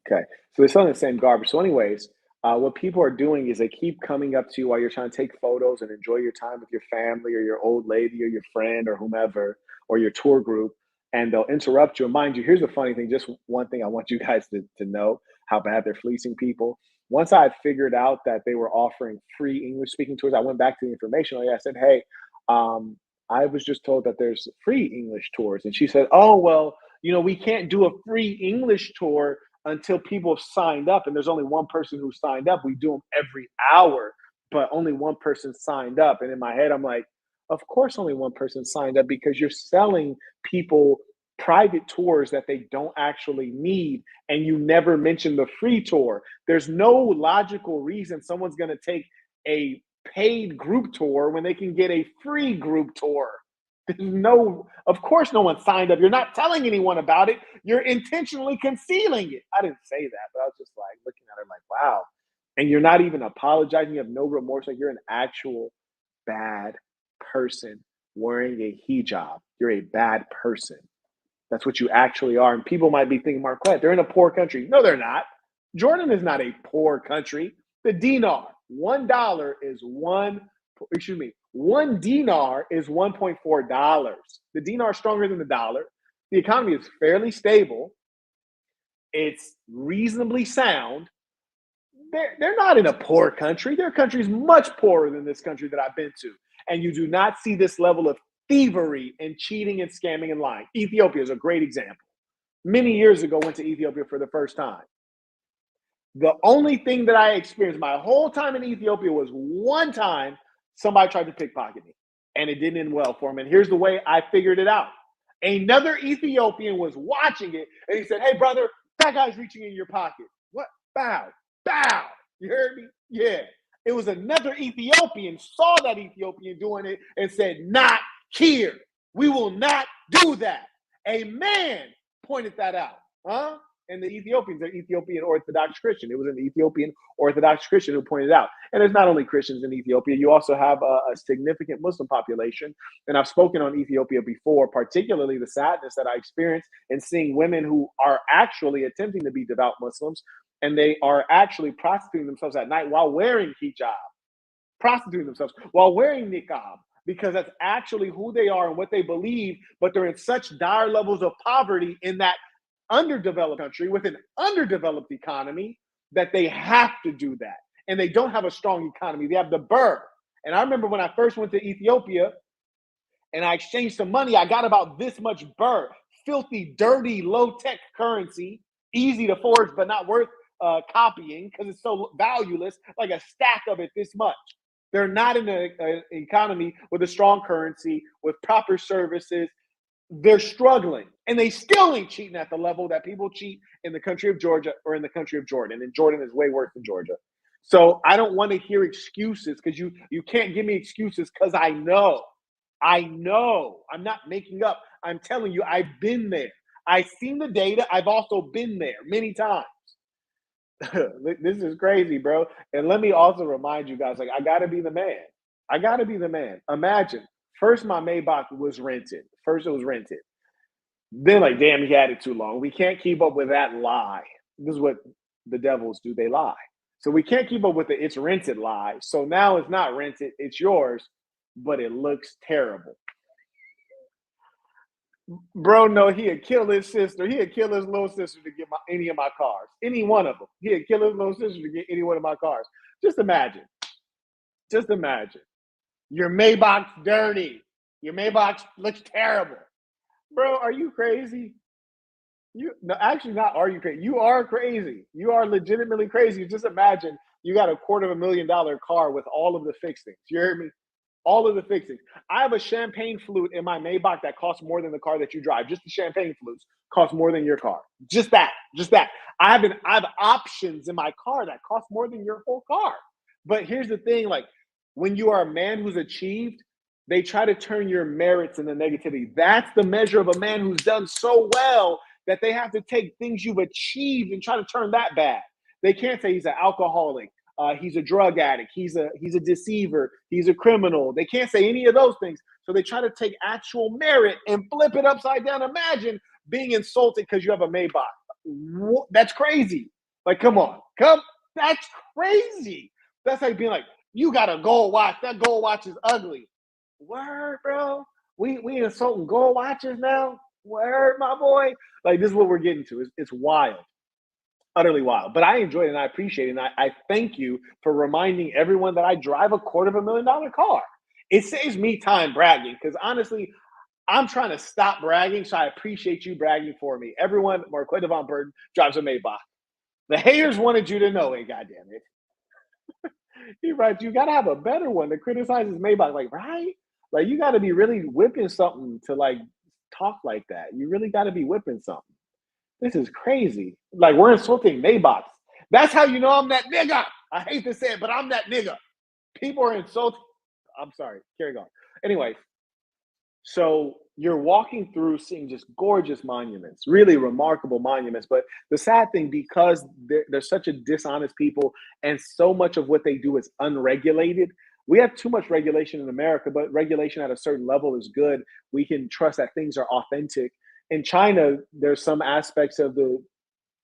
Okay, so they're selling the same garbage. So anyways, What people are doing is they keep coming up to you while you're trying to take photos and enjoy your time with your family or your old lady or your friend or whomever or your tour group, and they'll interrupt you. And mind you, here's the funny thing, just one thing I want you guys to know how bad they're fleecing people. Once I figured out that they were offering free English speaking tours, I went back to the information. I said, hey, um, I was just told that there's free English tours. And she said, oh, well, we can't do a free English tour until people have signed up. And there's only one person who signed up. We do them every hour, but only one person signed up. And in my head, I'm like, of course, only one person signed up because you're selling people private tours that they don't actually need. And you never mention the free tour. There's no logical reason someone's going to take a paid group tour when they can get a free group tour. Of course, no one signed up. You're not telling anyone about it. You're intentionally concealing it. I didn't say that, but I was just like looking at her like, wow. And you're not even apologizing. You have no remorse. Like you're an actual bad person wearing a hijab. You're a bad person. That's what you actually are. And people might be thinking, Marquette, they're in a poor country. No, they're not. Jordan is not a poor country. The dinar, $1 is one dinar is $1.4. The dinar is stronger than the dollar. The economy is fairly stable. It's reasonably sound. They're not in a poor country. Their country is much poorer than this country that I've been to. And you do not see this level of thievery and cheating and scamming and lying. Ethiopia is a great example. Many years ago, went to Ethiopia for the first time. The only thing that I experienced my whole time in Ethiopia was one time somebody tried to pickpocket me, and it didn't end well for him. And here's the way I figured it out. Another Ethiopian was watching it, and he said, hey, brother, that guy's reaching in your pocket. What? Bow, bow. You heard me? Yeah. It was another Ethiopian, saw that Ethiopian doing it, and said, not here. We will not do that. A man pointed that out. Huh? And the Ethiopians are Ethiopian Orthodox Christian. It was an Ethiopian Orthodox Christian who pointed it out. And there's not only Christians in Ethiopia, you also have a significant Muslim population. And I've spoken on Ethiopia before, particularly the sadness that I experience in seeing women who are actually attempting to be devout Muslims, and they are actually prostituting themselves at night while wearing hijab, prostituting themselves while wearing niqab, because that's actually who they are and what they believe, but they're in such dire levels of poverty in that underdeveloped country with an underdeveloped economy that they have to do that. And they don't have a strong economy. They have the birr. And I remember when I first went to Ethiopia and I exchanged some money, I got about this much birr, filthy, dirty, low-tech currency, easy to forge, but not worth copying because it's so valueless, like a stack of it this much. They're not in an economy with a strong currency, with proper services. They're struggling, and they still ain't cheating at the level that people cheat in the country of Georgia or in the country of Jordan. And Jordan is way worse than Georgia. So I don't want to hear excuses because you can't give me excuses because I know. I'm not making up. I'm telling you, I've been there. I've seen the data. I've also been there many times. This is crazy, bro. And let me also remind you guys, like, I got to be the man. I got to be the man. Imagine. First, my Maybach was rented. First, it was rented. Then, like, damn, he had it too long. We can't keep up with that lie. This is what the devils do. They lie. So we can't keep up with the it's rented lie. So now it's not rented. It's yours, but it looks terrible. Bro, no, he'd kill his sister. He'd kill his little sister to get any of my cars. Any one of them. He'd kill his little sister to get any one of my cars. Just imagine. Just imagine. Your Maybach's dirty. Your Maybach looks terrible. Bro, are you crazy? No, actually not are you crazy. You are crazy. You are legitimately crazy. Just imagine you got a $250,000 car with all of the fixings. You heard me? All of the fixings. I have a champagne flute in my Maybach that costs more than the car that you drive. Just the champagne flutes cost more than your car. Just that. Just that. I have options in my car that cost more than your whole car. But here's the thing, like, when you are a man who's achieved, they try to turn your merits into negativity. That's the measure of a man who's done so well that they have to take things you've achieved and try to turn that bad. They can't say he's an alcoholic, he's a drug addict, he's a deceiver, he's a criminal. They can't say any of those things. So they try to take actual merit and flip it upside down. Imagine being insulted because you have a Maybach. That's crazy. Like, come on. That's crazy. That's like being like, you got a gold watch. That gold watch is ugly. Word, bro. We insulting gold watches now. Word, my boy. Like this is what we're getting to. It's wild, utterly wild. But I enjoy it and I appreciate it. And I thank you for reminding everyone that I drive a $250,000 car. It saves me time bragging because honestly, I'm trying to stop bragging. So I appreciate you bragging for me. Everyone, Marquett Devon Burton drives a Maybach. The haters wanted you to know it, goddamn it. He writes, you gotta have a better one that criticizes Maybach. Like, right? Like you gotta be really whipping something to like talk like that. You really gotta be whipping something. This is crazy. Like we're insulting Maybachs. That's how you know I'm that nigga. I hate to say it, but I'm that nigga. People are insulting. I'm sorry. Carry on. Anyway, so you're walking through seeing just gorgeous monuments, really remarkable monuments. But the sad thing, because they're such a dishonest people and so much of what they do is unregulated, we have too much regulation in America, but regulation at a certain level is good. We can trust that things are authentic. In China, there's some aspects of the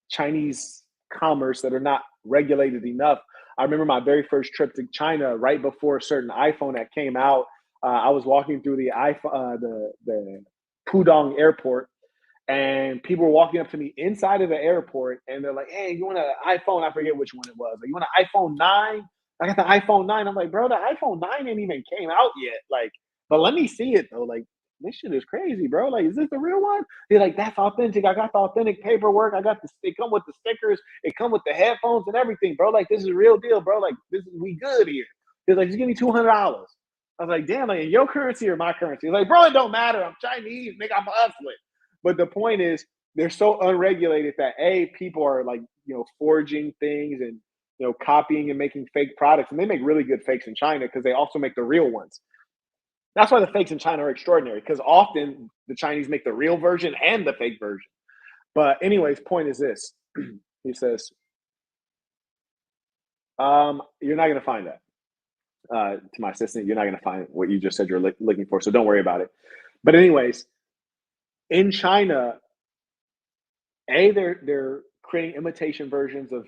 Chinese commerce that are not regulated enough. I remember my very first trip to China right before a certain iPhone that came out. I was walking through the iPhone, the Pudong airport, and people were walking up to me inside of the airport, and they're like, "Hey, you want an iPhone?" I forget which one it was. Like, you want an iPhone 9? I got the iPhone 9. I'm like, bro, the iPhone 9 ain't even came out yet. Like, but let me see it though. Like, this shit is crazy, bro. Like, is this the real one? They're like, that's authentic. I got the authentic paperwork. I got the. It come with the stickers. It come with the headphones and everything, bro. Like, this is a real deal, bro. Like, this is we good here. They're like, just give me $200. I was like, damn, like in your currency or my currency? He's like, bro, it don't matter. I'm Chinese, nigga. I'm hustling. But the point is, they're so unregulated that people are like forging things and copying and making fake products, and they make really good fakes in China because they also make the real ones. That's why the fakes in China are extraordinary because often the Chinese make the real version and the fake version. But anyways, point is this: he says, "You're not going to find that." To my assistant, you're not going to find what you just said you're looking for, so don't worry about it. But anyways, in China, they're creating imitation versions of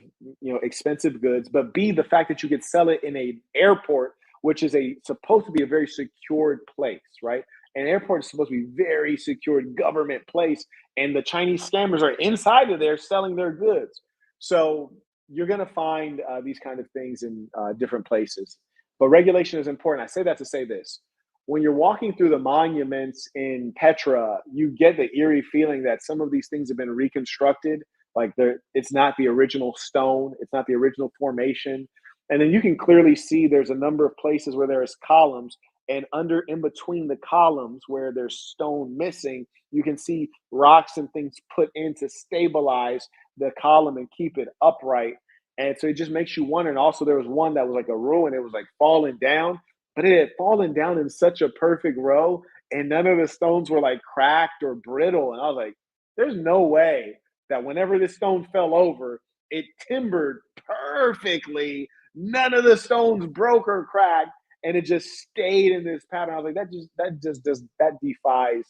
expensive goods, but B, the fact that you could sell it in a airport, which is a supposed to be a very secured place, right? An airport is supposed to be very secured government place, and the Chinese scammers are inside of there selling their goods. So you're going to find these kind of things in different places. But regulation is important. I say that to say this: when you're walking through the monuments in Petra, you get the eerie feeling that some of these things have been reconstructed. Like it's not the original stone, it's not the original formation. And then you can clearly see there's a number of places where there's columns, and in between the columns where there's stone missing, you can see rocks and things put in to stabilize the column and keep it upright. And so it just makes you wonder. And also, there was one that was like a ruin; it was like falling down, but it had fallen down in such a perfect row, and none of the stones were like cracked or brittle. And I was like, there's no way that whenever this stone fell over, it timbered perfectly. None of the stones broke or cracked, and it just stayed in this pattern. I was like, that defies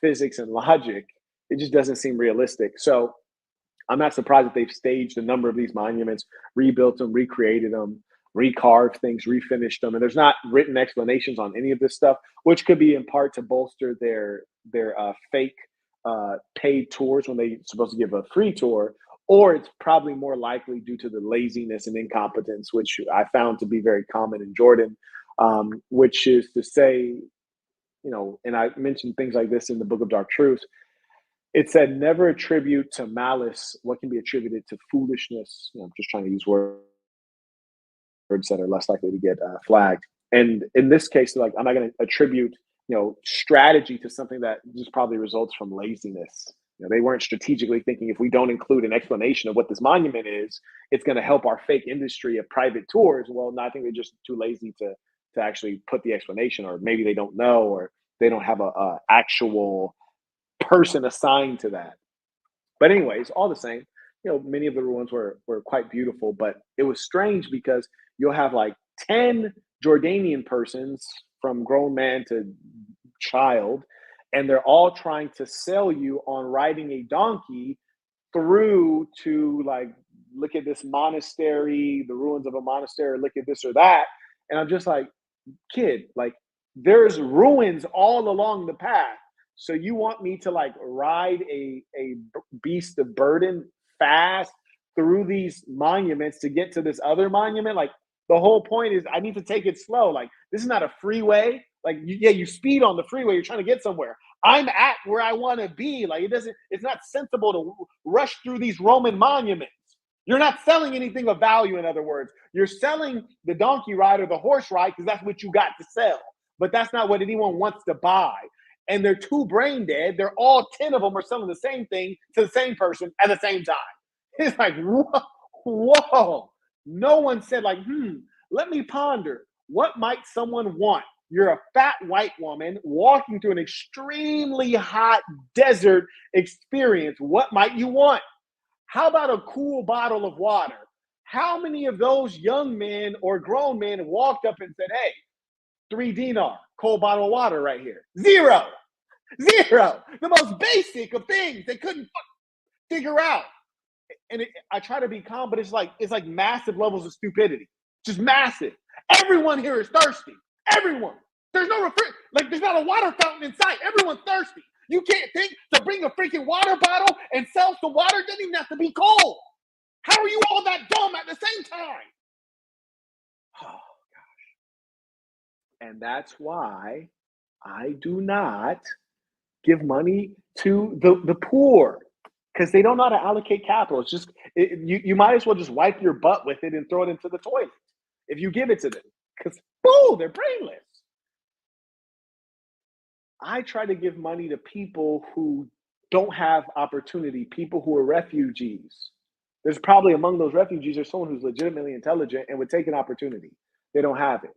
physics and logic. It just doesn't seem realistic. So I'm not surprised that they've staged a number of these monuments, rebuilt them, recreated them, recarved things, refinished them, and there's not written explanations on any of this stuff, which could be in part to bolster their fake paid tours when they're supposed to give a free tour, or it's probably more likely due to the laziness and incompetence, which I found to be very common in Jordan, which is to say, and I mentioned things like this in the Book of Dark Truths. It said, never attribute to malice what can be attributed to foolishness. I'm just trying to use words that are less likely to get flagged. And in this case, like I'm not going to attribute strategy to something that just probably results from laziness. They weren't strategically thinking if we don't include an explanation of what this monument is, it's going to help our fake industry of private tours. Well, no, I think they're just too lazy to actually put the explanation, or maybe they don't know, or they don't have a actual person assigned to that. But anyways, all the same, many of the ruins were quite beautiful, but it was strange because you'll have like 10 Jordanian persons from grown man to child, and they're all trying to sell you on riding a donkey through to like look at this monastery, the ruins of a monastery, look at this or that. And I'm just like, kid, like there's ruins all along the path. So you want me to like ride a beast of burden fast through these monuments to get to this other monument? Like the whole point is I need to take it slow. Like this is not a freeway. Like you speed on the freeway. You're trying to get somewhere. I'm at where I want to be. Like it's not sensible to rush through these Roman monuments. You're not selling anything of value, in other words. You're selling the donkey ride or the horse ride because that's what you got to sell. But that's not what anyone wants to buy. And they're too brain dead. They're all 10 of them are selling the same thing to the same person at the same time. It's like, whoa. No one said like, let me ponder. What might someone want? You're a fat white woman walking through an extremely hot desert experience. What might you want? How about a cool bottle of water? How many of those young men or grown men walked up and said, hey, 3 dinar, cold bottle of water right here? Zero. The most basic of things they couldn't figure out. And I try to be calm, but it's like massive levels of stupidity. Just massive. Everyone here is thirsty. Everyone. There's no there's not a water fountain in sight. Everyone's thirsty. You can't think to bring a freaking water bottle and sell some water. It doesn't even have to be cold. How are you all that dumb at the same time? Oh, gosh. And that's why I do not give money to the poor because they don't know how to allocate capital. It's just, you might as well just wipe your butt with it and throw it into the toilet if you give it to them because, they're brainless. I try to give money to people who don't have opportunity, people who are refugees. There's probably among those refugees there's someone who's legitimately intelligent and would take an opportunity. They don't have it.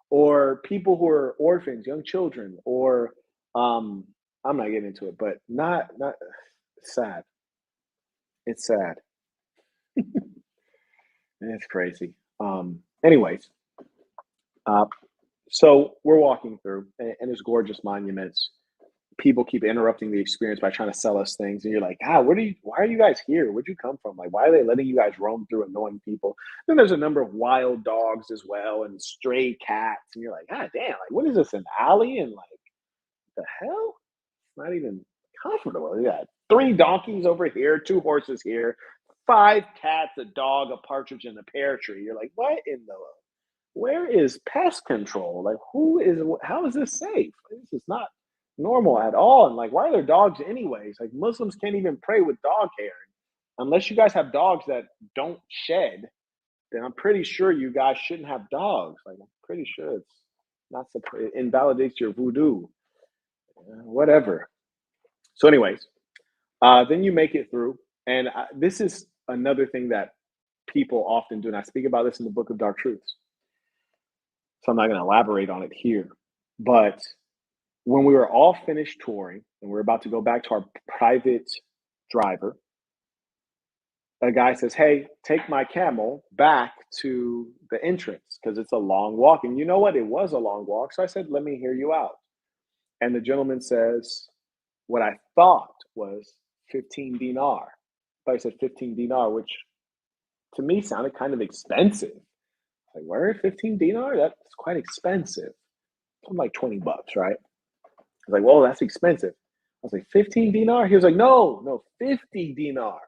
Or people who are orphans, young children, or I'm not getting into it, but not sad. It's sad. It's crazy. Anyways, so we're walking through, and there's gorgeous monuments. People keep interrupting the experience by trying to sell us things, and you're like, why are you guys here? Where'd you come from? Like, why are they letting you guys roam through annoying people? Then there's a number of wild dogs as well, and stray cats, and you're like, God damn, like, what is this, an alley? And like, the hell? It's not even comfortable. You got 3 donkeys over here, 2 horses here, 5 cats, a dog, a partridge, and a pear tree. You're like, what in the where is pest control? Like, how is this safe? This is not normal at all. And like, why are there dogs anyways? Like, Muslims can't even pray with dog hair. Unless you guys have dogs that don't shed, then I'm pretty sure you guys shouldn't have dogs. Like, I'm pretty sure it's not, it invalidates your voodoo. Whatever. So anyways, then you make it through. And this is another thing that people often do. And I speak about this in the book of Dark Truths. So I'm not going to elaborate on it here. But when we were all finished touring and we're about to go back to our private driver, a guy says, hey, take my camel back to the entrance because it's a long walk. And you know what? It was a long walk. So I said, let me hear you out. And the gentleman says, what I thought was 15 dinar. But I said 15 dinar, which to me sounded kind of expensive. Like, where 15 dinar? That's quite expensive. I'm like $20, right? I was like, well, that's expensive. I was like, 15 dinar? He was like, no, 50 dinar.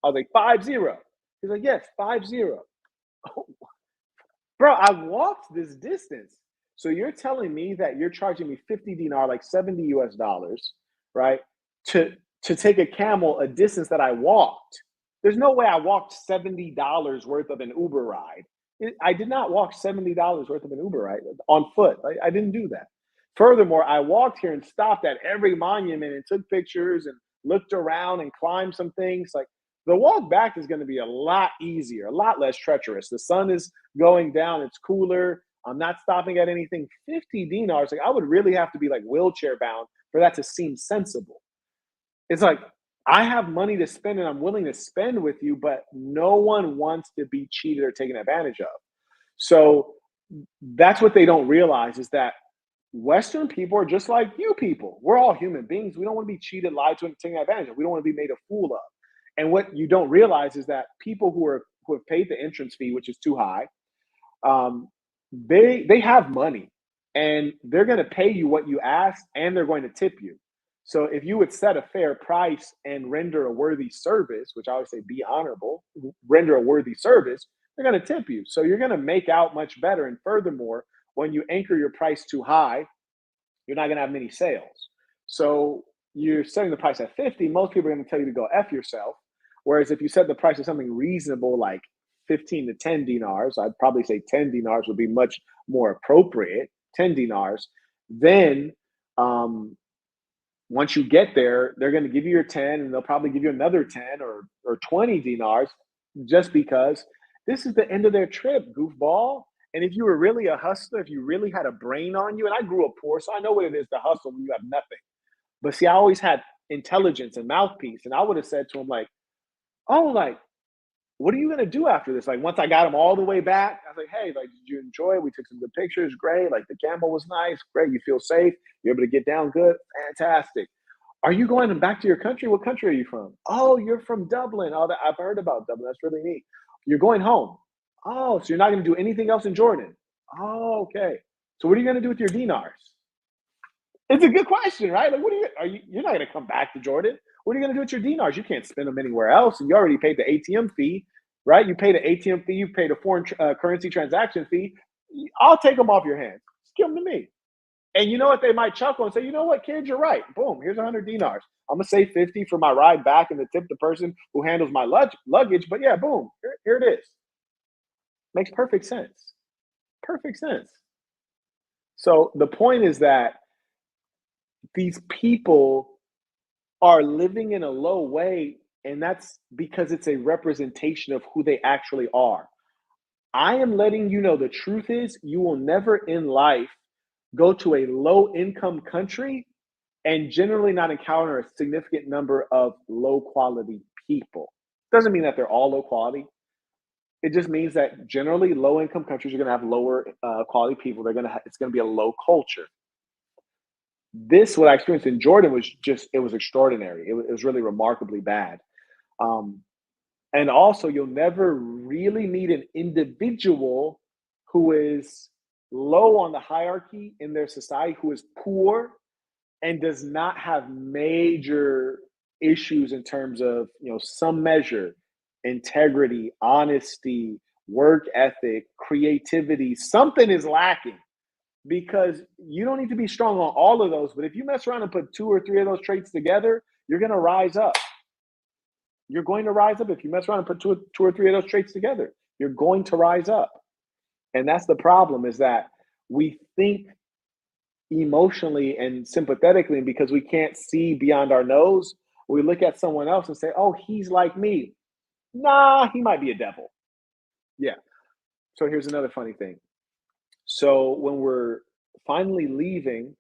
I was like, 50. He's like, yes, 50. Oh, bro, I walked this distance. So you're telling me that you're charging me 50 dinar, like 70 US dollars, right? To take a camel a distance that I walked. There's no way I walked $70 worth of an Uber ride. I did not walk $70 worth of an Uber ride on foot. I didn't do that. Furthermore, I walked here and stopped at every monument and took pictures and looked around and climbed some things. Like, the walk back is going to be a lot easier, a lot less treacherous. The sun is going down. It's cooler. I'm not stopping at anything. 50 dinars, like, I would really have to be like wheelchair bound for that to seem sensible. It's like, I have money to spend and I'm willing to spend with you, but no one wants to be cheated or taken advantage of. So that's what they don't realize, is that Western people are just like you people. We're all human beings. We don't want to be cheated, lied to, and taken advantage of. We don't want to be made a fool of. And what you don't realize is that people who have paid the entrance fee, which is too high, um, they have money, and they're going to pay you what you ask, and they're going to tip you. So if you would set a fair price and render a worthy service, which I always say be honorable, render a worthy service, they're going to tip you. So you're going to make out much better. And furthermore, when you anchor your price too high, you're not going to have many sales. So you're setting the price at 50, most people are going to tell you to go F yourself. Whereas if you set the price of something reasonable, like 15 to 10 dinars, I'd probably say 10 dinars would be much more appropriate, 10 dinars. Then once you get there, they're going to give you your 10, and they'll probably give you another 10 or 20 dinars, just because this is the end of their trip, goofball. And if you were really a hustler, if you really had a brain on you, and I grew up poor, so I know what it is to hustle when you have nothing. But see, I always had intelligence and mouthpiece, and I would have said to him like, "Oh, like, what are you gonna do after this?" Like once I got him all the way back, I was like, "Hey, like, did you enjoy it? We took some good pictures, great. Like the camel was nice, great. You feel safe. You're able to get down good, fantastic. Are you going back to your country? What country are you from? Oh, you're from Dublin. Oh, I've heard about Dublin. That's really neat. You're going home. Oh, so you're not going to do anything else in Jordan? Oh, okay. So what are you going to do with your dinars? It's a good question, right? Like, what are you? You're not going to come back to Jordan. What are you going to do with your dinars? You can't spend them anywhere else, and you already paid the ATM fee, right? You paid the ATM fee. You paid a foreign currency transaction fee. I'll take them off your hands. Just give them to me. And you know what? They might chuckle and say, you know what, kid, you're right. Boom, here's 100 dinars. I'm going to save 50 for my ride back and to tip the person who handles my luggage. But yeah, boom, here it is. Makes perfect sense. Perfect sense. So the point is that these people are living in a low way, and that's because it's a representation of who they actually are. I am letting you know the truth is you will never in life go to a low income country and generally not encounter a significant number of low quality people. Doesn't mean that they're all low quality. It just means that generally low income countries are going to have lower quality people. It's going to be a low culture. This what I experienced in Jordan was just it was extraordinary. It was really remarkably bad. Um, and also, you'll never really meet an individual who is low on the hierarchy in their society, who is poor and does not have major issues in terms of some measure integrity, honesty, work ethic, creativity. Something is lacking, because you don't need to be strong on all of those, but if you mess around and put two or three of those traits together, you're going to rise up. You're going to rise up if you mess around and put two or three of those traits together. You're going to rise up. And that's the problem, is that we think emotionally and sympathetically, and because we can't see beyond our nose, we look at someone else and say, oh, he's like me. Nah, he might be a devil. Yeah. So here's another funny thing. So when we're finally leaving,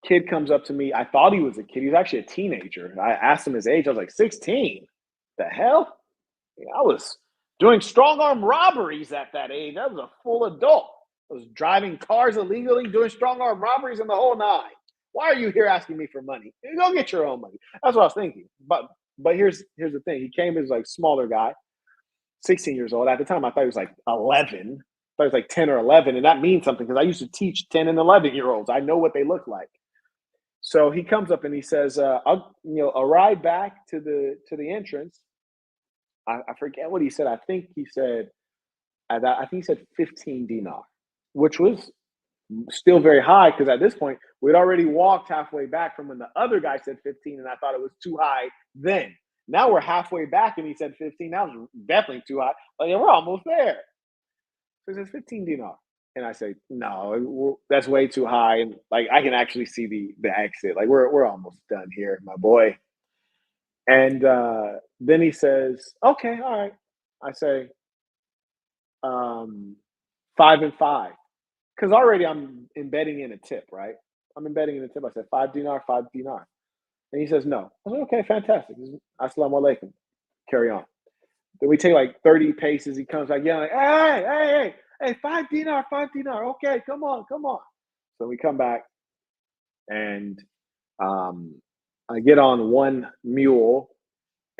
kid comes up to me. I thought he was a kid. He was actually a teenager. I asked him his age. I was like, 16. The hell? Yeah, I was doing strong arm robberies at that age. I was a full adult. I was driving cars illegally, doing strong arm robberies, and the whole nine. Why are you here asking me for money? Go get your own money. That's what I was thinking. But here's the thing. He came as like smaller guy, 16 years old. At the time, I thought he was like 11. I thought he was like 10 or 11, and that means something because I used to teach 10 and 11-year-olds. I know what they look like. So he comes up and he says, "I'll a ride back to the entrance." I forget what he said. I think he said 15 dinar, which was still very high because at this point we'd already walked halfway back from when the other guy said 15, and I thought it was too high then. Now we're halfway back and he said 15. That was definitely too high. Like, yeah, we're almost there. So he says 15 dinar. And I say, no, that's way too high. And like, I can actually see the exit. Like, we're almost done here, my boy. And then he says, okay, all right. I say, um, 5 and 5. Because already I'm embedding in a tip, right? I'm embedding in a tip. I said, 5 dinar, 5 dinar. And he says, no. I said, okay, fantastic. Assalamu alaikum. Carry on. Then we take like 30 paces. He comes back yelling, hey, 5 dinar, 5 dinar. Okay, come on, come on. So we come back and I get on one mule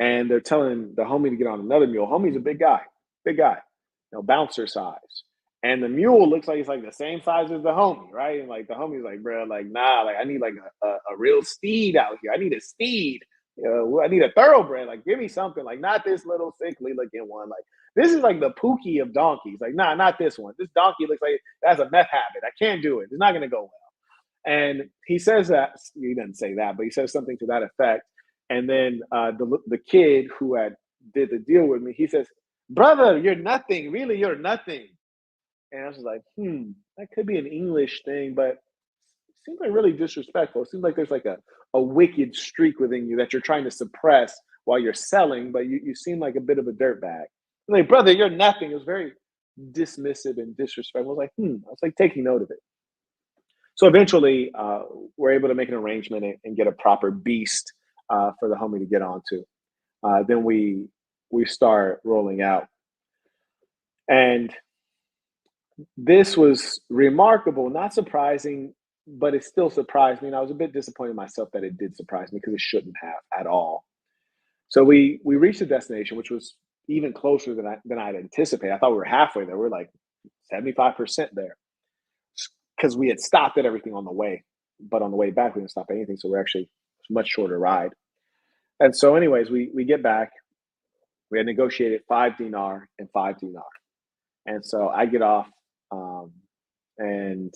and they're telling the homie to get on another mule. Homie's a big guy, bouncer size. And the mule looks like it's like the same size as the homie, right? And like the homie's like, bro, like, nah, like I need like a real steed out here. I need a steed. I need a thoroughbred. Like, give me something. Like, not this little sickly looking one. Like, this is like the Pookie of donkeys. Like, nah, not this one. This donkey looks like it has a meth habit. I can't do it. It's not gonna go well. And he says that he doesn't say that, but he says something to that effect. And then the kid who had did the deal with me, he says, "Brother, you're nothing. Really, you're nothing." And I was like, that could be an English thing, but it seems like really disrespectful. It seems like there's like a wicked streak within you that you're trying to suppress while you're selling, but you seem like a bit of a dirtbag. Like, brother, you're nothing. It was very dismissive and disrespectful. I was like, I was like taking note of it. So eventually, we're able to make an arrangement and get a proper beast for the homie to get onto. Then we start rolling out, and this was remarkable, not surprising, but it still surprised me. And I was a bit disappointed in myself that it did surprise me because it shouldn't have at all. So we reached the destination, which was even closer than I'd anticipated. I thought we were halfway there. We're like 75% there because we had stopped at everything on the way, but on the way back we didn't stop at anything. So we're actually a much shorter ride. And so, anyways, we get back. We had negotiated 5 dinar and 5 dinar, and so I get off, and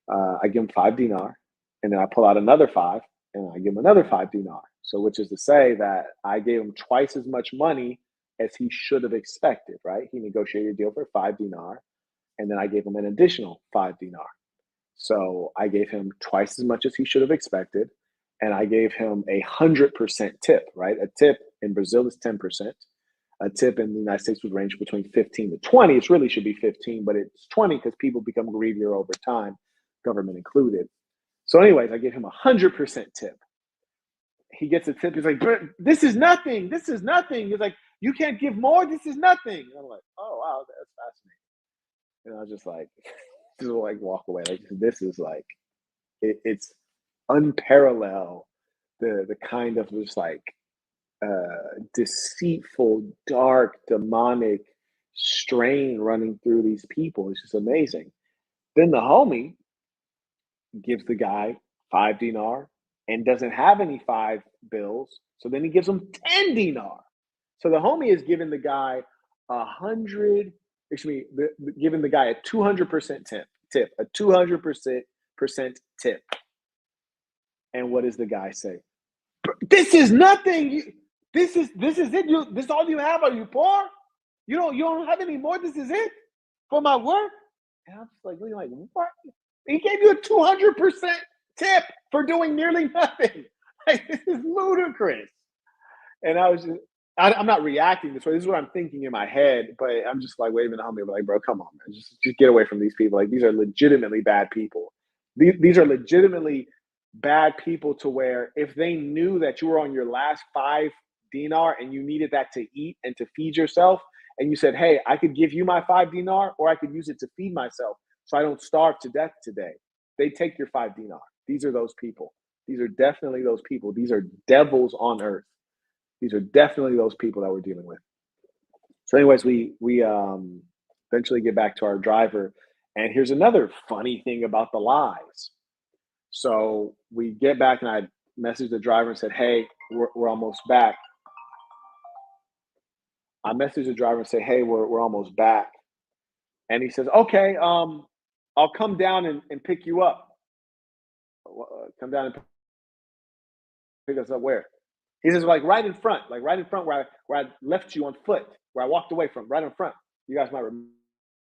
I give him 5 dinar, and then I pull out another five, and I give him another 5 dinar. So, which is to say that I gave him twice as much money as he should have expected. Right? He negotiated a deal for 5 dinar, and then I gave him an additional 5 dinar. So I gave him twice as much as he should have expected, and I gave him 100% tip. Right? A tip in Brazil is 10%. A tip in the United States would range between 15 to 20. It really should be 15, but it's 20 because people become greedier over time, government included. So, anyways, I gave him 100% tip. He gets a tip. He's like, "This is nothing. This is nothing." He's like, "You can't give more. This is nothing." And I'm like, "Oh wow, that's fascinating." And I was just like, just like walk away. Like, this is like, it's unparalleled. The kind of just like deceitful, dark, demonic strain running through these people. It's just amazing. Then the homie gives the guy 5 dinar and doesn't have any 5 bills. So then he gives him 10 dinar. So the homie is giving the guy 100, excuse me, giving the guy a 200% tip, a 200% tip. And what does the guy say? This is nothing. This is it. This is all you have? Are you poor? You don't have any more? This is it for my work? And I'm just like, really like, what? He gave you a 200% tip for doing nearly nothing. Like, this is ludicrous. And I was just, I'm not reacting this way. This is what I'm thinking in my head, but I'm just like, wait a minute, homie. Like, bro, come on, man. Just get away from these people. Like, these are legitimately bad people. These are legitimately bad people to where if they knew that you were on your last 5 dinar and you needed that to eat and to feed yourself, and you said, hey, I could give you my 5 dinar or I could use it to feed myself so I don't starve to death today, they take your 5 dinar. These are those people. These are definitely those people. These are devils on earth. These are definitely those people that we're dealing with. So, anyways, we eventually get back to our driver, and here's another funny thing about the lies. So we get back, and I messaged the driver and said, "Hey, we're almost back." I messaged the driver and said, "Hey, we're almost back," and he says, "Okay, I'll come down and pick you up. Come down and pick us up where?" He says, like right in front where I left you on foot, where I walked away from, right in front. You guys might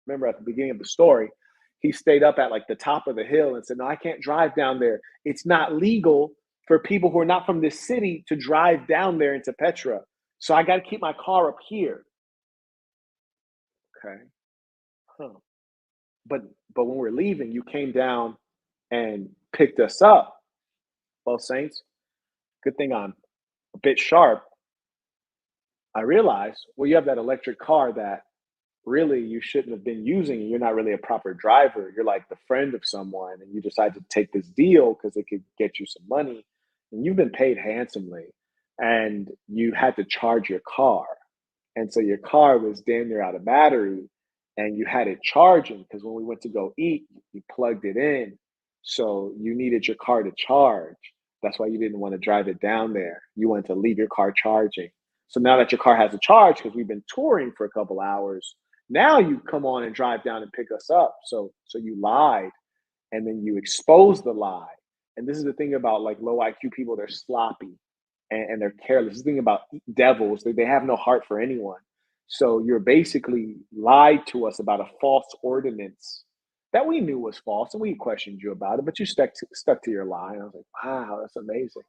remember at the beginning of the story, he stayed up at like the top of the hill and said, "No, I can't drive down there. It's not legal for people who are not from this city to drive down there into Petra. So I got to keep my car up here." Okay. Huh. But when we're leaving, you came down and picked us up. Well, Saints, good thing I'm a bit sharp. I realized, well, you have that electric car that really you shouldn't have been using, and you're not really a proper driver. You're like the friend of someone, and you decide to take this deal because it could get you some money, and you've been paid handsomely. and you had to charge your car. And so your car was damn near out of battery and you had it charging because when we went to go eat, you plugged it in. So you needed your car to charge. That's why you didn't want to drive it down there. You wanted to leave your car charging. So now that your car has a charge, because we've been touring for a couple hours, now you come on and drive down and pick us up. So you lied and then you expose the lie. And this is the thing about like low IQ people, they're sloppy and they're careless. This thing about devils, they have no heart for anyone. So you're basically lied to us about a false ordinance that we knew was false and we questioned you about it, but you stuck to your lie. And I was like, wow, that's amazing.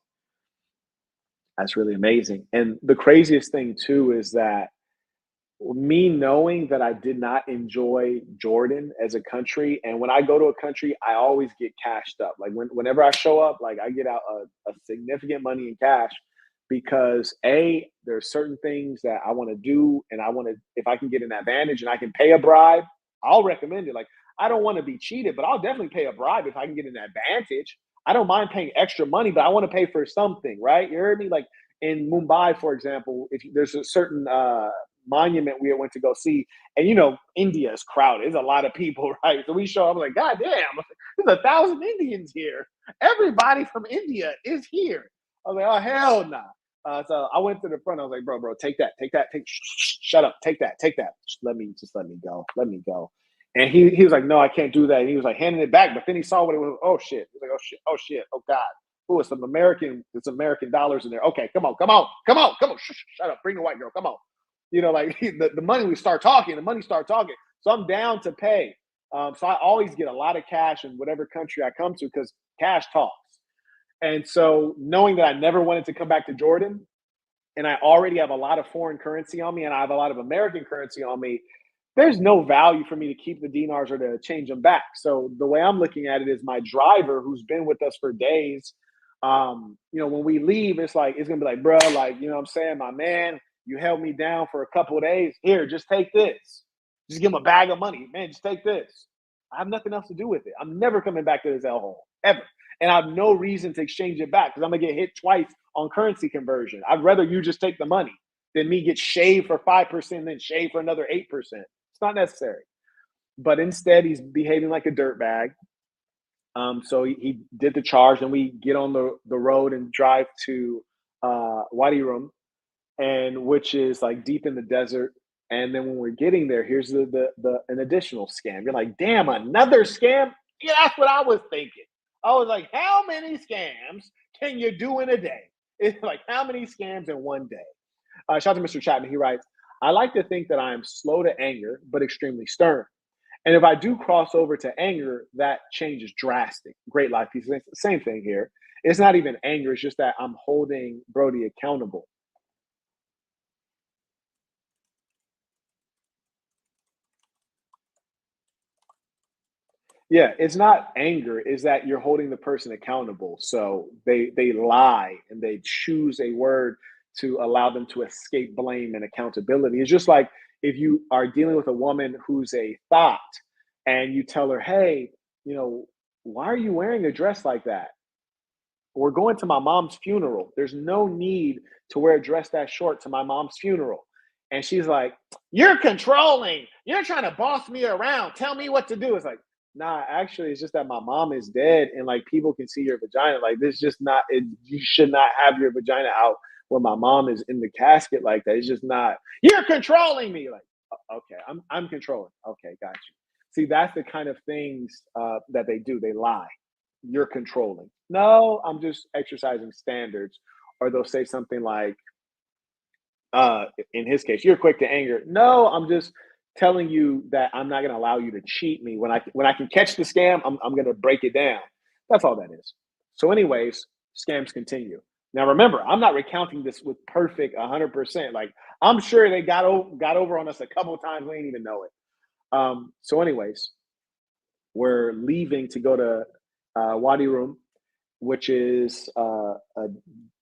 That's really amazing. And the craziest thing too is that me knowing that I did not enjoy Jordan as a country, and when I go to a country, I always get cashed up. Like whenever I show up, like I get out a significant money in cash because there's certain things that I want to do, and I want to if I can get an advantage and I can pay a bribe, I'll recommend it. Like I don't want to be cheated, but I'll definitely pay a bribe if I can get an advantage. I don't mind paying extra money, but I want to pay for something, right? You heard me? Like in Mumbai, for example, if there's a certain monument we went to go see. And India is crowded. There's a lot of people, right? So we show up like, God damn, there's 1,000 Indians here. Everybody from India is here. I was like, oh hell nah. So I went to the front. I was like, bro, take that, shut up, take that. Just let me go, let me go. And he was like, no, I can't do that. And he was like handing it back, but then he saw what it was. Oh shit. He was like, oh shit, oh God. Oh, it's American dollars in there. Okay, come on. Shut up. Bring the white girl. Come on. Like the money the money start talking. So I'm down to pay. So I always get a lot of cash in whatever country I come to because cash talks. And so knowing that I never wanted to come back to Jordan and I already have a lot of foreign currency on me and I have a lot of American currency on me, there's no value for me to keep the dinars or to change them back. So the way I'm looking at it is my driver who's been with us for days. When we leave, it's gonna be like, bro, like, what I'm saying, my man, you held me down for a couple of days. Here, just take this. Just give him a bag of money. Man, just take this. I have nothing else to do with it. I'm never coming back to this hellhole, ever. And I have no reason to exchange it back because I'm going to get hit twice on currency conversion. I'd rather you just take the money than me get shaved for 5%, then shaved for another 8%. It's not necessary. But instead, he's behaving like a dirtbag. So he did the charge, and we get on the road and drive to Wadi Rum, and which is like deep in the desert. And then when we're getting there, here's an additional scam. You're like, damn, another scam? Yeah, that's what I was thinking. I was like, how many scams can you do in a day? It's like, how many scams in one day? Shout out to Mr. Chapman. He writes, I like to think that I am slow to anger, but extremely stern. And if I do cross over to anger, that change is drastic. Great life piece. Same thing here. It's not even anger. It's just that I'm holding Brody accountable. Yeah, it's not anger, is that you're holding the person accountable. So they lie and they choose a word to allow them to escape blame and accountability. It's just like if you are dealing with a woman who's a thought and you tell her, hey, you know, why are you wearing a dress like that? We're going to my mom's funeral. There's no need to wear a dress that short to my mom's funeral. And she's like, you're controlling. You're trying to boss me around. Tell me what to do. It's like, nah, actually, it's just that my mom is dead and like people can see your vagina. Like, this just not, you should not have your vagina out when my mom is in the casket like that. It's just not, you're controlling me. Like, okay, I'm controlling. Okay, got you. See, that's the kind of things that they do. They lie. You're controlling. No, I'm just exercising standards. Or they'll say something like, in his case, you're quick to anger. No, I'm just telling you that I'm not going to allow you to cheat me. When I can catch the scam, I'm going to break it down. That's all that is. So, anyways, scams continue. Now, remember, I'm not recounting this with perfect 100%. Like, I'm sure they got over on us a couple of times. We didn't even know it. So, anyways, we're leaving to go to Wadi Rum, which is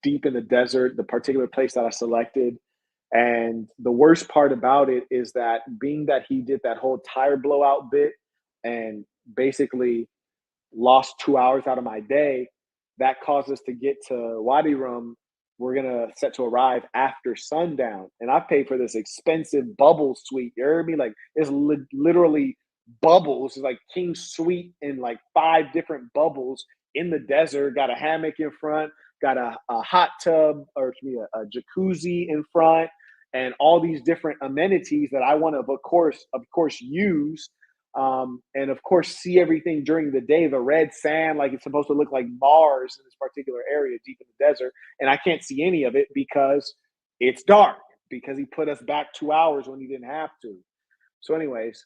deep in the desert, the particular place that I selected. And the worst part about it is that being that he did that whole tire blowout bit and basically lost 2 hours out of my day, that caused us to get to Wadi Rum we're gonna set to arrive after sundown. And I paid for this expensive bubble suite. You heard me? Like it's literally bubbles. It's like king suite in like 5 different bubbles in the desert. Got a hammock in front. Got a hot tub or excuse me, a jacuzzi in front, and all these different amenities that I want to, of course, use. And of course, see everything during the day. The red sand, like it's supposed to look like Mars in this particular area deep in the desert, and I can't see any of it because it's dark. Because he put us back 2 hours when he didn't have to. So, anyways,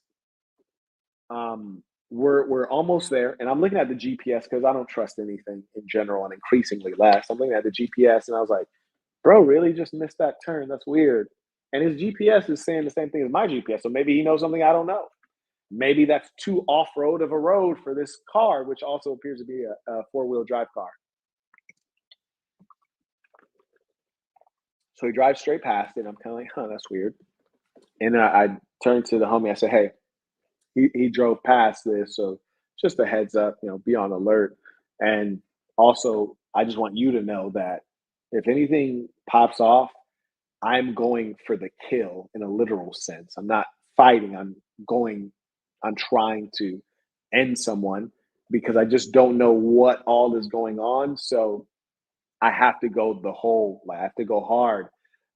we're almost there, and I'm looking at the GPS because I don't trust anything in general, and increasingly less. I'm looking at the GPS, and I was like, "Bro, really just missed that turn? That's weird." And his GPS is saying the same thing as my GPS, so maybe he knows something I don't know. Maybe that's too off-road of a road for this car, which also appears to be a four-wheel drive car. So he drives straight past it. And I'm kind of like, huh, that's weird. And then I turned to the homie. I said, hey, he drove past this, so just a heads up, be on alert. And also, I just want you to know that if anything pops off, I'm going for the kill in a literal sense. I'm not fighting. Going, I'm trying to end someone because I just don't know what all is going on. So I have to go the whole, like, I have to go hard.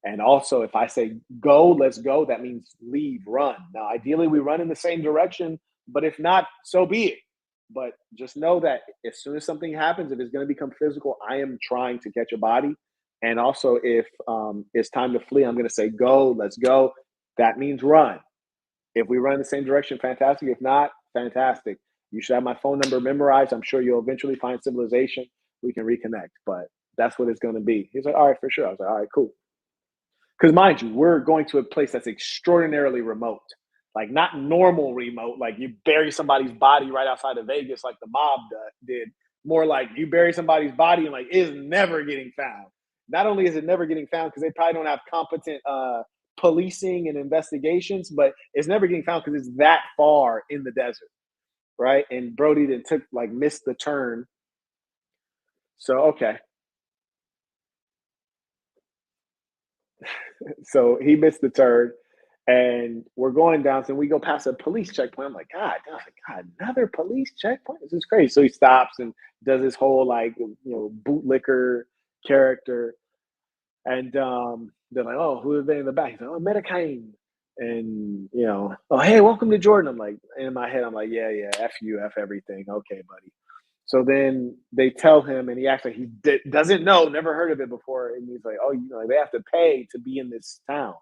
And also, if I say go, let's go, that means leave, run. Now, ideally, we run in the same direction, but if not, so be it. But just know that as soon as something happens, if it's going to become physical, I am trying to catch a body. And also, if it's time to flee, I'm going to say go, let's go. That means run. If we run in the same direction, fantastic. If not, fantastic. You should have my phone number memorized. I'm sure you'll eventually find civilization. We can reconnect, but that's what it's going to be. He's like, all right, for sure. I was like, all right, cool. Because mind you, we're going to a place that's extraordinarily remote, like not normal remote, like you bury somebody's body right outside of Vegas, like the mob did. More like you bury somebody's body and like it is never getting found. Not only is it never getting found because they probably don't have competent policing and investigations, but it's never getting found because it's that far in the desert, right? And Brody then missed the turn. So okay, so he missed the turn, and we're going down. So we go past a police checkpoint. I'm like, God, another police checkpoint. This is crazy. So he stops and does his whole bootlicker character, and they're like, oh, who are they in the back? He's like, oh, Medicaid. And oh, hey, welcome to Jordan. I'm like, in my head, I'm like, yeah, f you, f everything. Okay, buddy. So then they tell him, and he acts like he doesn't know, never heard of it before. And he's like, oh, they have to pay to be in this town.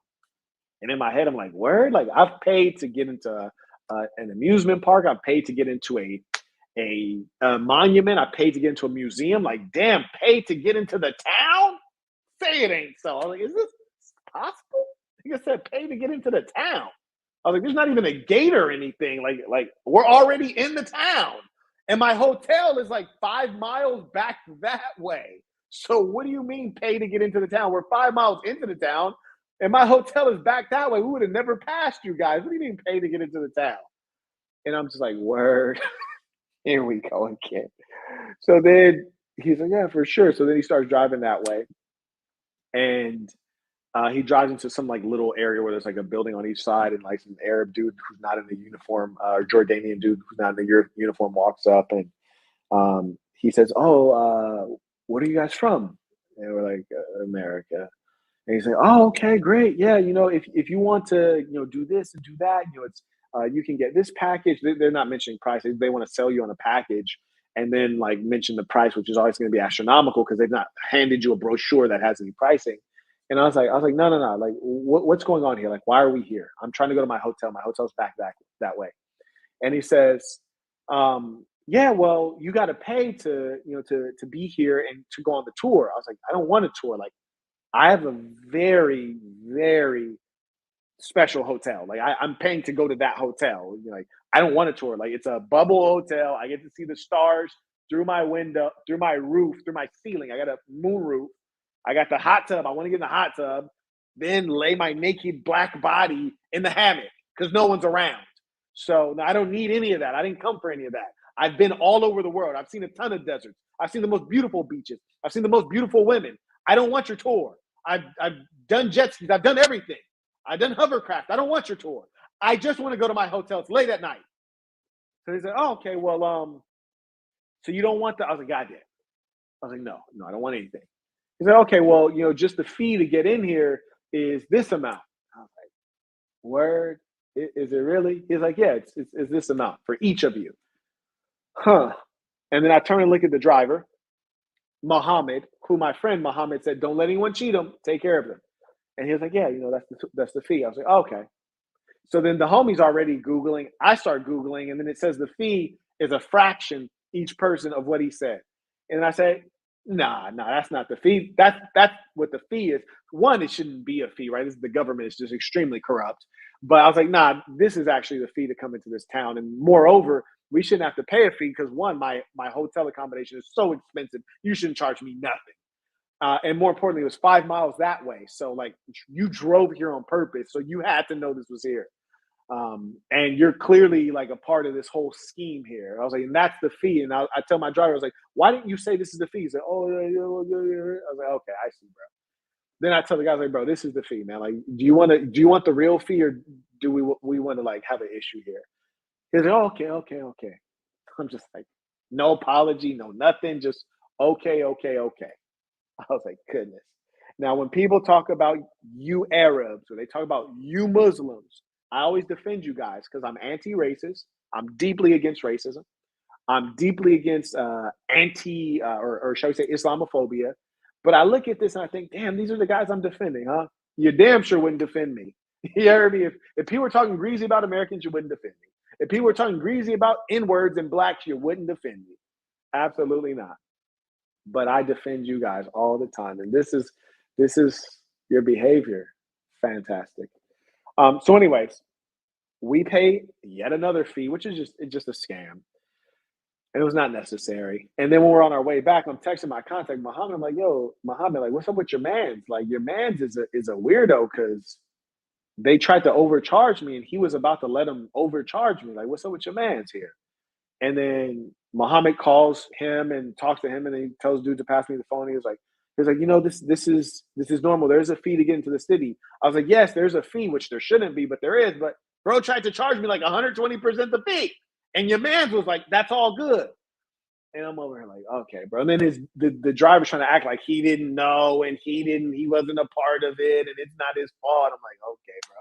And in my head, I'm like, word? Like, I've paid to get into an amusement park. I've paid to get into a monument. I paid to get into a museum. Like, damn, paid to get into the town? Say it ain't so. I was like, is this possible? Like I said, pay to get into the town. I was like, there's not even a gate or anything. Like we're already in the town. And my hotel is like 5 miles back that way. So what do you mean pay to get into the town? We're 5 miles into the town, and my hotel is back that way. We would have never passed you guys. What do you mean pay to get into the town? And I'm just like, word. Here we go again. So then he's like, yeah, for sure. So then he starts driving that way. And he drives into some like little area where there's like a building on each side, and like some Arab dude who's not in the uniform, or Jordanian dude who's not in the uniform walks up, and he says, "Oh, what are you guys from?" And we're like, "America." And he's like, "Oh, okay, great. Yeah, if you want to, do this and do that, it's you can get this package." They're not mentioning prices. They want to sell you on a package, and then like mention the price, which is always going to be astronomical because they've not handed you a brochure that has any pricing. And I was like, no, no, no. Like, what's going on here? Like, why are we here? I'm trying to go to my hotel. My hotel's back that way. And he says, yeah, well, you got to pay to be here and to go on the tour. I was like, I don't want a tour. Like, I have a very, very special hotel. Like, I'm paying to go to that hotel. Like, I don't want a tour. Like, it's a bubble hotel. I get to see the stars through my window, through my roof, through my ceiling. I got a moon roof. I got the hot tub. I want to get in the hot tub, then lay my naked black body in the hammock because no one's around. So no, I don't need any of that. I didn't come for any of that. I've been all over the world. I've seen a ton of deserts. I've seen the most beautiful beaches. I've seen the most beautiful women. I don't want your tour. I've done jet skis. I've done everything. I've done hovercraft. I don't want your tour. I just want to go to my hotel. It's late at night. So he said, oh, okay, well, so you don't want the, I was like, God damn. I was like, no, I don't want anything. He said, okay, well, just the fee to get in here is this amount. I was like, word? Is it really? He's like, yeah, it's this amount for each of you. Huh. And then I turn and look at the driver, Muhammad, who my friend Muhammad said, don't let anyone cheat him. Take care of them. And he was like, yeah, that's the fee. I was like, okay. So then the homie's already Googling. I start Googling, and then it says the fee is a fraction each person of what he said. And I say, nah, that's not the fee. That's what the fee is. One, it shouldn't be a fee, right? This is the government is just extremely corrupt. But I was like, nah, this is actually the fee to come into this town. And moreover, we shouldn't have to pay a fee because one, my hotel accommodation is so expensive. You shouldn't charge me nothing. And more importantly, it was 5 miles that way. So like you drove here on purpose. So you had to know this was here. And you're clearly like a part of this whole scheme here. I was like, and that's the fee. And I tell my driver, I was like, why didn't you say this is the fee? He said, oh, yeah. I was like, okay, I see, bro. Then I tell the guy, like, bro, this is the fee, man. Like, do you want the real fee, or do we want to like have an issue here? He's like, oh, okay. I'm just like, no apology, no nothing, just okay. I was like, goodness. Now, when people talk about you Arabs or they talk about you Muslims, I always defend you guys because I'm anti-racist. I'm deeply against racism. I'm deeply against or shall we say Islamophobia. But I look at this and I think, damn, these are the guys I'm defending, huh? You damn sure wouldn't defend me. You heard me? If people were talking greasy about Americans, you wouldn't defend me. If people were talking greasy about N-words and blacks, you wouldn't defend me. Absolutely not. But I defend you guys all the time. And this is your behavior. Fantastic. So anyways, we pay yet another fee, which is just a scam. And it was not necessary. And then when we're on our way back, I'm texting my contact, Muhammad. I'm like, yo, Muhammad, like, what's up with your mans? Like, your mans is a weirdo because they tried to overcharge me and he was about to let them overcharge me. Like, what's up with your mans here? And then Muhammad calls him and talks to him and then he tells dude to pass me the phone. He was like, this is normal. There's a fee to get into the city. I was like, yes, there's a fee, which there shouldn't be, but there is. But bro tried to charge me like 120% the fee. And your man's was like, that's all good. And I'm over here like, okay, bro. And then the driver's trying to act like he didn't know and he wasn't a part of it and it's not his fault. I'm like, okay, bro,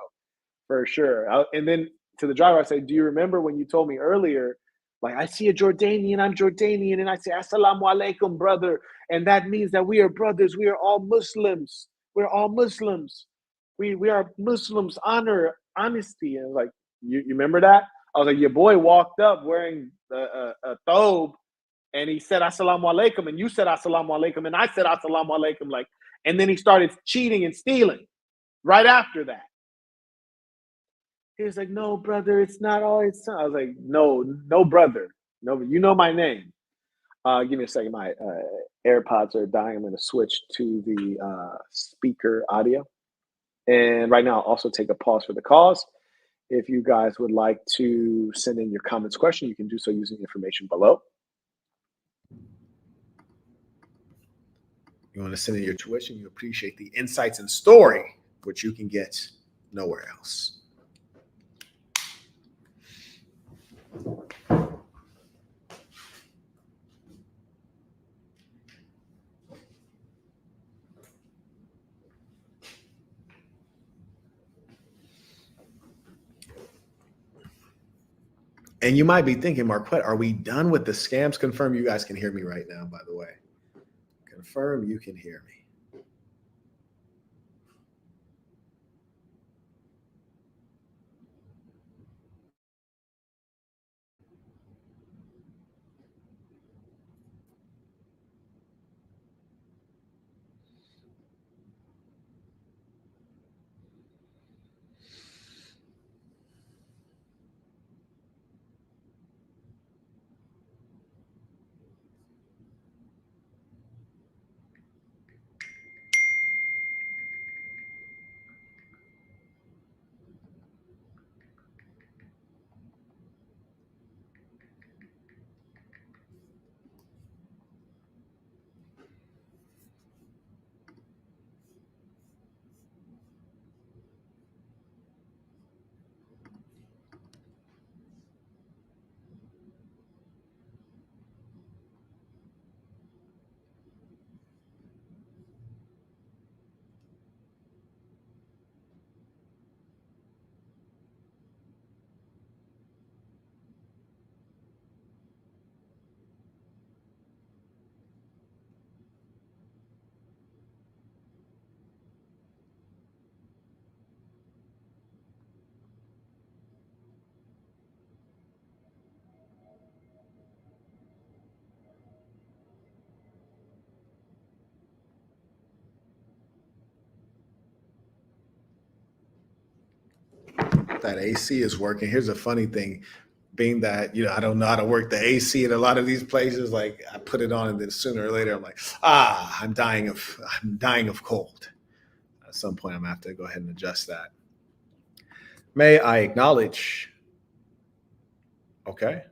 for sure. And then to the driver, I say, do you remember when you told me earlier, like, I see a Jordanian, I'm Jordanian, and I say, Assalamu alaikum, brother. And that means that we are brothers. We are all Muslims. We're all Muslims. We are Muslims, honor, honesty. And like, you remember that? I was like, your boy walked up wearing a thobe and he said assalamu alaikum and you said assalamu alaikum and I said assalamu alaikum, like, and then he started cheating and stealing right after that. He was like, no, brother, it's not all it's. I was like, no, brother. No, you know my name. Give me a second. My AirPods are dying. I'm going to switch to the speaker audio. And right now, I'll also take a pause for the cause. If you guys would like to send in your comments, question, you can do so using the information below. You want to send in your tuition, you appreciate the insights and story, which you can get nowhere else. And you might be thinking, Marquett, are we done with the scams? Confirm you guys can hear me right now, by the way. Confirm you can hear me. that AC is working. Here's a funny thing. Being that, I don't know how to work the AC in a lot of these places, like I put it on and then sooner or later I'm like, I'm dying of cold. At some point I'm gonna have to go ahead and adjust that. May I acknowledge? Okay.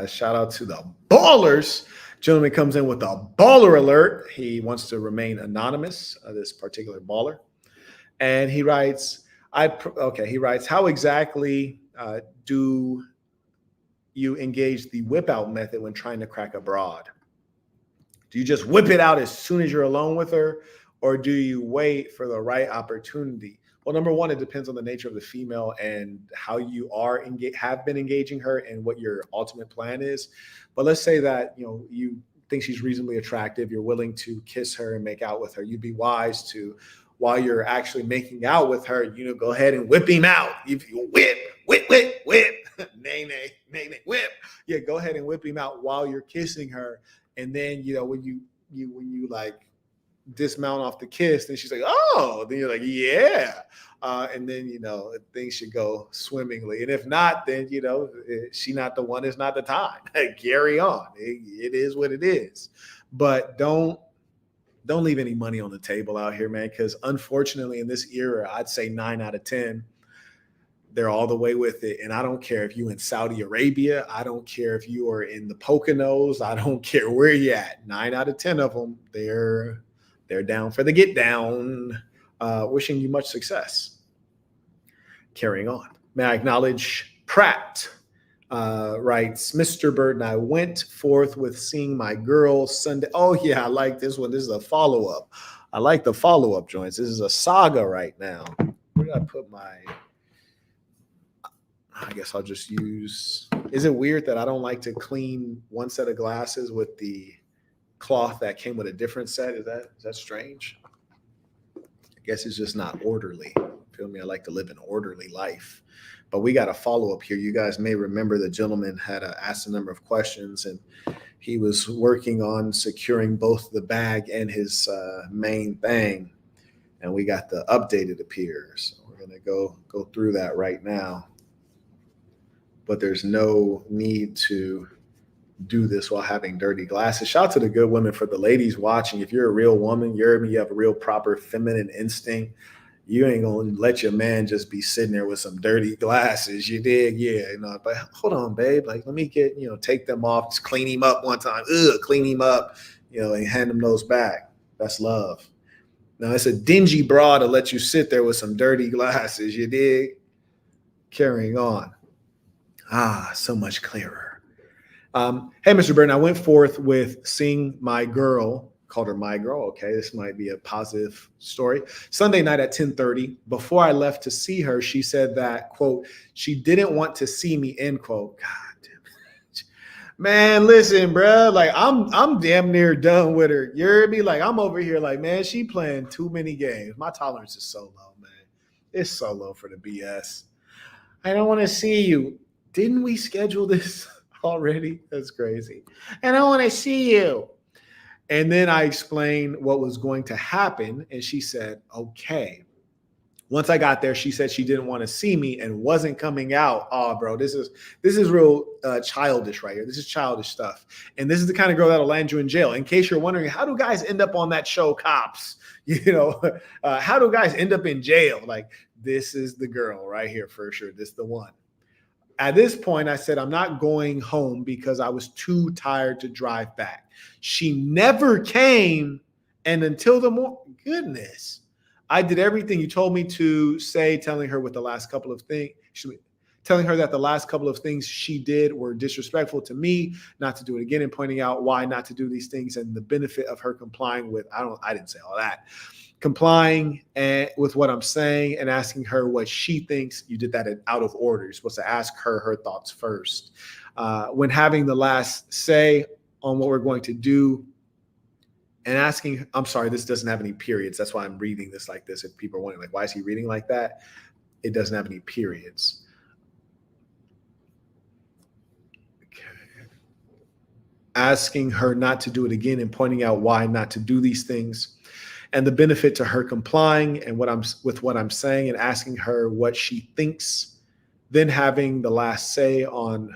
Shout out to the ballers. Gentleman comes in with a baller alert. He wants to remain anonymous, this particular baller. And he writes, he writes, how exactly do you engage the whip out method when trying to crack a broad? Do you just whip it out as soon as you're alone with her, or do you wait for the right opportunity? Well, number one, it depends on the nature of the female and how you have been engaging her and what your ultimate plan is. But let's say that you think she's reasonably attractive, you're willing to kiss her and make out with her. You'd be wise to, while you're actually making out with her, go ahead and whip him out. If you whip, nay, nay, nay, nay, whip. Yeah, go ahead and whip him out while you're kissing her. And then, when you like dismount off the kiss, then she's like, oh, then you're like, yeah. And then, things should go swimmingly. And if not, then, she not the one, it's not the time. Carry on. It is what it is. But don't leave any money on the table out here, man, because unfortunately in this era, I'd say 9 out of 10, they're all the way with it. And I don't care if you're in Saudi Arabia. I don't care if you are in the Poconos. I don't care where you're at. 9 out of 10 of them, they're down for the get down. Wishing you much success. Carrying on. May I acknowledge Pratt writes, Mr. Burton, I went forth with seeing my girl Sunday. Oh, yeah, I like this one. This is a follow-up. I like the follow-up joints. This is a saga right now. Where did I put my... I guess I'll just use... Is it weird that I don't like to clean one set of glasses with the cloth that came with a different set? Is that strange? I guess it's just not orderly. Feel me? I like to live an orderly life. But we got a follow-up here. You guys may remember the gentleman had asked a number of questions, and he was working on securing both the bag and his main thing. And we got the updated appear. So we're going to go through that right now. But there's no need to do this while having dirty glasses. Shout out to the good women. For the ladies watching, if you're a real woman, you have a real proper feminine instinct, you ain't gonna let your man just be sitting there with some dirty glasses. You dig? Yeah, but hold on, babe. Like, let me get, take them off, just clean him up one time. Clean him up, and hand him those back. That's love. Now, it's a dingy bra to let you sit there with some dirty glasses. You dig? Carrying on. So much clearer. Hey, Mr. Burton, I went forth with seeing my girl, called her my girl. Okay, this might be a positive story. Sunday night at 10:30. Before I left to see her, she said that, quote, she didn't want to see me, end quote. God damn it. Man, listen, bro. Like, I'm damn near done with her. You heard me? Like, I'm over here like, man, she playing too many games. My tolerance is so low, man. It's so low for the BS. I don't want to see you. Didn't we schedule this already? That's crazy. And I want to see you. And then I explained what was going to happen. And she said, okay. Once I got there, she said she didn't want to see me and wasn't coming out. Oh, bro, this is real childish right here. This is childish stuff. And this is the kind of girl that'll land you in jail. In case you're wondering, how do guys end up on that show, Cops? How do guys end up in jail? Like, this is the girl right here for sure. This is the one. At this point, I said, I'm not going home because I was too tired to drive back. She never came. And until the morning, goodness, I did everything you told me to say, telling her that the last couple of things she did were disrespectful to me, not to do it again, and pointing out why not to do these things and the benefit of her complying with, I didn't say all that. Complying with what I'm saying and asking her what she thinks. You did that out of order. You're supposed to ask her thoughts first. When having the last say on what we're going to do and asking, I'm sorry, this doesn't have any periods. That's why I'm reading this like this. If people are wondering, like, why is he reading like that? It doesn't have any periods. Okay. Asking her not to do it again and pointing out why not to do these things. and the benefit to her complying and what I'm saying and asking her what she thinks, then having the last say on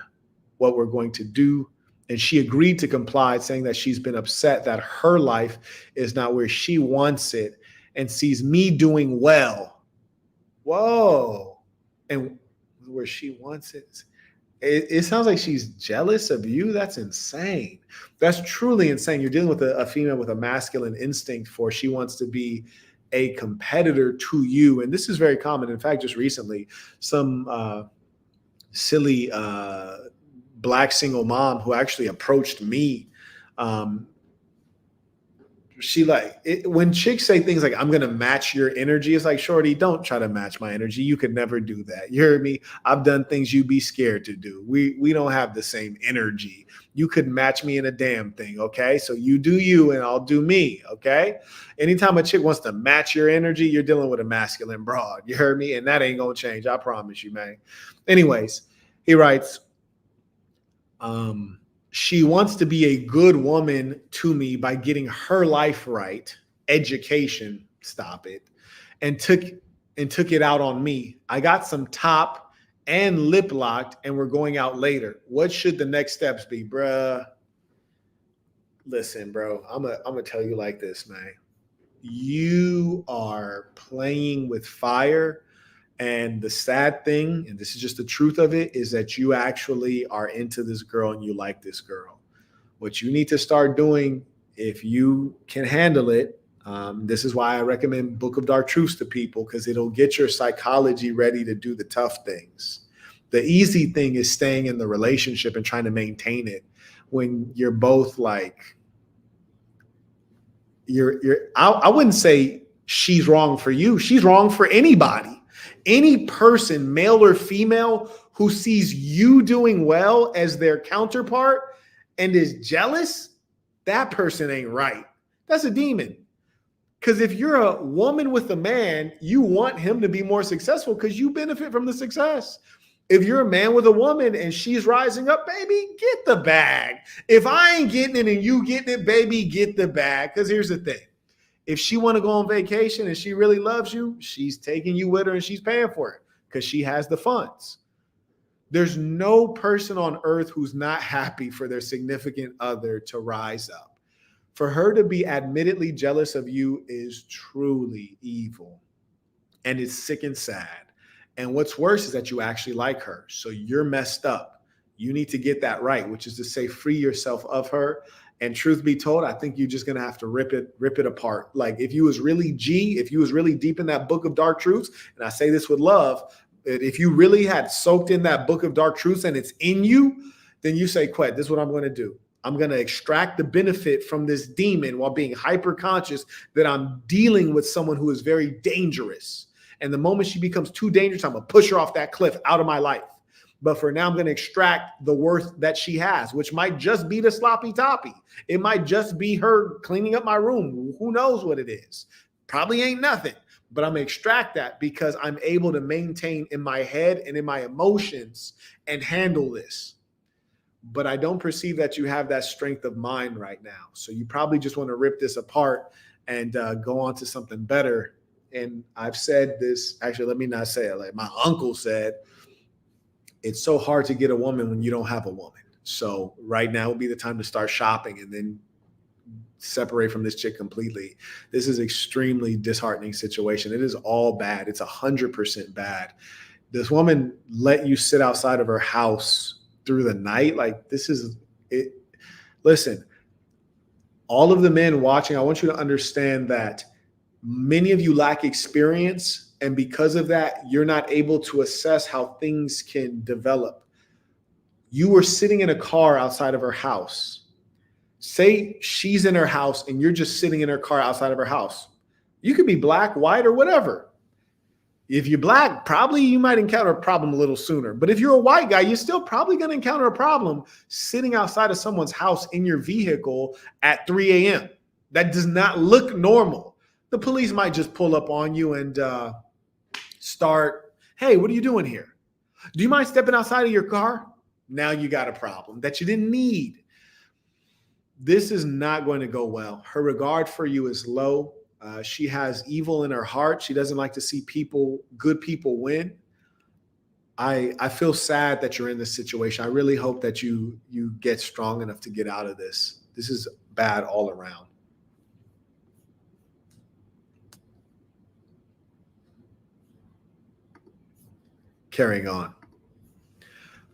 what we're going to do. And she agreed to comply, saying that she's been upset that her life is not where she wants it and sees me doing well. Whoa. And where she wants it. It sounds like she's jealous of you. That's insane. That's truly insane. You're dealing with a female with a masculine instinct for she wants to be a competitor to you. And this is very common. In fact, just recently, some silly Black single mom who actually approached me. She when chicks say things like, I'm going to match your energy, it's like, shorty, don't try to match my energy. You could never do that. You heard me? I've done things you'd be scared to do. We don't have the same energy. You couldn't match me in a damn thing. Okay. So you do you and I'll do me. Okay. Anytime a chick wants to match your energy, you're dealing with a masculine broad. You heard me? And that ain't going to change. I promise you, man. Anyways, he writes, she wants to be a good woman to me by getting her life right, education, stop it, and took it out on me. I got some top and lip locked and we're going out later. What should the next steps be, bruh? Listen, bro, I'm gonna tell you like this, man. You are playing with fire. And the sad thing, and this is just the truth of it, is that you actually are into this girl and you like this girl. What you need to start doing, if you can handle it, this is why I recommend Book of Dark Truths to people, because it'll get your psychology ready to do the tough things. The easy thing is staying in the relationship and trying to maintain it when you're both like, I wouldn't say she's wrong for you. She's wrong for anybody. Any person, male or female, who sees you doing well as their counterpart and is jealous, that person ain't right. That's a demon. Because if you're a woman with a man, you want him to be more successful because you benefit from the success. If you're a man with a woman and she's rising up, baby, get the bag. If I ain't getting it and you getting it, baby, get the bag. Because here's the thing. If she want to go on vacation and she really loves you, she's taking you with her and she's paying for it because she has the funds. There's no person on earth who's not happy for their significant other to rise up. For her to be admittedly jealous of you is truly evil. And it's sick and sad. And what's worse is that you actually like her. So you're messed up. You need to get that right, which is to say, free yourself of her. And truth be told, I think you're just going to have to rip it apart. Like if you was really deep in that Book of Dark Truths, and I say this with love, if you really had soaked in that Book of Dark Truths and it's in you, then you say, Quet, this is what I'm going to do. I'm going to extract the benefit from this demon while being hyper conscious that I'm dealing with someone who is very dangerous. And the moment she becomes too dangerous, I'm going to push her off that cliff out of my life. But for now, I'm going to extract the worth that she has, which might just be the sloppy toppy. It might just be her cleaning up my room. Who knows what it is? Probably ain't nothing. But I'm going to extract that because I'm able to maintain in my head and in my emotions and handle this. But I don't perceive that you have that strength of mind right now. So you probably just want to rip this apart and go on to something better. And I've said this, actually, let me not say it. Like my uncle said, it's so hard to get a woman when you don't have a woman. So right now would be the time to start shopping and then separate from this chick completely. This is extremely disheartening situation. It is all bad. It's 100% bad. This woman let you sit outside of her house through the night. Like this is it. Listen, all of the men watching, I want you to understand that many of you lack experience. And because of that, you're not able to assess how things can develop. You were sitting in a car outside of her house. Say she's in her house and you're just sitting in her car outside of her house. You could be black, white, or whatever. If you're black, probably you might encounter a problem a little sooner. But if you're a white guy, you're still probably going to encounter a problem sitting outside of someone's house in your vehicle at 3 a.m. That does not look normal. The police might just pull up on you and start, hey, what are you doing here? Do you mind stepping outside of your car? Now you got a problem that you didn't need. This is not going to go well. Her regard for you is low. She has evil in her heart. She doesn't like to see good people win. I feel sad that you're in this situation. I really hope that you get strong enough to get out of this. This is bad all around. Carrying on.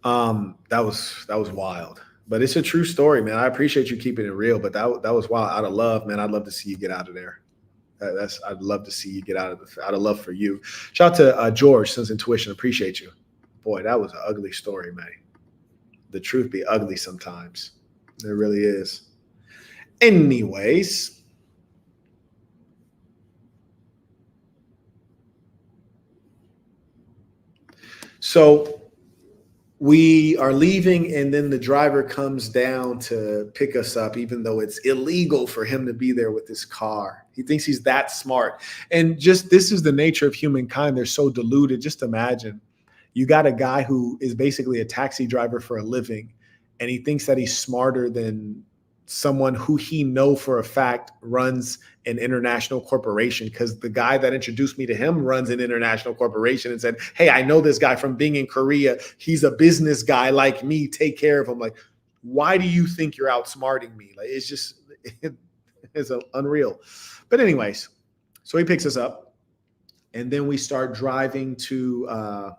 That was wild, but it's a true story, man. I appreciate you keeping it real, but that was wild. Out of love, man, I'd love to see you get out of there. I'd love to see you get out of love for you. Shout out to George, Sons Intuition. Appreciate you. Boy, that was an ugly story, man. The truth be ugly sometimes. It really is. Anyways. So we are leaving, and then the driver comes down to pick us up, even though it's illegal for him to be there with his car. He thinks he's that smart. And just this is the nature of humankind. They're so deluded. Just imagine. You got a guy who is basically a taxi driver for a living, and he thinks that he's smarter than someone who he know for a fact runs an international corporation, because the guy that introduced me to him runs an international corporation and said, hey, I know this guy from being in Korea. He's a business guy like me. Take care of him. Like, why do you think you're outsmarting me? Like, it's unreal. But anyways, so he picks us up, and then we start driving to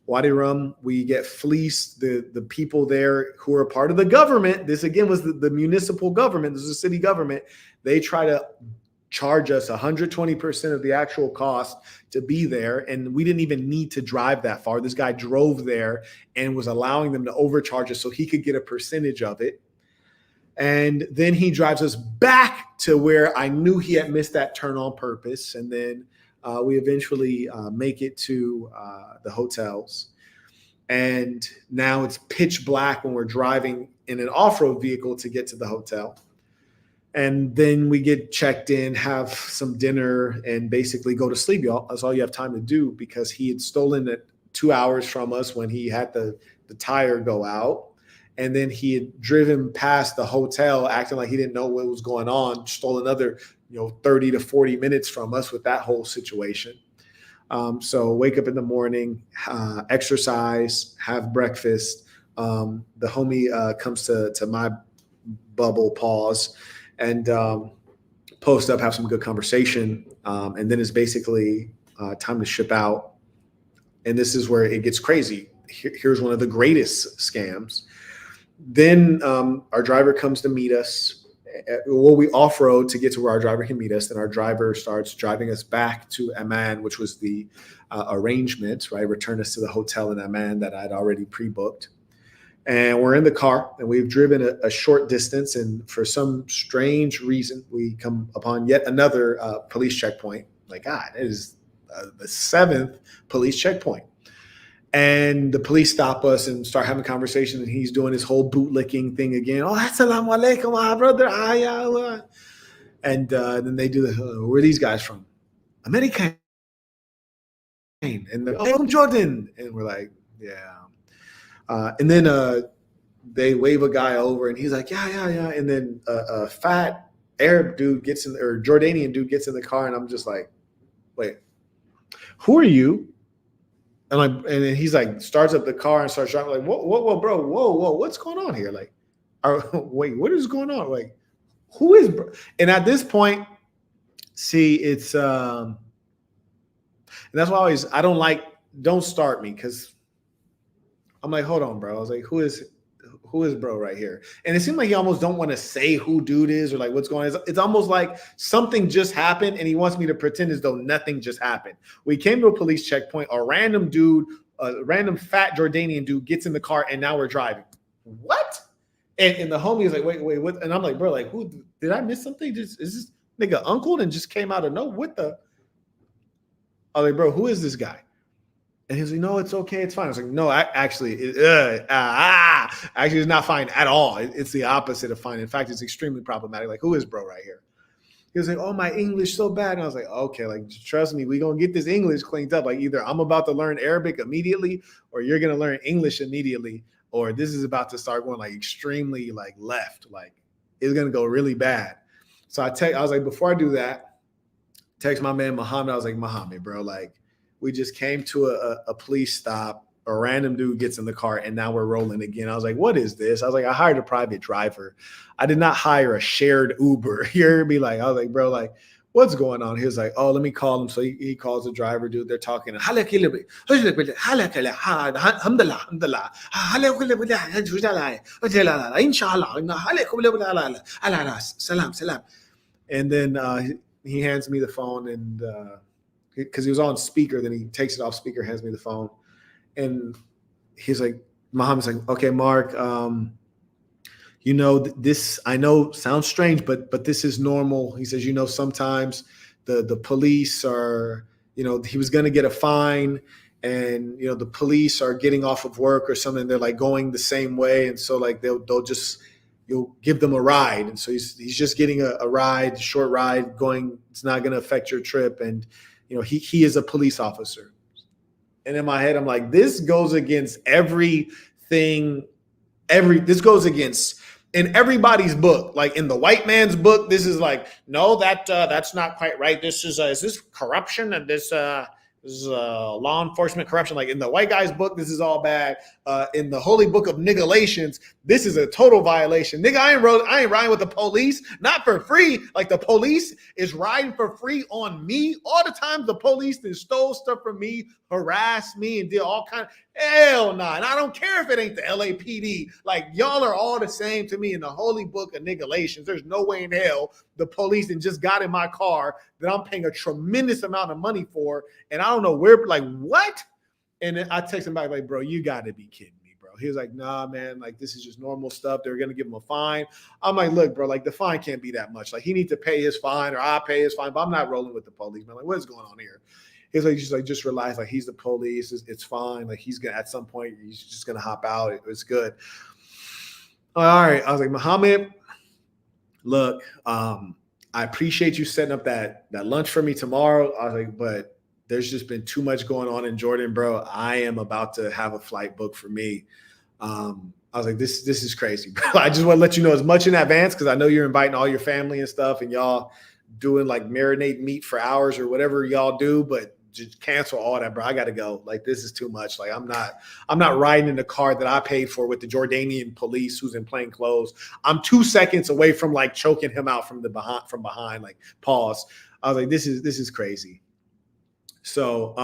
Wadi Rum. We get fleeced. The people there who are part of the government, this again was the municipal government, this is the city government, they try to charge us 120% of the actual cost to be there. And we didn't even need to drive that far. This guy drove there and was allowing them to overcharge us so he could get a percentage of it. And then he drives us back to where I knew he had missed that turn on purpose. And then we eventually make it to the hotels. And now it's pitch black when we're driving in an off-road vehicle to get to the hotel. And then we get checked in, have some dinner, and basically go to sleep, y'all. That's all you have time to do, because he had stolen it 2 hours from us when he had the tire go out. And then he had driven past the hotel acting like he didn't know what was going on, stole another 30 to 40 minutes from us with that whole situation. So wake up in the morning, exercise, have breakfast. The homie comes to my bubble, pause, and post up, have some good conversation. And then it's basically time to ship out. And this is where it gets crazy. Here's one of the greatest scams. Then our driver comes to meet us. Well, we off-road to get to where our driver can meet us. Then our driver starts driving us back to Amman, which was the arrangement, right? Return us to the hotel in Amman that I'd already pre-booked. And we're in the car, and we've driven a short distance. And for some strange reason, we come upon yet another police checkpoint. Like, God, it is the 7th police checkpoint. And the police stop us and start having conversations, and he's doing his whole bootlicking thing again. Oh, assalamu alaikum, my brother. And then they do where are these guys from? American. And they're, oh, from Jordan. And we're like, yeah. And then they wave a guy over, and he's like, yeah. And then a fat Arab dude or Jordanian dude gets in the car, and I'm just like, wait, who are you? And then he's like, starts up the car and starts driving. Like, whoa, bro, whoa, what's going on here? Like, wait, what is going on? Like, who is bro? And at this point, see, it's and that's why I don't start me, because I'm like, hold on, bro. I was like, who is bro right here? And it seemed like he almost don't want to say who dude is or like what's going on. It's almost like something just happened and he wants me to pretend as though nothing just happened. We came to a police checkpoint. A random fat Jordanian dude gets in the car, and now we're driving. What? And the homie is like, wait, what? And I'm like, bro, like, who did I miss something? Is this nigga uncle and just came out of nowhere? What the? I was like, bro, who is this guy? And he was like, no, it's okay. It's fine. I was like, no, actually, it's not fine at all. It's the opposite of fine. In fact, it's extremely problematic. Like, who is bro right here? He was like, oh, my English so bad. And I was like, okay, like, trust me, we're going to get this English cleaned up. Like, either I'm about to learn Arabic immediately, or you're going to learn English immediately, or this is about to start going like extremely like left. Like, it's going to go really bad. So I was like, before I do that, Text my man Muhammad. I was like, Muhammad, bro, like we just came to a police stop. A random dude gets in the car and now we're rolling again. I was like, what is this? I was like, I hired a private driver. I did not hire a shared Uber. You're be like, I was like, bro, like, what's going on? He was like, oh, let me call him. So he calls the driver, dude. They're talking. And then he hands me the phone, and because he was on speaker, then he takes it off speaker, hands me the phone. And he's like, Muhammad's like, okay, Mark, this I know sounds strange, but this is normal. He says, sometimes the police are, he was going to get a fine, and the police are getting off of work or something. They're like going the same way, and so like you'll give them a ride, and so he's just getting a ride, short ride, going. It's not going to affect your trip, and he is a police officer. And in my head, I'm like, this goes against everything. This goes against in everybody's book. Like in the white man's book, this is like, no, that's not quite right. This is this corruption, and this is law enforcement corruption. Like in the white guy's book, this is all bad. In the holy book of Nigalations, this is a total violation. Nigga, I ain't riding with the police, not for free. Like the police is riding for free on me. All the times the police then stole stuff from me, harassed me, and did all kind of hell nah. And I don't care if it ain't the LAPD. Like y'all are all the same to me in the holy book of Nigalations. There's no way in hell the police and just got in my car that I'm paying a tremendous amount of money for, and I don't know where. Like what? And then I text him back like, bro, you got to be kidding me, bro. He was like, nah, man, like this is just normal stuff. They're going to give him a fine. I'm like, look, bro, like the fine can't be that much. Like he needs to pay his fine or I pay his fine, but I'm not rolling with the police, man. Like what is going on here? He's like, just relax. Like he's the police. It's fine. Like he's going to, at some point, he's just going to hop out. It's good. All right. I was like, Muhammad, look, I appreciate you setting up that lunch for me tomorrow. I was like, but there's just been too much going on in Jordan, bro. I am about to have a flight booked for me. I was like, this is crazy, bro. I just want to let you know as much in advance because I know you're inviting all your family and stuff, and y'all doing like marinate meat for hours or whatever y'all do, but just cancel all that, bro. I got to go. Like this is too much. Like I'm not riding in the car that I paid for with the Jordanian police who's in plain clothes. I'm 2 seconds away from like choking him out from behind. Like pause. I was like, this is crazy. So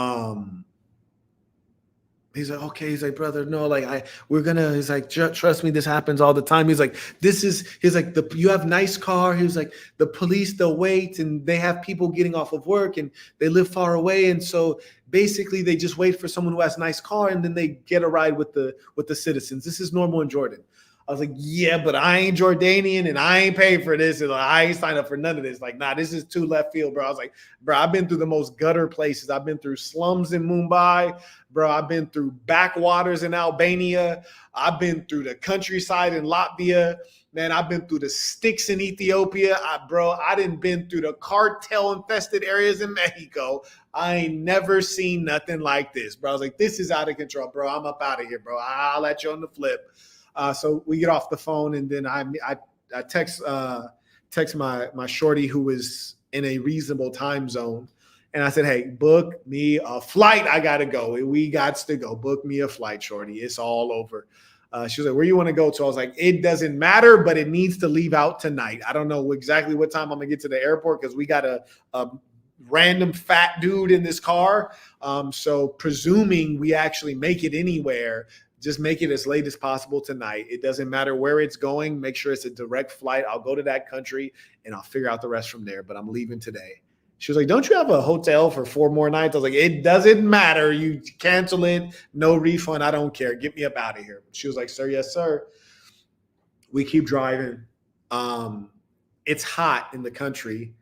he's like, okay. He's like, brother, no, like he's like, trust me, this happens all the time. He's like, you have nice car. He was like, the police, they'll wait and they have people getting off of work and they live far away. And so basically they just wait for someone who has a nice car and then they get a ride with the citizens. This is normal in Jordan. I was like, yeah, but I ain't Jordanian and I ain't paid for this. And I ain't signed up for none of this. Like, nah, this is too left field, bro. I was like, bro, I've been through the most gutter places. I've been through slums in Mumbai, bro. I've been through backwaters in Albania. I've been through the countryside in Latvia. Man, I've been through the sticks in Ethiopia. I done been through the cartel-infested areas in Mexico. I ain't never seen nothing like this, bro. I was like, this is out of control, bro. I'm up out of here, bro. I'll let you on the flip. So we get off the phone, and then I text my shorty who was in a reasonable time zone, and I said, "Hey, book me a flight. I gotta go. We got to go. Book me a flight, shorty. It's all over." She was like, "Where you want to go to?" I was like, "It doesn't matter, but it needs to leave out tonight. I don't know exactly what time I'm gonna get to the airport because we got a random fat dude in this car. So presuming we actually make it anywhere." Just make it as late as possible tonight. It doesn't matter where it's going. Make sure it's a direct flight. I'll go to that country and I'll figure out the rest from there. But I'm leaving today. She was like, don't you have a hotel for 4 more nights? I was like, it doesn't matter. You cancel it. No refund. I don't care. Get me up out of here. She was like, sir, yes, sir. We keep driving. It's hot in the country.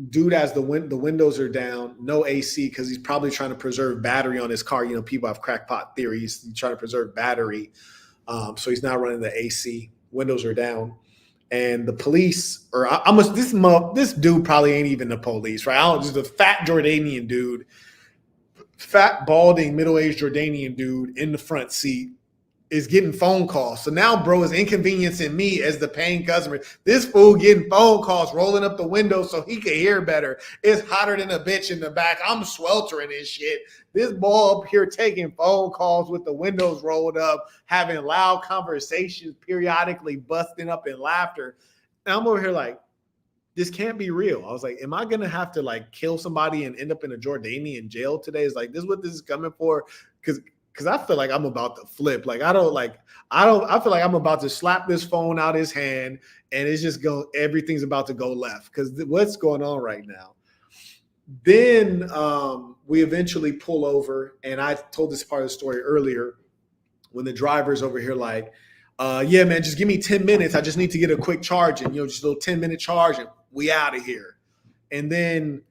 Dude has the windows are down, no AC because he's probably trying to preserve battery on his car. People have crackpot theories. He's trying to preserve battery. So he's not running the AC. Windows are down. And the police, or this dude probably ain't even the police, right? Just a fat Jordanian dude, fat, balding, middle-aged Jordanian dude in the front seat is getting phone calls. So now bro is inconveniencing me as the paying customer. This fool getting phone calls, rolling up the window so he can hear better. It's hotter than a bitch in the back. I'm sweltering and shit. This boy up here taking phone calls with the windows rolled up, having loud conversations, periodically busting up in laughter. And I'm over here like, this can't be real. I was like, am I gonna have to like kill somebody and end up in a Jordanian jail today? Is like, this is what this is coming for? Because I feel like I'm about to flip. Like I feel like I'm about to slap this phone out his hand and it's just everything's about to go left. Because what's going on right now? Then we eventually pull over, and I told this part of the story earlier when the driver's over here like, yeah, man, just give me 10 minutes. I just need to get a quick charge and, just a little 10-minute charge and we out of here. And then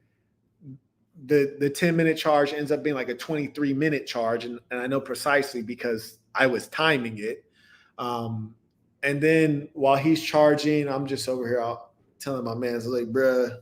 the 10-minute charge ends up being like a 23-minute charge. And I know precisely because I was timing it. And then while he's charging, I'm just over here telling my man, like, bruh,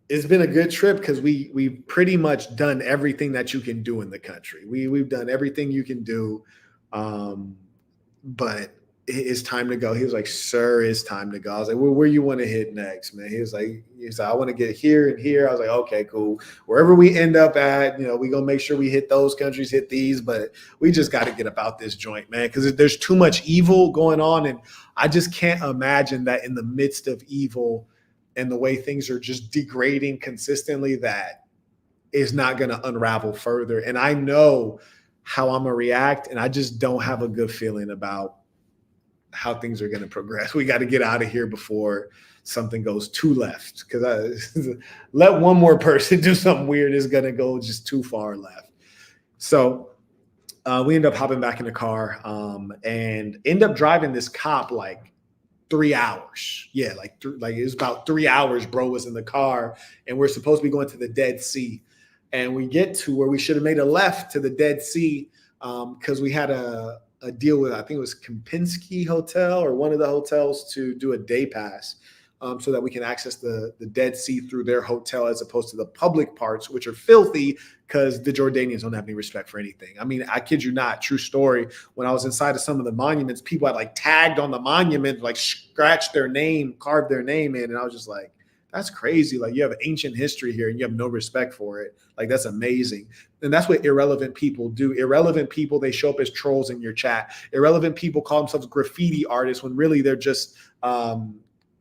it's been a good trip because we've pretty much done everything that you can do in the country. We've done everything you can do. But it's time to go. He was like, sir, it's time to go. I was like, well, where you want to hit next, man? He was like, I want to get here and here. I was like, okay, cool. Wherever we end up at, we're going to make sure we hit those countries, hit these, but we just got to get about this joint, man, because there's too much evil going on. And I just can't imagine that in the midst of evil and the way things are just degrading consistently, that is not going to unravel further. And I know how I'm going to react, and I just don't have a good feeling about how things are going to progress. We got to get out of here before something goes too left, because let one more person do something weird is going to go just too far left. So we end up hopping back in the car and end up driving this cop like 3 hours. Yeah, like it was about 3 hours. Bro was in the car, and we're supposed to be going to the Dead Sea. And we get to where we should have made a left to the Dead Sea because we had a deal with, I think it was Kempinski Hotel or one of the hotels, to do a day pass so that we can access the Dead Sea through their hotel as opposed to the public parts, which are filthy because the Jordanians don't have any respect for anything. I mean, I kid you not, true story. When I was inside of some of the monuments, people had like tagged on the monument, like scratched their name, carved their name in. And I was just like, that's crazy. Like, you have ancient history here and you have no respect for it. Like, that's amazing. And that's what irrelevant people do. Irrelevant people, they show up as trolls in your chat. Irrelevant people call themselves graffiti artists when really they're just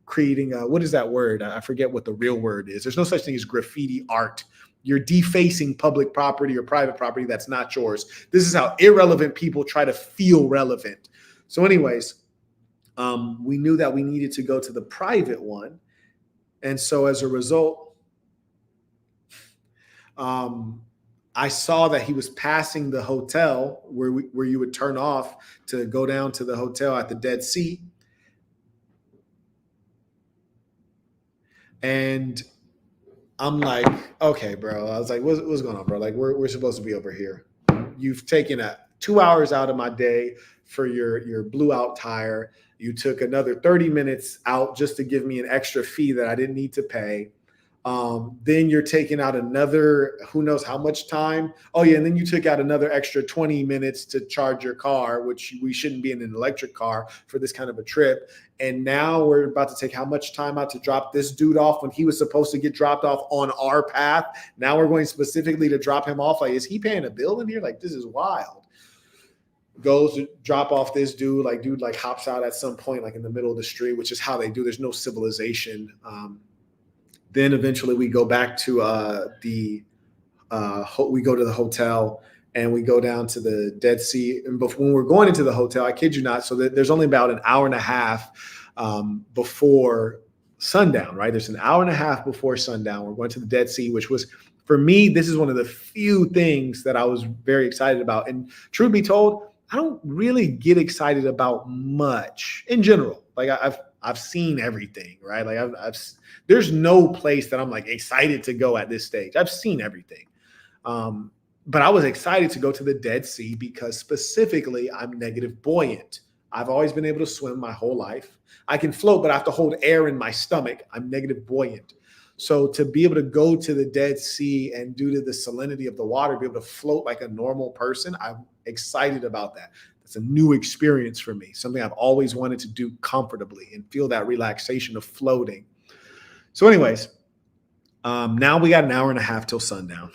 creating what is that word? I forget what the real word is. There's no such thing as graffiti art. You're defacing public property or private property that's not yours. This is how irrelevant people try to feel relevant. So anyways, we knew that we needed to go to the private one. And so as a result, I saw that he was passing the hotel where you would turn off to go down to the hotel at the Dead Sea. And I'm like, okay, bro. I was like, what's going on, bro? Like, we're supposed to be over here. You've taken 2 hours out of my day for your blew out tire. You took another 30 minutes out just to give me an extra fee that I didn't need to pay. Then you're taking out another, who knows how much time. Oh yeah. And then you took out another extra 20 minutes to charge your car, which we shouldn't be in an electric car for this kind of a trip. And now we're about to take how much time out to drop this dude off when he was supposed to get dropped off on our path. Now we're going specifically to drop him off. Like, is he paying a bill in here? Like, this is wild. Goes to drop off this dude, dude hops out at some point, like in the middle of the street, which is how they do. There's no civilization. Then eventually we go back to we go to the hotel and we go down to the Dead Sea. And when we're going into the hotel, I kid you not, so there's only about an hour and a half before sundown, right? There's an hour and a half before sundown. We're going to the Dead Sea, which was, for me, this is one of the few things that I was very excited about. And truth be told, I don't really get excited about much in general. Like, I've seen everything, right? Like there's no place that I'm like excited to go at this stage. I've seen everything. But I was excited to go to the Dead Sea because specifically I'm negative buoyant. I've always been able to swim my whole life. I can float, but I have to hold air in my stomach. I'm negative buoyant. So to be able to go to the Dead Sea and due to the salinity of the water, be able to float like a normal person, I'm excited about that. It's a new experience for me, something I've always wanted to do comfortably and feel that relaxation of floating. So anyways, now we got an hour and a half till sundown.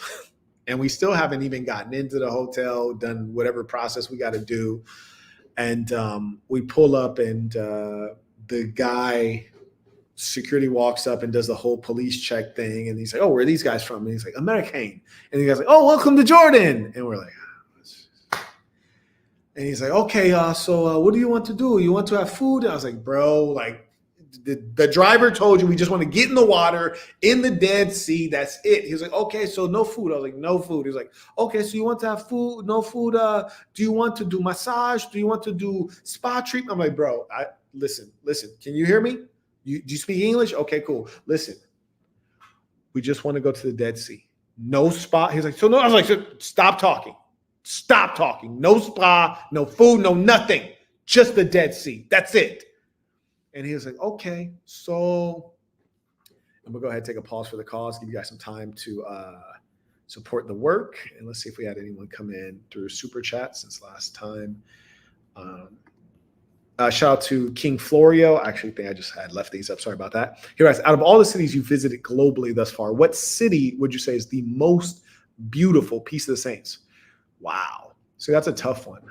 And we still haven't even gotten into the hotel, done whatever process we got to do. And we pull up and the guy, security walks up and does the whole police check thing. And he's like, oh, where are these guys from? And he's like, American. And the guy's like, oh, welcome to Jordan. And we're like, and he's like, okay, so what do you want to do? You want to have food? And I was like, bro, like the driver told you we just want to get in the water in the Dead Sea. That's it. He was like, okay, so no food. I was like, no food. He's like, okay, so you want to have food? No food. Do you want to do massage? Do you want to do spa treatment? I'm like, bro, listen. Can you hear me? Do you speak English? Okay, cool. Listen, we just want to go to the Dead Sea. No spa. He's like, so no. I was like, stop talking. Stop talking. No spa, no food, no nothing. Just the Dead Sea. That's it. And he was like, okay, so I'm going to go ahead and take a pause for the cause, give you guys some time to support the work. And let's see if we had anyone come in through Super Chat since last time. Shout out to King Florio. I actually think I just had left these up. Sorry about that. He writes, out of all the cities you visited globally thus far, what city would you say is the most beautiful Piece of the Saints? Wow. So that's a tough one.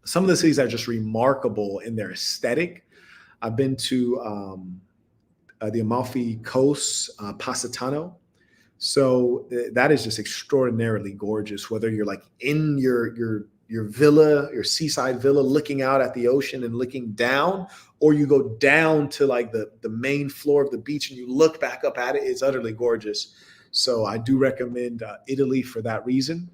Some of the cities are just remarkable in their aesthetic. I've been to the Amalfi Coast, Positano. So that is just extraordinarily gorgeous, whether you're like in your villa, your seaside villa, looking out at the ocean and looking down, or you go down to like the main floor of the beach and you look back up at it. It's utterly gorgeous. So I do recommend Italy for that reason.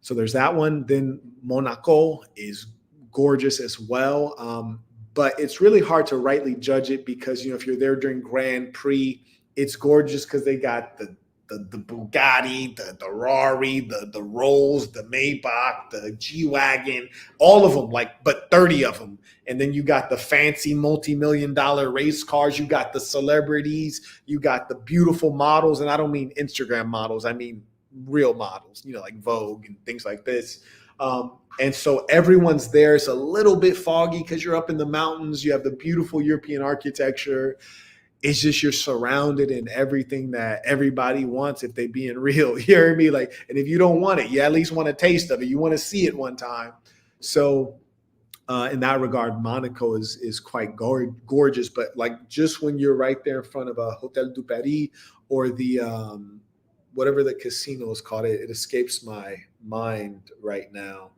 So there's that one. Then Monaco is gorgeous as well. But it's really hard to rightly judge it because, if you're there during Grand Prix, it's gorgeous because they got the Bugatti, the Rari, the Rolls, the Maybach, the G-Wagon, all of them, but 30 of them. And then you got the fancy multi-million-dollar race cars. You got the celebrities. You got the beautiful models. And I don't mean Instagram models. I mean real models, like Vogue and things like this. And so everyone's there. It's a little bit foggy because you're up in the mountains. You have the beautiful European architecture. It's just you're surrounded in everything that everybody wants if they being real. You hear me? And if you don't want it, you at least want a taste of it. You want to see it one time. So in that regard, Monaco is quite gorgeous. But just when you're right there in front of a Hotel du Paris or the whatever the casino is called, it escapes my mind right now.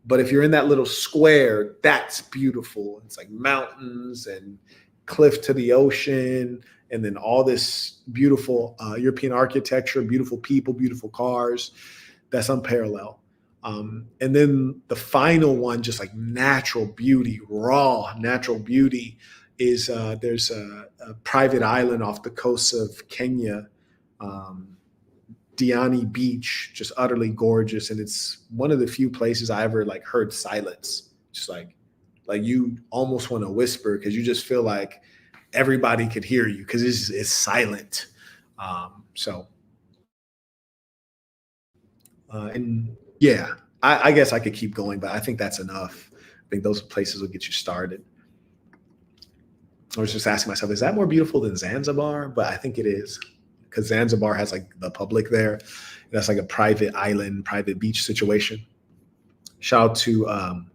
But if you're in that little square, that's beautiful. It's like mountains and cliff to the ocean, and then all this beautiful European architecture, beautiful people, beautiful cars. That's unparalleled. And then the final one, just like natural beauty, raw natural beauty, is there's a private island off the coast of Kenya, Diani Beach, just utterly gorgeous. And it's one of the few places I ever heard silence. Just like you almost want to whisper because you just feel like everybody could hear you because it's silent. And yeah, I guess I could keep going, but I think that's enough. I think those places will get you started. I was just asking myself, is that more beautiful than Zanzibar? But I think it is. Because Zanzibar has the public there. That's a private island, private beach situation. Shout out to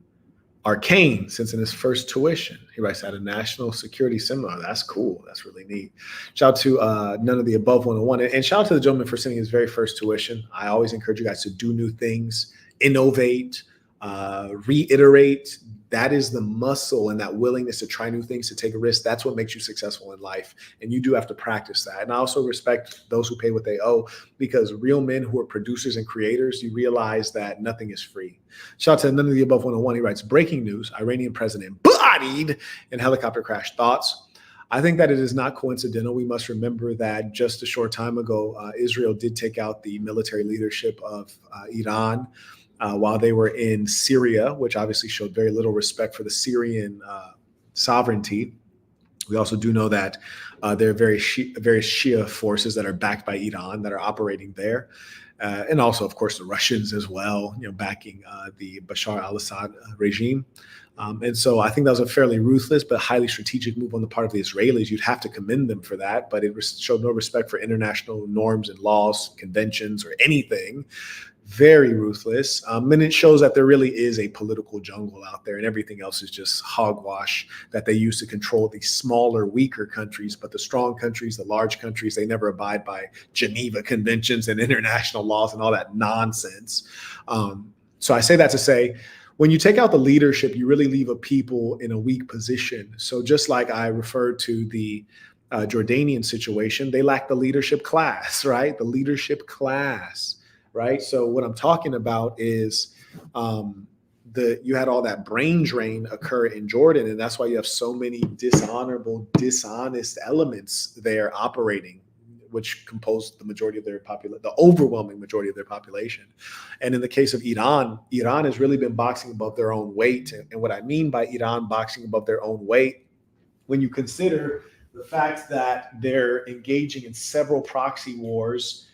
Arcane, since in his first tuition, he writes at a national security seminar. That's cool. That's really neat. Shout out to None of the Above 101. And shout out to the gentleman for sending his very first tuition. I always encourage you guys to do new things, innovate, reiterate. That is the muscle and that willingness to try new things, to take a risk. That's what makes you successful in life. And you do have to practice that. And I also respect those who pay what they owe, because real men who are producers and creators, you realize that nothing is free. Shout out to None of the Above 101. He writes, breaking news, Iranian president bodied in helicopter crash. Thoughts? I think that it is not coincidental. We must remember that just a short time ago, Israel did take out the military leadership of Iran, while they were in Syria, which obviously showed very little respect for the Syrian sovereignty. We also do know that there are various Shia forces that are backed by Iran that are operating there. And also, of course, the Russians as well, backing the Bashar al-Assad regime. And so I think that was a fairly ruthless but highly strategic move on the part of the Israelis. You'd have to commend them for that, but it showed no respect for international norms and laws, conventions, or anything. Very ruthless. And it shows that there really is a political jungle out there, and everything else is just hogwash that they use to control the smaller, weaker countries. But the strong countries, the large countries, they never abide by Geneva conventions and international laws and all that nonsense. So I say that to say, when you take out the leadership, you really leave a people in a weak position. So just like I referred to the Jordanian situation, they lack the leadership class, right? The leadership class. Right. So what I'm talking about is you had all that brain drain occur in Jordan. And that's why you have so many dishonorable, dishonest elements there operating, which compose the majority of their population, the overwhelming majority of their population. And in the case of Iran, Iran has really been boxing above their own weight. And what I mean by Iran boxing above their own weight, when you consider the fact that they're engaging in several proxy wars,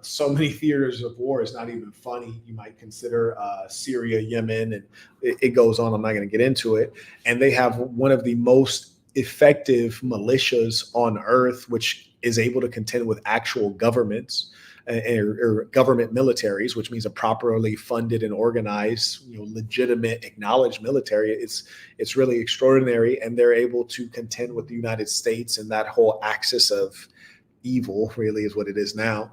so many theaters of war is not even funny. You might consider Syria, Yemen, and it goes on. I'm not going to get into it. And they have one of the most effective militias on earth, which is able to contend with actual governments or government militaries, which means a properly funded and organized, legitimate, acknowledged military. It's really extraordinary, and they're able to contend with the United States and that whole axis of evil, really, is what it is now.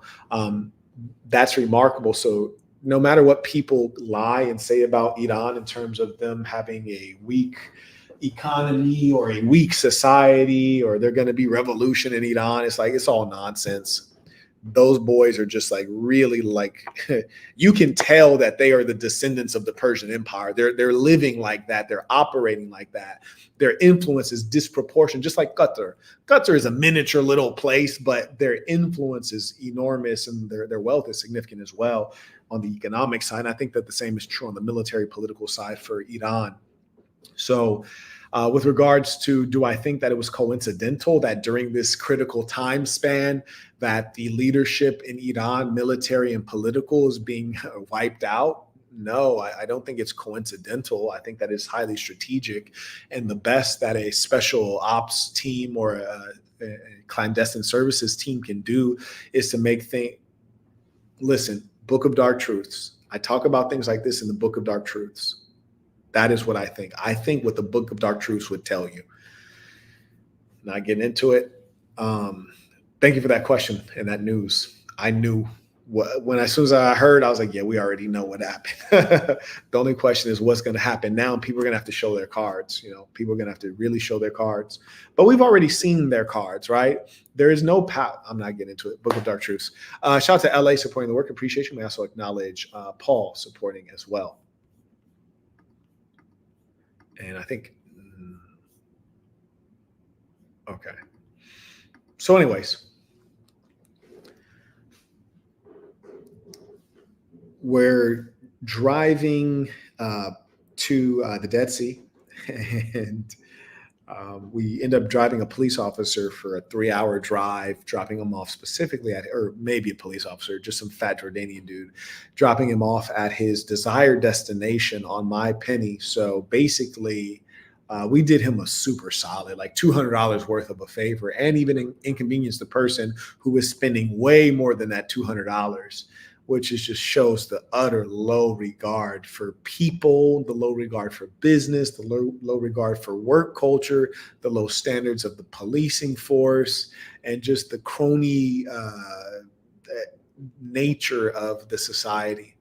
That's remarkable. So no matter what people lie and say about Iran in terms of them having a weak economy or a weak society, or they're going to be revolution in Iran, it's all nonsense. Those boys are just really you can tell that they are the descendants of the Persian Empire. They're living like that. They're operating like that. Their influence is disproportionate, just like Qatar. Qatar is a miniature little place, but their influence is enormous, and their wealth is significant as well on the economic side. And I think that the same is true on the military political side for Iran. So with regards to, do I think that it was coincidental that during this critical time span that the leadership in Iran, military and political, is being wiped out? No, I don't think it's coincidental. I think that it's highly strategic, and the best that a special ops team or a clandestine services team can do is to make things. Listen, Book of Dark Truths. I talk about things like this in the Book of Dark Truths. That is what I think. I think what the Book of Dark Truths would tell you. Not getting into it. Thank you for that question and that news. I knew as soon as I heard, I was like, yeah, we already know what happened. The only question is what's going to happen now. And people are going to have to show their cards. People are going to have to really show their cards. But we've already seen their cards, right? There is no power. I'm not getting into it. Book of Dark Truths. Shout out to LA supporting the work. Appreciation. We also acknowledge Paul supporting as well. And I think, okay. So anyways, we're driving to the Dead Sea, and we end up driving a police officer for a 3-hour drive, dropping him off specifically or maybe a police officer, just some fat Jordanian dude, dropping him off at his desired destination on my penny. So basically, we did him a super solid, like $200 worth of a favor, and even inconvenienced the person who was spending way more than that $200. Which just shows the utter low regard for people, the low regard for business, the low regard for work culture, the low standards of the policing force, and just the crony nature of the society.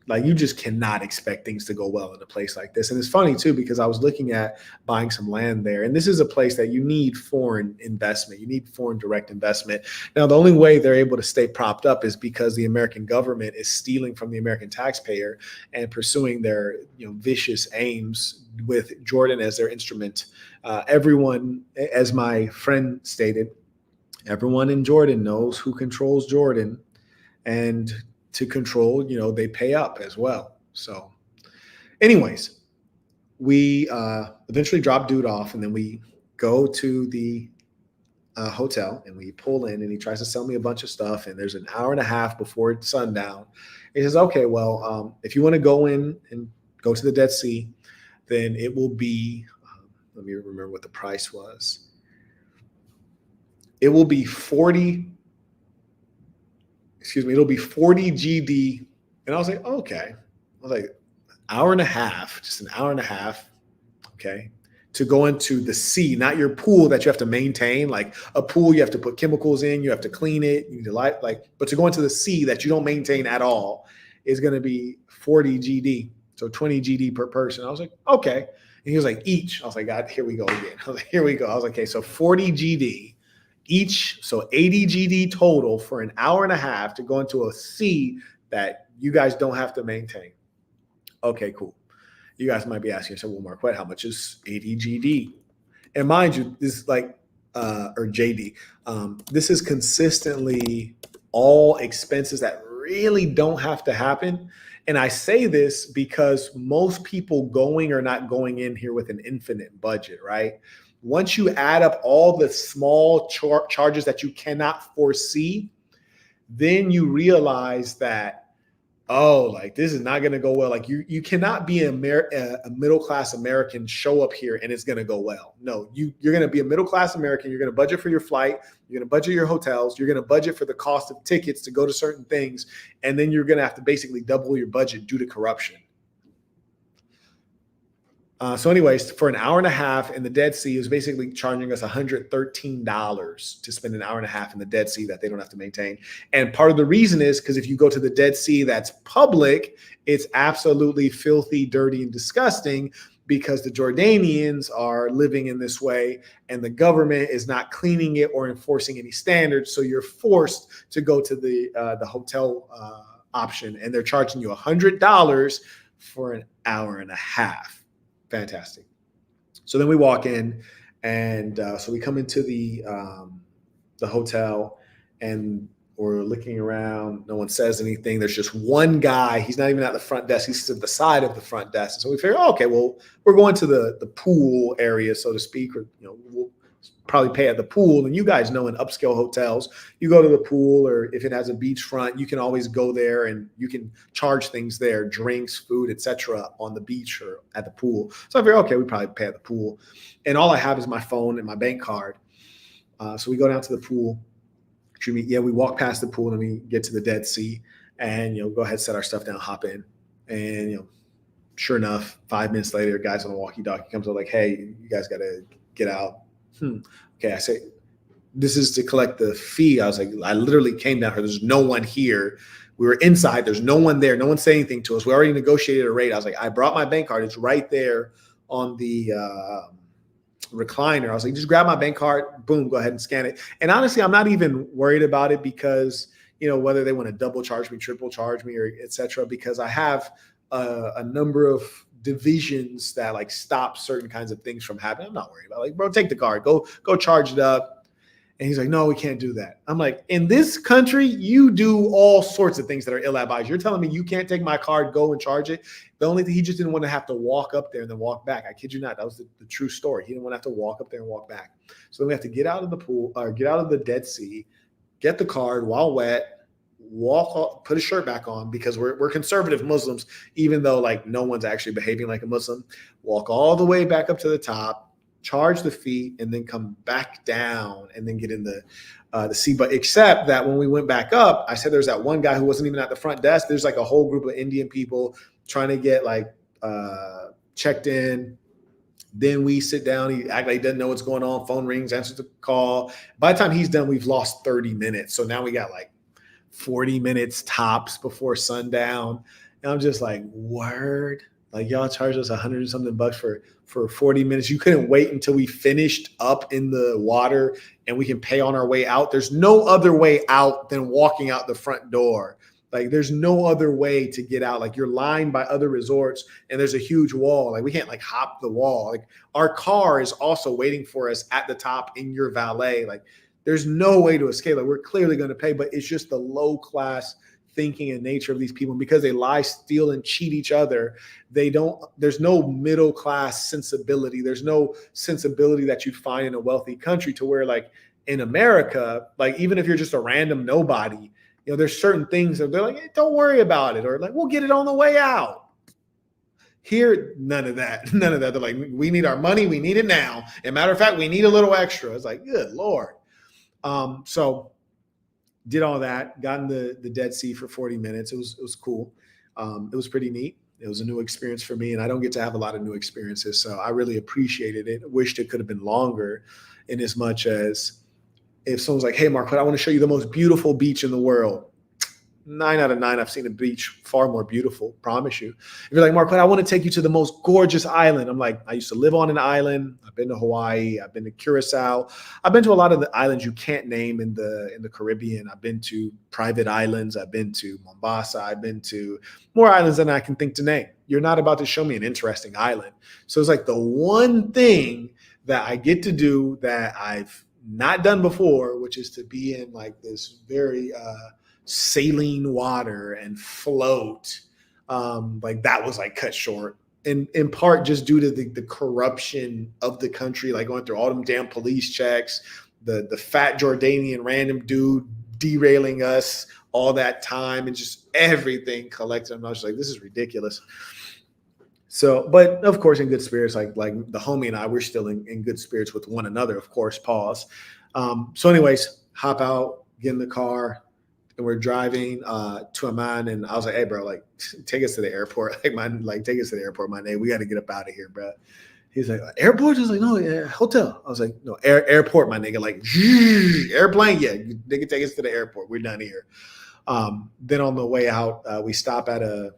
Like, you just cannot expect things to go well in a place like this. And it's funny too, because I was looking at buying some land there, and this is a place that you need foreign investment. You need foreign direct investment. Now, the only way they're able to stay propped up is because the American government is stealing from the American taxpayer and pursuing their, vicious aims with Jordan as their instrument. Everyone, as my friend stated, everyone in Jordan knows who controls Jordan, and to control, they pay up as well. So anyways, we eventually dropped dude off, and then we go to the hotel, and we pull in, and he tries to sell me a bunch of stuff, and there's an hour and a half before sundown. He says, okay, well, if you want to go in and go to the Dead Sea, then it will be, let me remember what the price was. It will be 40, it'll be 40 GD. And I was like, okay. I was like, hour and a half, just an hour and a half, okay, to go into the sea, not your pool that you have to maintain. Like a pool, you have to put chemicals in, you have to clean it, you need to but to go into the sea that you don't maintain at all is going to be 40 GD. So 20 GD per person. I was like, okay. And he was like, each. I was like, God, here we go again. I was like, here we go. I was like, okay, so 40 GD each. So 80 GD total for an hour and a half to go into a sea that you guys don't have to maintain. Okay, cool. You guys might be asking yourself, well, Marquett, how much is 80 GD? And mind you, this is like, or JD, this is consistently all expenses that really don't have to happen. And I say this because most people going or not going in here with an infinite budget, right? Once you add up all the small charges that you cannot foresee, then you realize that, oh, like this is not going to go well. Like you cannot be a middle-class American, show up here and it's going to go well. No, you're going to be a middle-class American. You're going to budget for your flight. You're going to budget your hotels. You're going to budget for the cost of tickets to go to certain things. And then you're going to have to basically double your budget due to corruption. So anyways, for an hour and a half in the Dead Sea, it was basically charging us $113 to spend an hour and a half in the Dead Sea that they don't have to maintain. And part of the reason is because if you go to the Dead Sea that's public, it's absolutely filthy, dirty, and disgusting because the Jordanians are living in this way and the government is not cleaning it or enforcing any standards. So you're forced to go to the hotel option, and they're charging you $100 for an hour and a half. Fantastic. So then we walk in, and so we come into the hotel, and we're looking around. No one says anything. There's just one guy. He's not even at the front desk. He's at the side of the front desk. And so we figure, oh, okay, well, we're going to the pool area, so to speak, or we'll probably pay at the pool. And you guys know in upscale hotels, you go to the pool, or if it has a beachfront, you can always go there and you can charge things there, drinks, food, etc., on the beach or at the pool. So I figured, okay, we probably pay at the pool. And all I have is my phone and my bank card. So we go down to the pool. We walk past the pool and we get to the Dead Sea, and go ahead, set our stuff down, hop in, and sure enough, 5 minutes later, guys on a walkie-talkie comes up like, hey, you guys got to get out. Okay, I say, this is to collect the fee. I was like, I literally came down here. There's no one here. We were inside. There's no one there. No one saying anything to us. We already negotiated a rate. I was like, I brought my bank card. It's right there on the recliner. I was like, just grab my bank card. Boom, go ahead and scan it. And honestly, I'm not even worried about it because, whether they want to double charge me, triple charge me, or et cetera, because I have a number of divisions that like stop certain kinds of things from happening. I'm not worried about it. Like, bro, take the card, go charge it up. And he's like, no, we can't do that. I'm like, in this country, you do all sorts of things that are ill-advised. You're telling me you can't take my card, go and charge it. The only thing, he just didn't want to have to walk up there and then walk back. I kid you not. That was the true story. He didn't want to have to walk up there and walk back. So then we have to get out of the pool, or get out of the Dead Sea, get the card while wet, walk off, put a shirt back on, because we're conservative Muslims, even though like no one's actually behaving like a Muslim. Walk all the way back up to the top, charge the fee, and then come back down and then get in the sea. But except that when we went back up, I said there's that one guy who wasn't even at the front desk. There's like a whole group of Indian people trying to get like checked in. Then we sit down. He act like he doesn't know what's going on. Phone rings, answers the call. By the time he's done, we've lost 30 minutes. So now we got like 40 minutes tops before sundown. And I'm just like, word? Like, y'all charged us $100 and something bucks for 40 minutes. You couldn't wait until we finished up in the water and we can pay on our way out. There's no other way out than walking out the front door. Like, there's no other way to get out. Like, you're lined by other resorts and there's a huge wall. Like, we can't like hop the wall. Like, our car is also waiting for us at the top in your valet. Like, there's no way to escape. Like, we're clearly going to pay, but it's just the low class thinking and nature of these people. And because they lie, steal, and cheat each other, there's no middle class sensibility. There's no sensibility that you'd find in a wealthy country, to where, like, in America, like, even if you're just a random nobody, there's certain things that they're like, hey, don't worry about it, or like, we'll get it on the way out. Here, none of that. None of that. They're like, we need our money. We need it now. And matter of fact, we need a little extra. It's like, good Lord. So did all that, got in the Dead Sea for 40 minutes. It was cool. It was pretty neat. It was a new experience for me, and I don't get to have a lot of new experiences. So I really appreciated it. Wished it could have been longer, in as much as if someone's like, hey, Marquett, I want to show you the most beautiful beach in the world. 9 out of 9, I've seen a beach far more beautiful, promise you. If you're like, Marquett, I want to take you to the most gorgeous island. I'm like, I used to live on an island. I've been to Hawaii. I've been to Curacao. I've been to a lot of the islands you can't name in the Caribbean. I've been to private islands. I've been to Mombasa. I've been to more islands than I can think to name. You're not about to show me an interesting island. So it's like the one thing that I get to do that I've not done before, which is to be in like this very saline water and float. Like that was like cut short, in part just due to the corruption of the country, like going through all them damn police checks, the fat Jordanian random dude derailing us all that time, and just everything collected. I was just like, this is ridiculous. So, but of course, in good spirits, like the homie and I, we're still in good spirits with one another, of course, pause. So anyways, hop out, get in the car, and we're driving to Amman, and I was like, hey, bro, like, take us to the airport. Take us to the airport, my name. We got to get up out of here, bro. He's like, airport? I was like, no, yeah, hotel. I was like, no, airport, my nigga. Like, airplane, yeah. Nigga, take us to the airport. We're done here. Then on the way out, we stop at a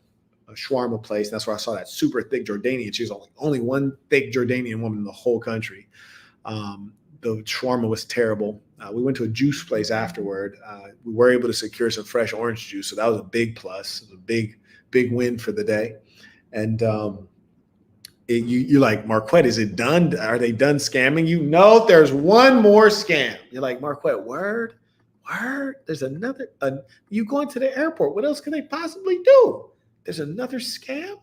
shawarma place. That's where I saw that super thick Jordanian. She was only one thick Jordanian woman in the whole country. The shawarma was terrible. We went to a juice place afterward. We were able to secure some fresh orange juice, so that was a big plus. It was a big win for the day. And you're like, Marquett, is it done? Are they done scamming you? No, there's one more scam. You're like, Marquett, word. There's another. You going to the airport? What else can they possibly do? There's another scam.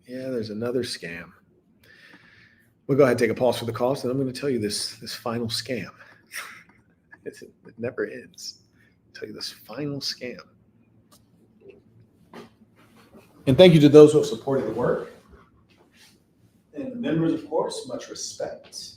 Yeah, there's another scam. We'll go ahead and take a pause for the calls, and I'm going to tell you this final scam. It never ends. I'll tell you this final scam. And thank you to those who have supported the work. And the members, of course, much respect.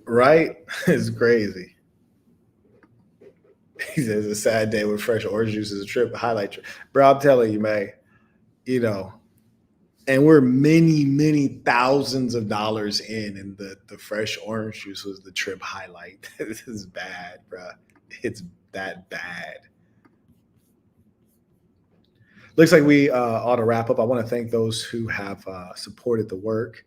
Right? It's crazy. He says a sad day with fresh orange juice is a trip highlight trip. Bro, I'm telling you, man, you know, and we're many, many thousands of dollars in, and the fresh orange juice was the trip highlight. This is bad, bro. It's that bad. Looks like we ought to wrap up. I want to thank those who have supported the work.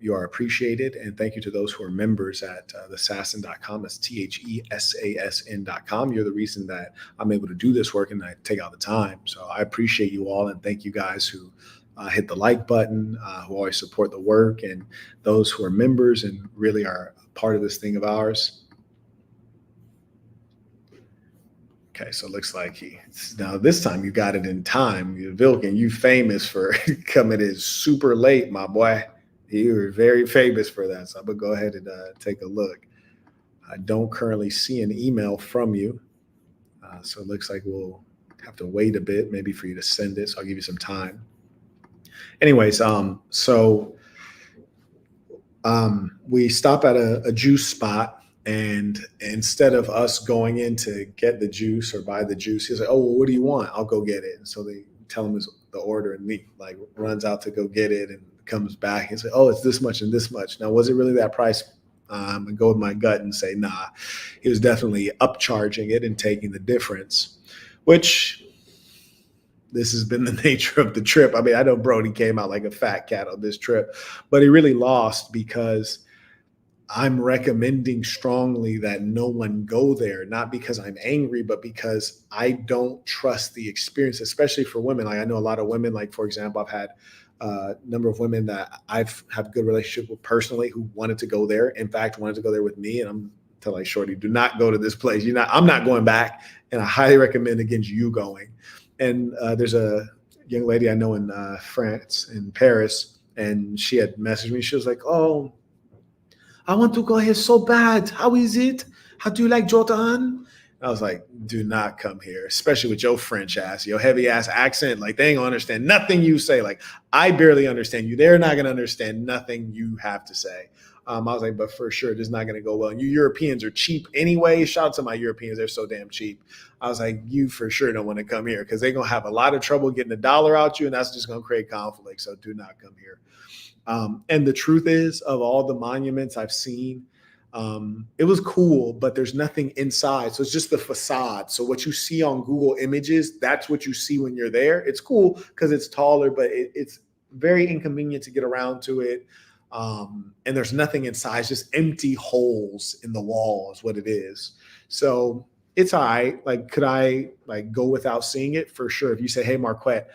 You are appreciated. And thank you to those who are members at thesassin.com. That's THESASN.com. You're the reason that I'm able to do this work and I take out the time. So I appreciate you all. And thank you guys who hit the like button, who always support the work, and those who are members and really are part of this thing of ours. Okay, so it looks like now this time you got it in time. Vilkin, you famous for coming in super late, my boy. You were very famous for that. So I'm going to go ahead and take a look. I don't currently see an email from you. So it looks like we'll have to wait a bit maybe for you to send it. So I'll give you some time. Anyways, we stop at a juice spot. And instead of us going in to get the juice or buy the juice, he's like, oh, well, what do you want? I'll go get it. And so they tell him the order, and he like runs out to go get it and comes back and say, oh, it's this much and this much. Now, was it really that price? And go with my gut and say, nah, he was definitely upcharging it and taking the difference, which this has been the nature of the trip. I mean, I know Brody came out like a fat cat on this trip, but he really lost because I'm recommending strongly that no one go there, not because I'm angry, but because I don't trust the experience, especially for women. Like I know a lot of women, like, for example, I've had a number of women that I've had a good relationship with personally who wanted to go there. In fact, wanted to go there with me. And I'm telling like, Shorty, do not go to this place. I'm not going back. And I highly recommend against you going. And there's a young lady I know in France, in Paris, and she had messaged me. She was like, oh, I want to go here so bad. How is it? How do you like Jordan? I was like, do not come here, especially with your French ass, your heavy ass accent. Like they ain't gonna understand nothing you say. Like I barely understand you. They're not gonna understand nothing you have to say. I was like, but for sure, this is not gonna go well. You Europeans are cheap anyway. Shout out to my Europeans. They're so damn cheap. I was like, you for sure don't want to come here because they're gonna have a lot of trouble getting the dollar out you, and that's just gonna create conflict. So do not come here. And the truth is, of all the monuments I've seen, it was cool, but there's nothing inside. So it's just the facade. So what you see on Google Images, that's what you see when you're there. It's cool because it's taller, but it's very inconvenient to get around to it. And there's nothing inside. It's just empty holes in the wall is what it is. So it's all right. Like, could I like go without seeing it? For sure. If you say, hey, Marquett,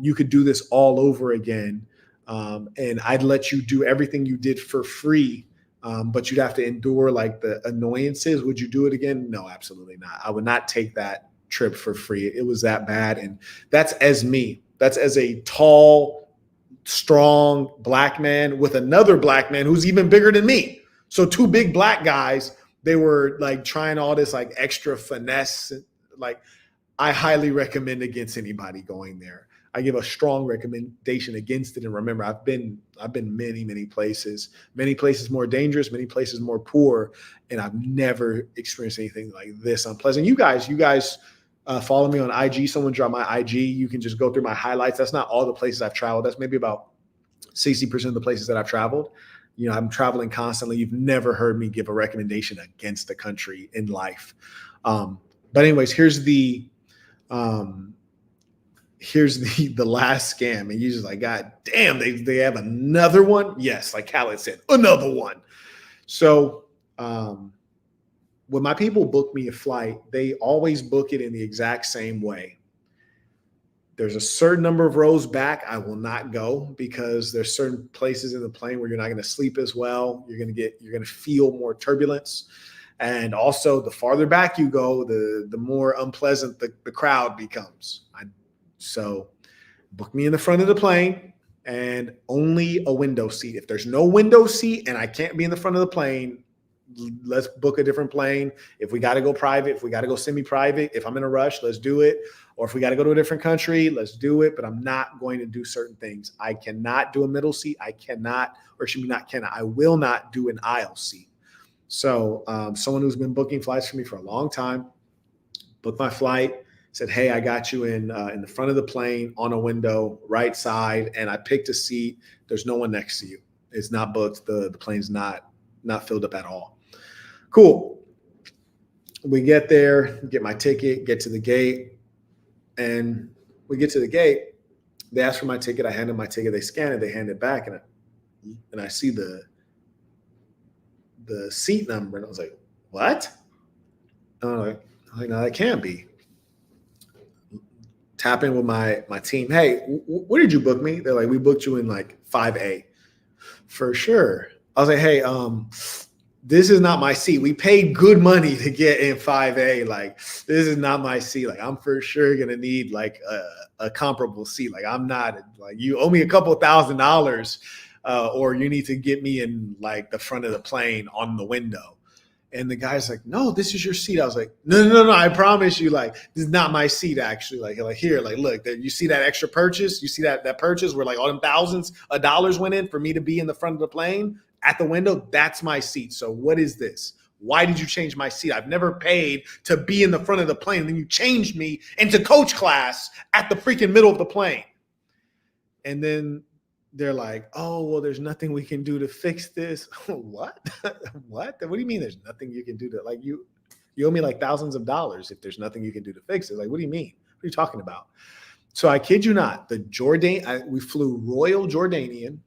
you could do this all over again. And I'd let you do everything you did for free, but you'd have to endure like the annoyances. Would you do it again? No, absolutely not. I would not take that trip for free. It was that bad. And that's as me. That's as a tall, strong black man with another black man who's even bigger than me. So two big black guys, they were like trying all this like extra finesse. Like I highly recommend against anybody going there. I give a strong recommendation against it. And remember, I've been many, many places more dangerous, many places more poor. And I've never experienced anything like this unpleasant. You guys follow me on IG. Someone drop my IG. You can just go through my highlights. That's not all the places I've traveled. That's maybe about 60% of the places that I've traveled. You know, I'm traveling constantly. You've never heard me give a recommendation against the country in life. But anyways, here's the last scam. And you're just like, God damn, they have another one. Yes. Like Khaled said, another one. So, when my people book me a flight, they always book it in the exact same way. There's a certain number of rows back. I will not go because there's certain places in the plane where you're not going to sleep as well. You're going to feel more turbulence. And also the farther back you go, the more unpleasant the crowd becomes. So book me in the front of the plane and only a window seat. If there's no window seat and I can't be in the front of the plane, let's book a different plane. If we got to go private, if we got to go semi-private, if I'm in a rush, let's do it. Or if we got to go to a different country, let's do it. But I'm not going to do certain things. I cannot do a middle seat. I will not do an aisle seat. So someone who's been booking flights for me for a long time, booked my flight, said, hey, I got you in the front of the plane on a window, right side, and I picked a seat. There's no one next to you. It's not booked. The plane's not filled up at all. Cool. We get there, get my ticket, get to the gate, and we get to the gate. They ask for my ticket. I hand them my ticket. They scan it. They hand it back, and I see the seat number, and I was like, what? And I'm like, no, that can't be. Tap in with my team. Hey, where did you book me? They're like, we booked you in like 5A. For sure. I was like, hey, this is not my seat. We paid good money to get in 5A. Like, this is not my seat. Like, I'm for sure gonna need like a comparable seat. Like, I'm not like, you owe me a couple $1,000, or you need to get me in like the front of the plane on the window. And the guy's like, no, this is your seat. I was like, no, I promise you, like, this is not my seat, actually. Like here, like, look, you see that extra purchase? You see that purchase where like all them thousands of dollars went in for me to be in the front of the plane at the window? That's my seat. So what is this? Why did you change my seat? I've never paid to be in the front of the plane. And then you changed me into coach class at the freaking middle of the plane. And then they're like, oh, well, there's nothing we can do to fix this. What? What do you mean there's nothing you can do to, like, you owe me like thousands of dollars if there's nothing you can do to fix it? Like, what do you mean? What are you talking about? So I kid you not, we flew Royal Jordanian,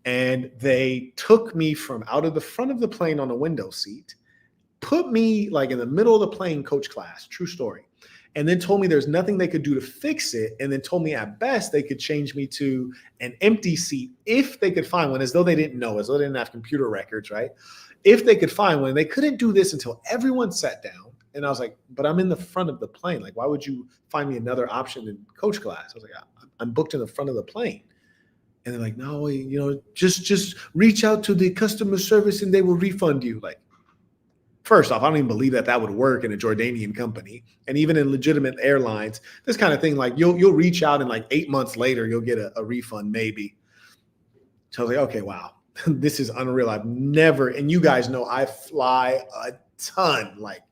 and they took me from out of the front of the plane on a window seat, put me like in the middle of the plane, coach class, true story. And then told me there's nothing they could do to fix it. And then told me at best they could change me to an empty seat if they could find one, as though they didn't know, as though they didn't have computer records, right? If they could find one. They couldn't do this until everyone sat down. And I was like, but I'm in the front of the plane. Like, why would you find me another option in coach class? I was like, I'm booked in the front of the plane. And they're like, no, just reach out to the customer service and they will refund you. Like, first off, I don't even believe that would work in a Jordanian company. And even in legitimate airlines, this kind of thing, like you'll reach out and like 8 months later, you'll get a refund maybe. So I was like, okay, wow, this is unreal. I've never, and you guys know I fly a ton. Like,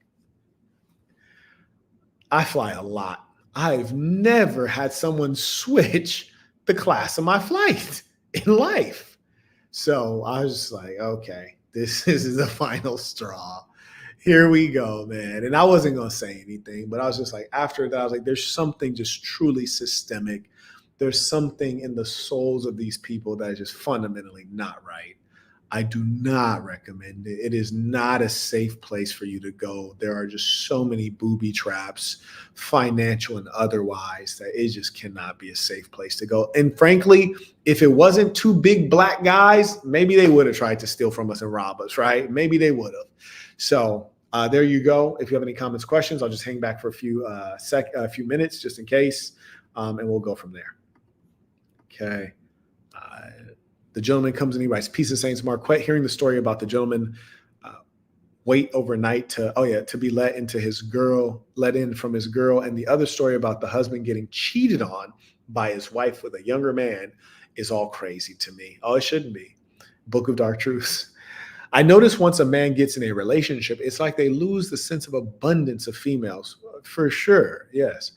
I fly a lot. I've never had someone switch the class of my flight in life. So I was just like, okay, this is the final straw. Here we go, man. And I wasn't going to say anything, but I was just like, after that, I was like, there's something just truly systemic. There's something in the souls of these people that is just fundamentally not right. I do not recommend it. It is not a safe place for you to go. There are just so many booby traps, financial and otherwise, that it just cannot be a safe place to go. And frankly, if it wasn't two big black guys, maybe they would have tried to steal from us and rob us, right? Maybe they would have. So there you go. If you have any comments, questions, I'll just hang back for a few minutes just in case, and we'll go from there. Okay. The gentleman comes and he writes, "Peace and Saints, Marquett. Hearing the story about the gentleman wait overnight to be let in from his girl, and the other story about the husband getting cheated on by his wife with a younger man is all crazy to me. Oh, it shouldn't be. Book of Dark Truths. I notice once a man gets in a relationship, it's like they lose the sense of abundance of females. For sure, yes."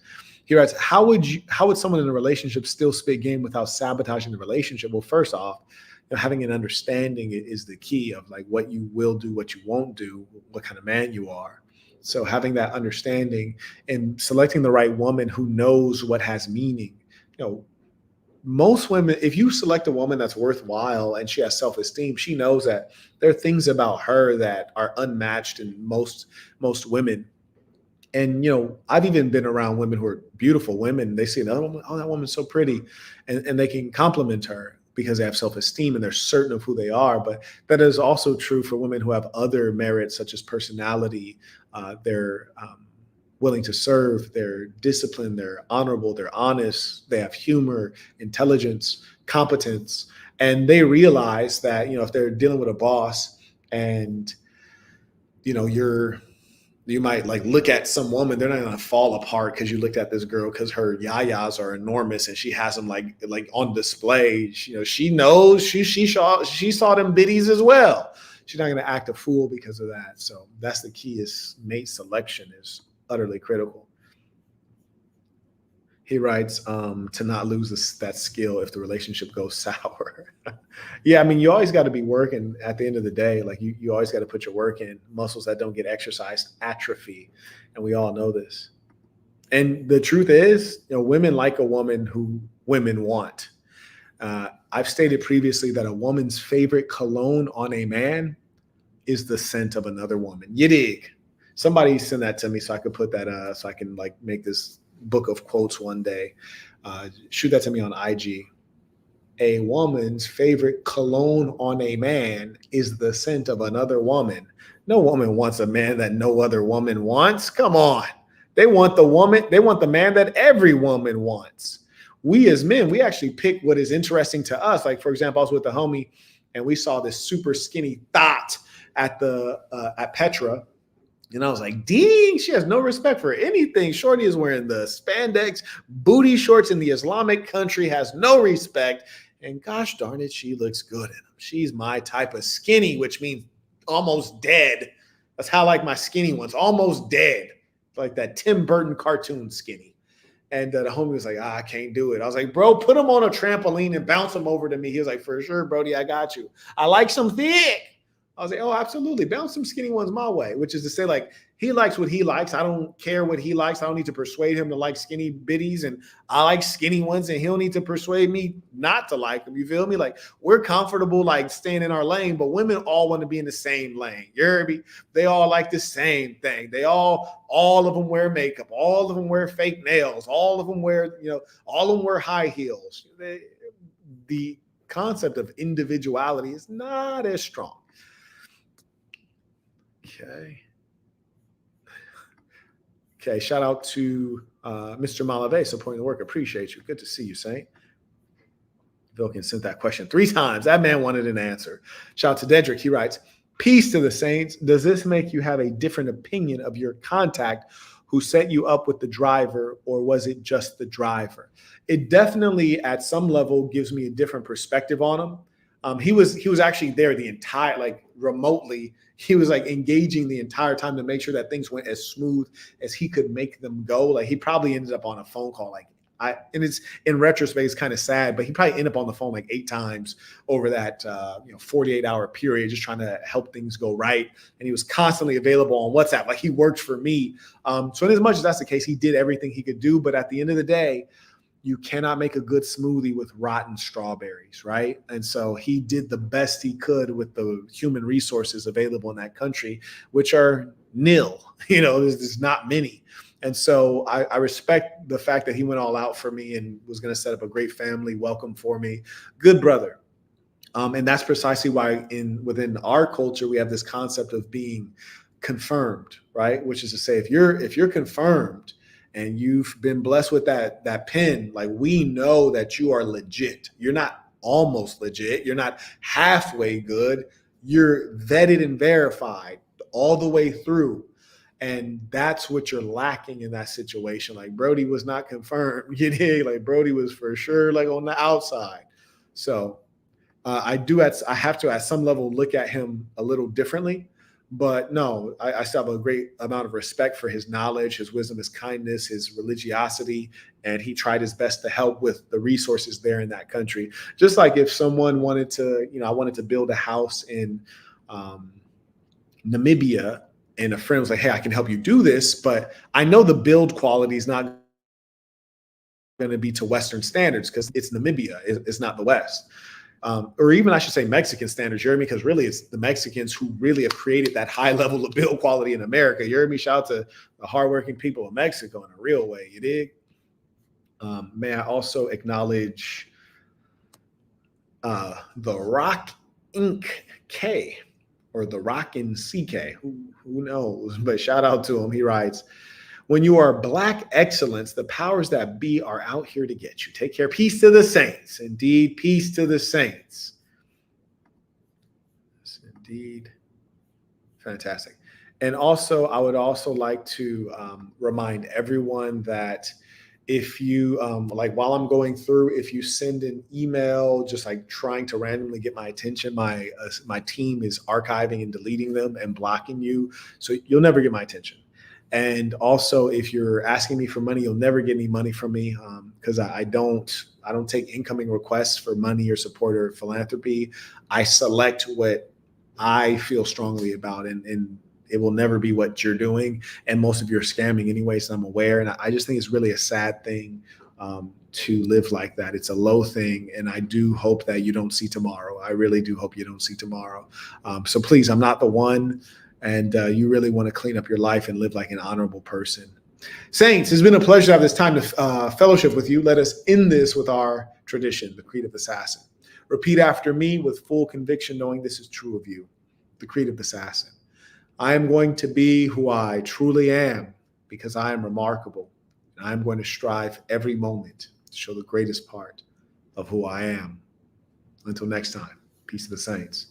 He writes, how would someone in a relationship still spit game without sabotaging the relationship? Well, first off, having an understanding is the key of like what you will do, what you won't do, what kind of man you are. So having that understanding and selecting the right woman who knows what has meaning. Most women, if you select a woman that's worthwhile and she has self-esteem, she knows that there are things about her that are unmatched in most women. And, I've even been around women who are beautiful women. They see another woman, oh, that woman's so pretty. And they can compliment her because they have self-esteem and they're certain of who they are. But that is also true for women who have other merits, such as personality. They're willing to serve, they're disciplined, they're honorable, they're honest, they have humor, intelligence, competence. And they realize that, if they're dealing with a boss and, you might like look at some woman, they're not going to fall apart because you looked at this girl because her yayas are enormous and she has them like on display. She knows she saw them biddies as well. She's not going to act a fool because of that. So that's the key, is mate selection is utterly critical. He writes, to not lose that skill if the relationship goes sour. Yeah, I mean, you always got to be working at the end of the day. Like you always got to put your work in. Muscles that don't get exercised atrophy. And we all know this. And the truth is, women like a woman who women want. I've stated previously that a woman's favorite cologne on a man is the scent of another woman. You dig? Somebody send that to me so I could put that, so I can like make this book of quotes one day. Shoot that to me on IG. A woman's favorite cologne on a man is the scent of another woman. No woman wants a man that no other woman wants. Come on. They want the woman, they want the man that every woman wants. We as men, we actually pick what is interesting to us. Like, for example, I was with a homie and we saw this super skinny thought at Petra. And I was like, dang, she has no respect for anything. Shorty is wearing the spandex booty shorts in the Islamic country, has no respect. And gosh darn it, she looks good in them. She's my type of skinny, which means almost dead. That's how I like my skinny ones, almost dead. Like that Tim Burton cartoon skinny. And the homie was like, I can't do it. I was like, bro, put him on a trampoline and bounce him over to me. He was like, for sure, Brody, I got you. I like some thick. I was like, oh, absolutely. Bounce some skinny ones my way, which is to say, like, he likes what he likes. I don't care what he likes. I don't need to persuade him to like skinny bitties. And I like skinny ones, and he'll need to persuade me not to like them. You feel me? Like, we're comfortable, like, staying in our lane, but women all want to be in the same lane. You hear me? They all like the same thing. They all of them wear makeup. All of them wear fake nails. All of them wear, all of them wear high heels. The concept of individuality is not as strong. Okay. Shout out to Mr. Malave supporting the work. Appreciate you. Good to see you, Saint. Vilkin sent that question 3 times. That man wanted an answer. Shout out to Dedrick. He writes, peace to the saints. Does this make you have a different opinion of your contact who set you up with the driver, or was it just the driver? It definitely at some level gives me a different perspective on him. He was actually there the entire, like, remotely. He was like engaging the entire time to make sure that things went as smooth as he could make them go. Like, he probably ended up on a phone call. And it's in retrospect, it's kind of sad, but he probably ended up on the phone like 8 times over that 48-hour period, just trying to help things go right. And he was constantly available on WhatsApp. Like, he worked for me. So in as much as that's the case, he did everything he could do. But at the end of the day, you cannot make a good smoothie with rotten strawberries, right? And so he did the best he could with the human resources available in that country, which are nil. There's not many. And so I respect the fact that he went all out for me and was going to set up a great family welcome for me. Good brother. And that's precisely why within our culture, we have this concept of being confirmed, right? Which is to say, if you're confirmed, and you've been blessed with that pen, like, we know that you are legit. You're not almost legit. You're not halfway good. You're vetted and verified all the way through. And that's what you're lacking in that situation. Like, Brody was not confirmed. Like, Brody was for sure, like, on the outside. So I have to at some level look at him a little differently. But no, I still have a great amount of respect for his knowledge, his wisdom, his kindness, his religiosity, and he tried his best to help with the resources there in that country. Just like if someone wanted to, I wanted to build a house in Namibia, and a friend was like, hey, I can help you do this, but I know the build quality is not going to be to Western standards because it's Namibia, it's not the West. Or even I should say Mexican standards, you hear me? Because really it's the Mexicans who really have created that high level of build quality in America. You heard me? Shout out to the hardworking people of Mexico in a real way, you dig? May I also acknowledge the Rock Inc. K, or the Rock in CK, who knows? But shout out to him. He writes, when you are Black excellence, the powers that be are out here to get you. Take care. Peace to the saints. Indeed, peace to the saints. Yes, indeed. Fantastic. And also, I would also like to remind everyone that if you, like, while I'm going through, if you send an email just like trying to randomly get my attention, my team is archiving and deleting them and blocking you. So you'll never get my attention. And also, if you're asking me for money, you'll never get any money from me because I don't take incoming requests for money or support or philanthropy. I select what I feel strongly about, and it will never be what you're doing. And most of you are scamming anyway, so I'm aware. And I just think it's really a sad thing to live like that. It's a low thing, and I do hope that you don't see tomorrow. I really do hope you don't see tomorrow. So please, I'm not the one, and you really want to clean up your life and live like an honorable person. Saints, it's been a pleasure to have this time to fellowship with you. Let us end this with our tradition, the Creed of the Assassin. Repeat after me with full conviction, knowing this is true of you. The Creed of the Assassin. I am going to be who I truly am because I am remarkable. And I am going to strive every moment to show the greatest part of who I am. Until next time, peace to the saints.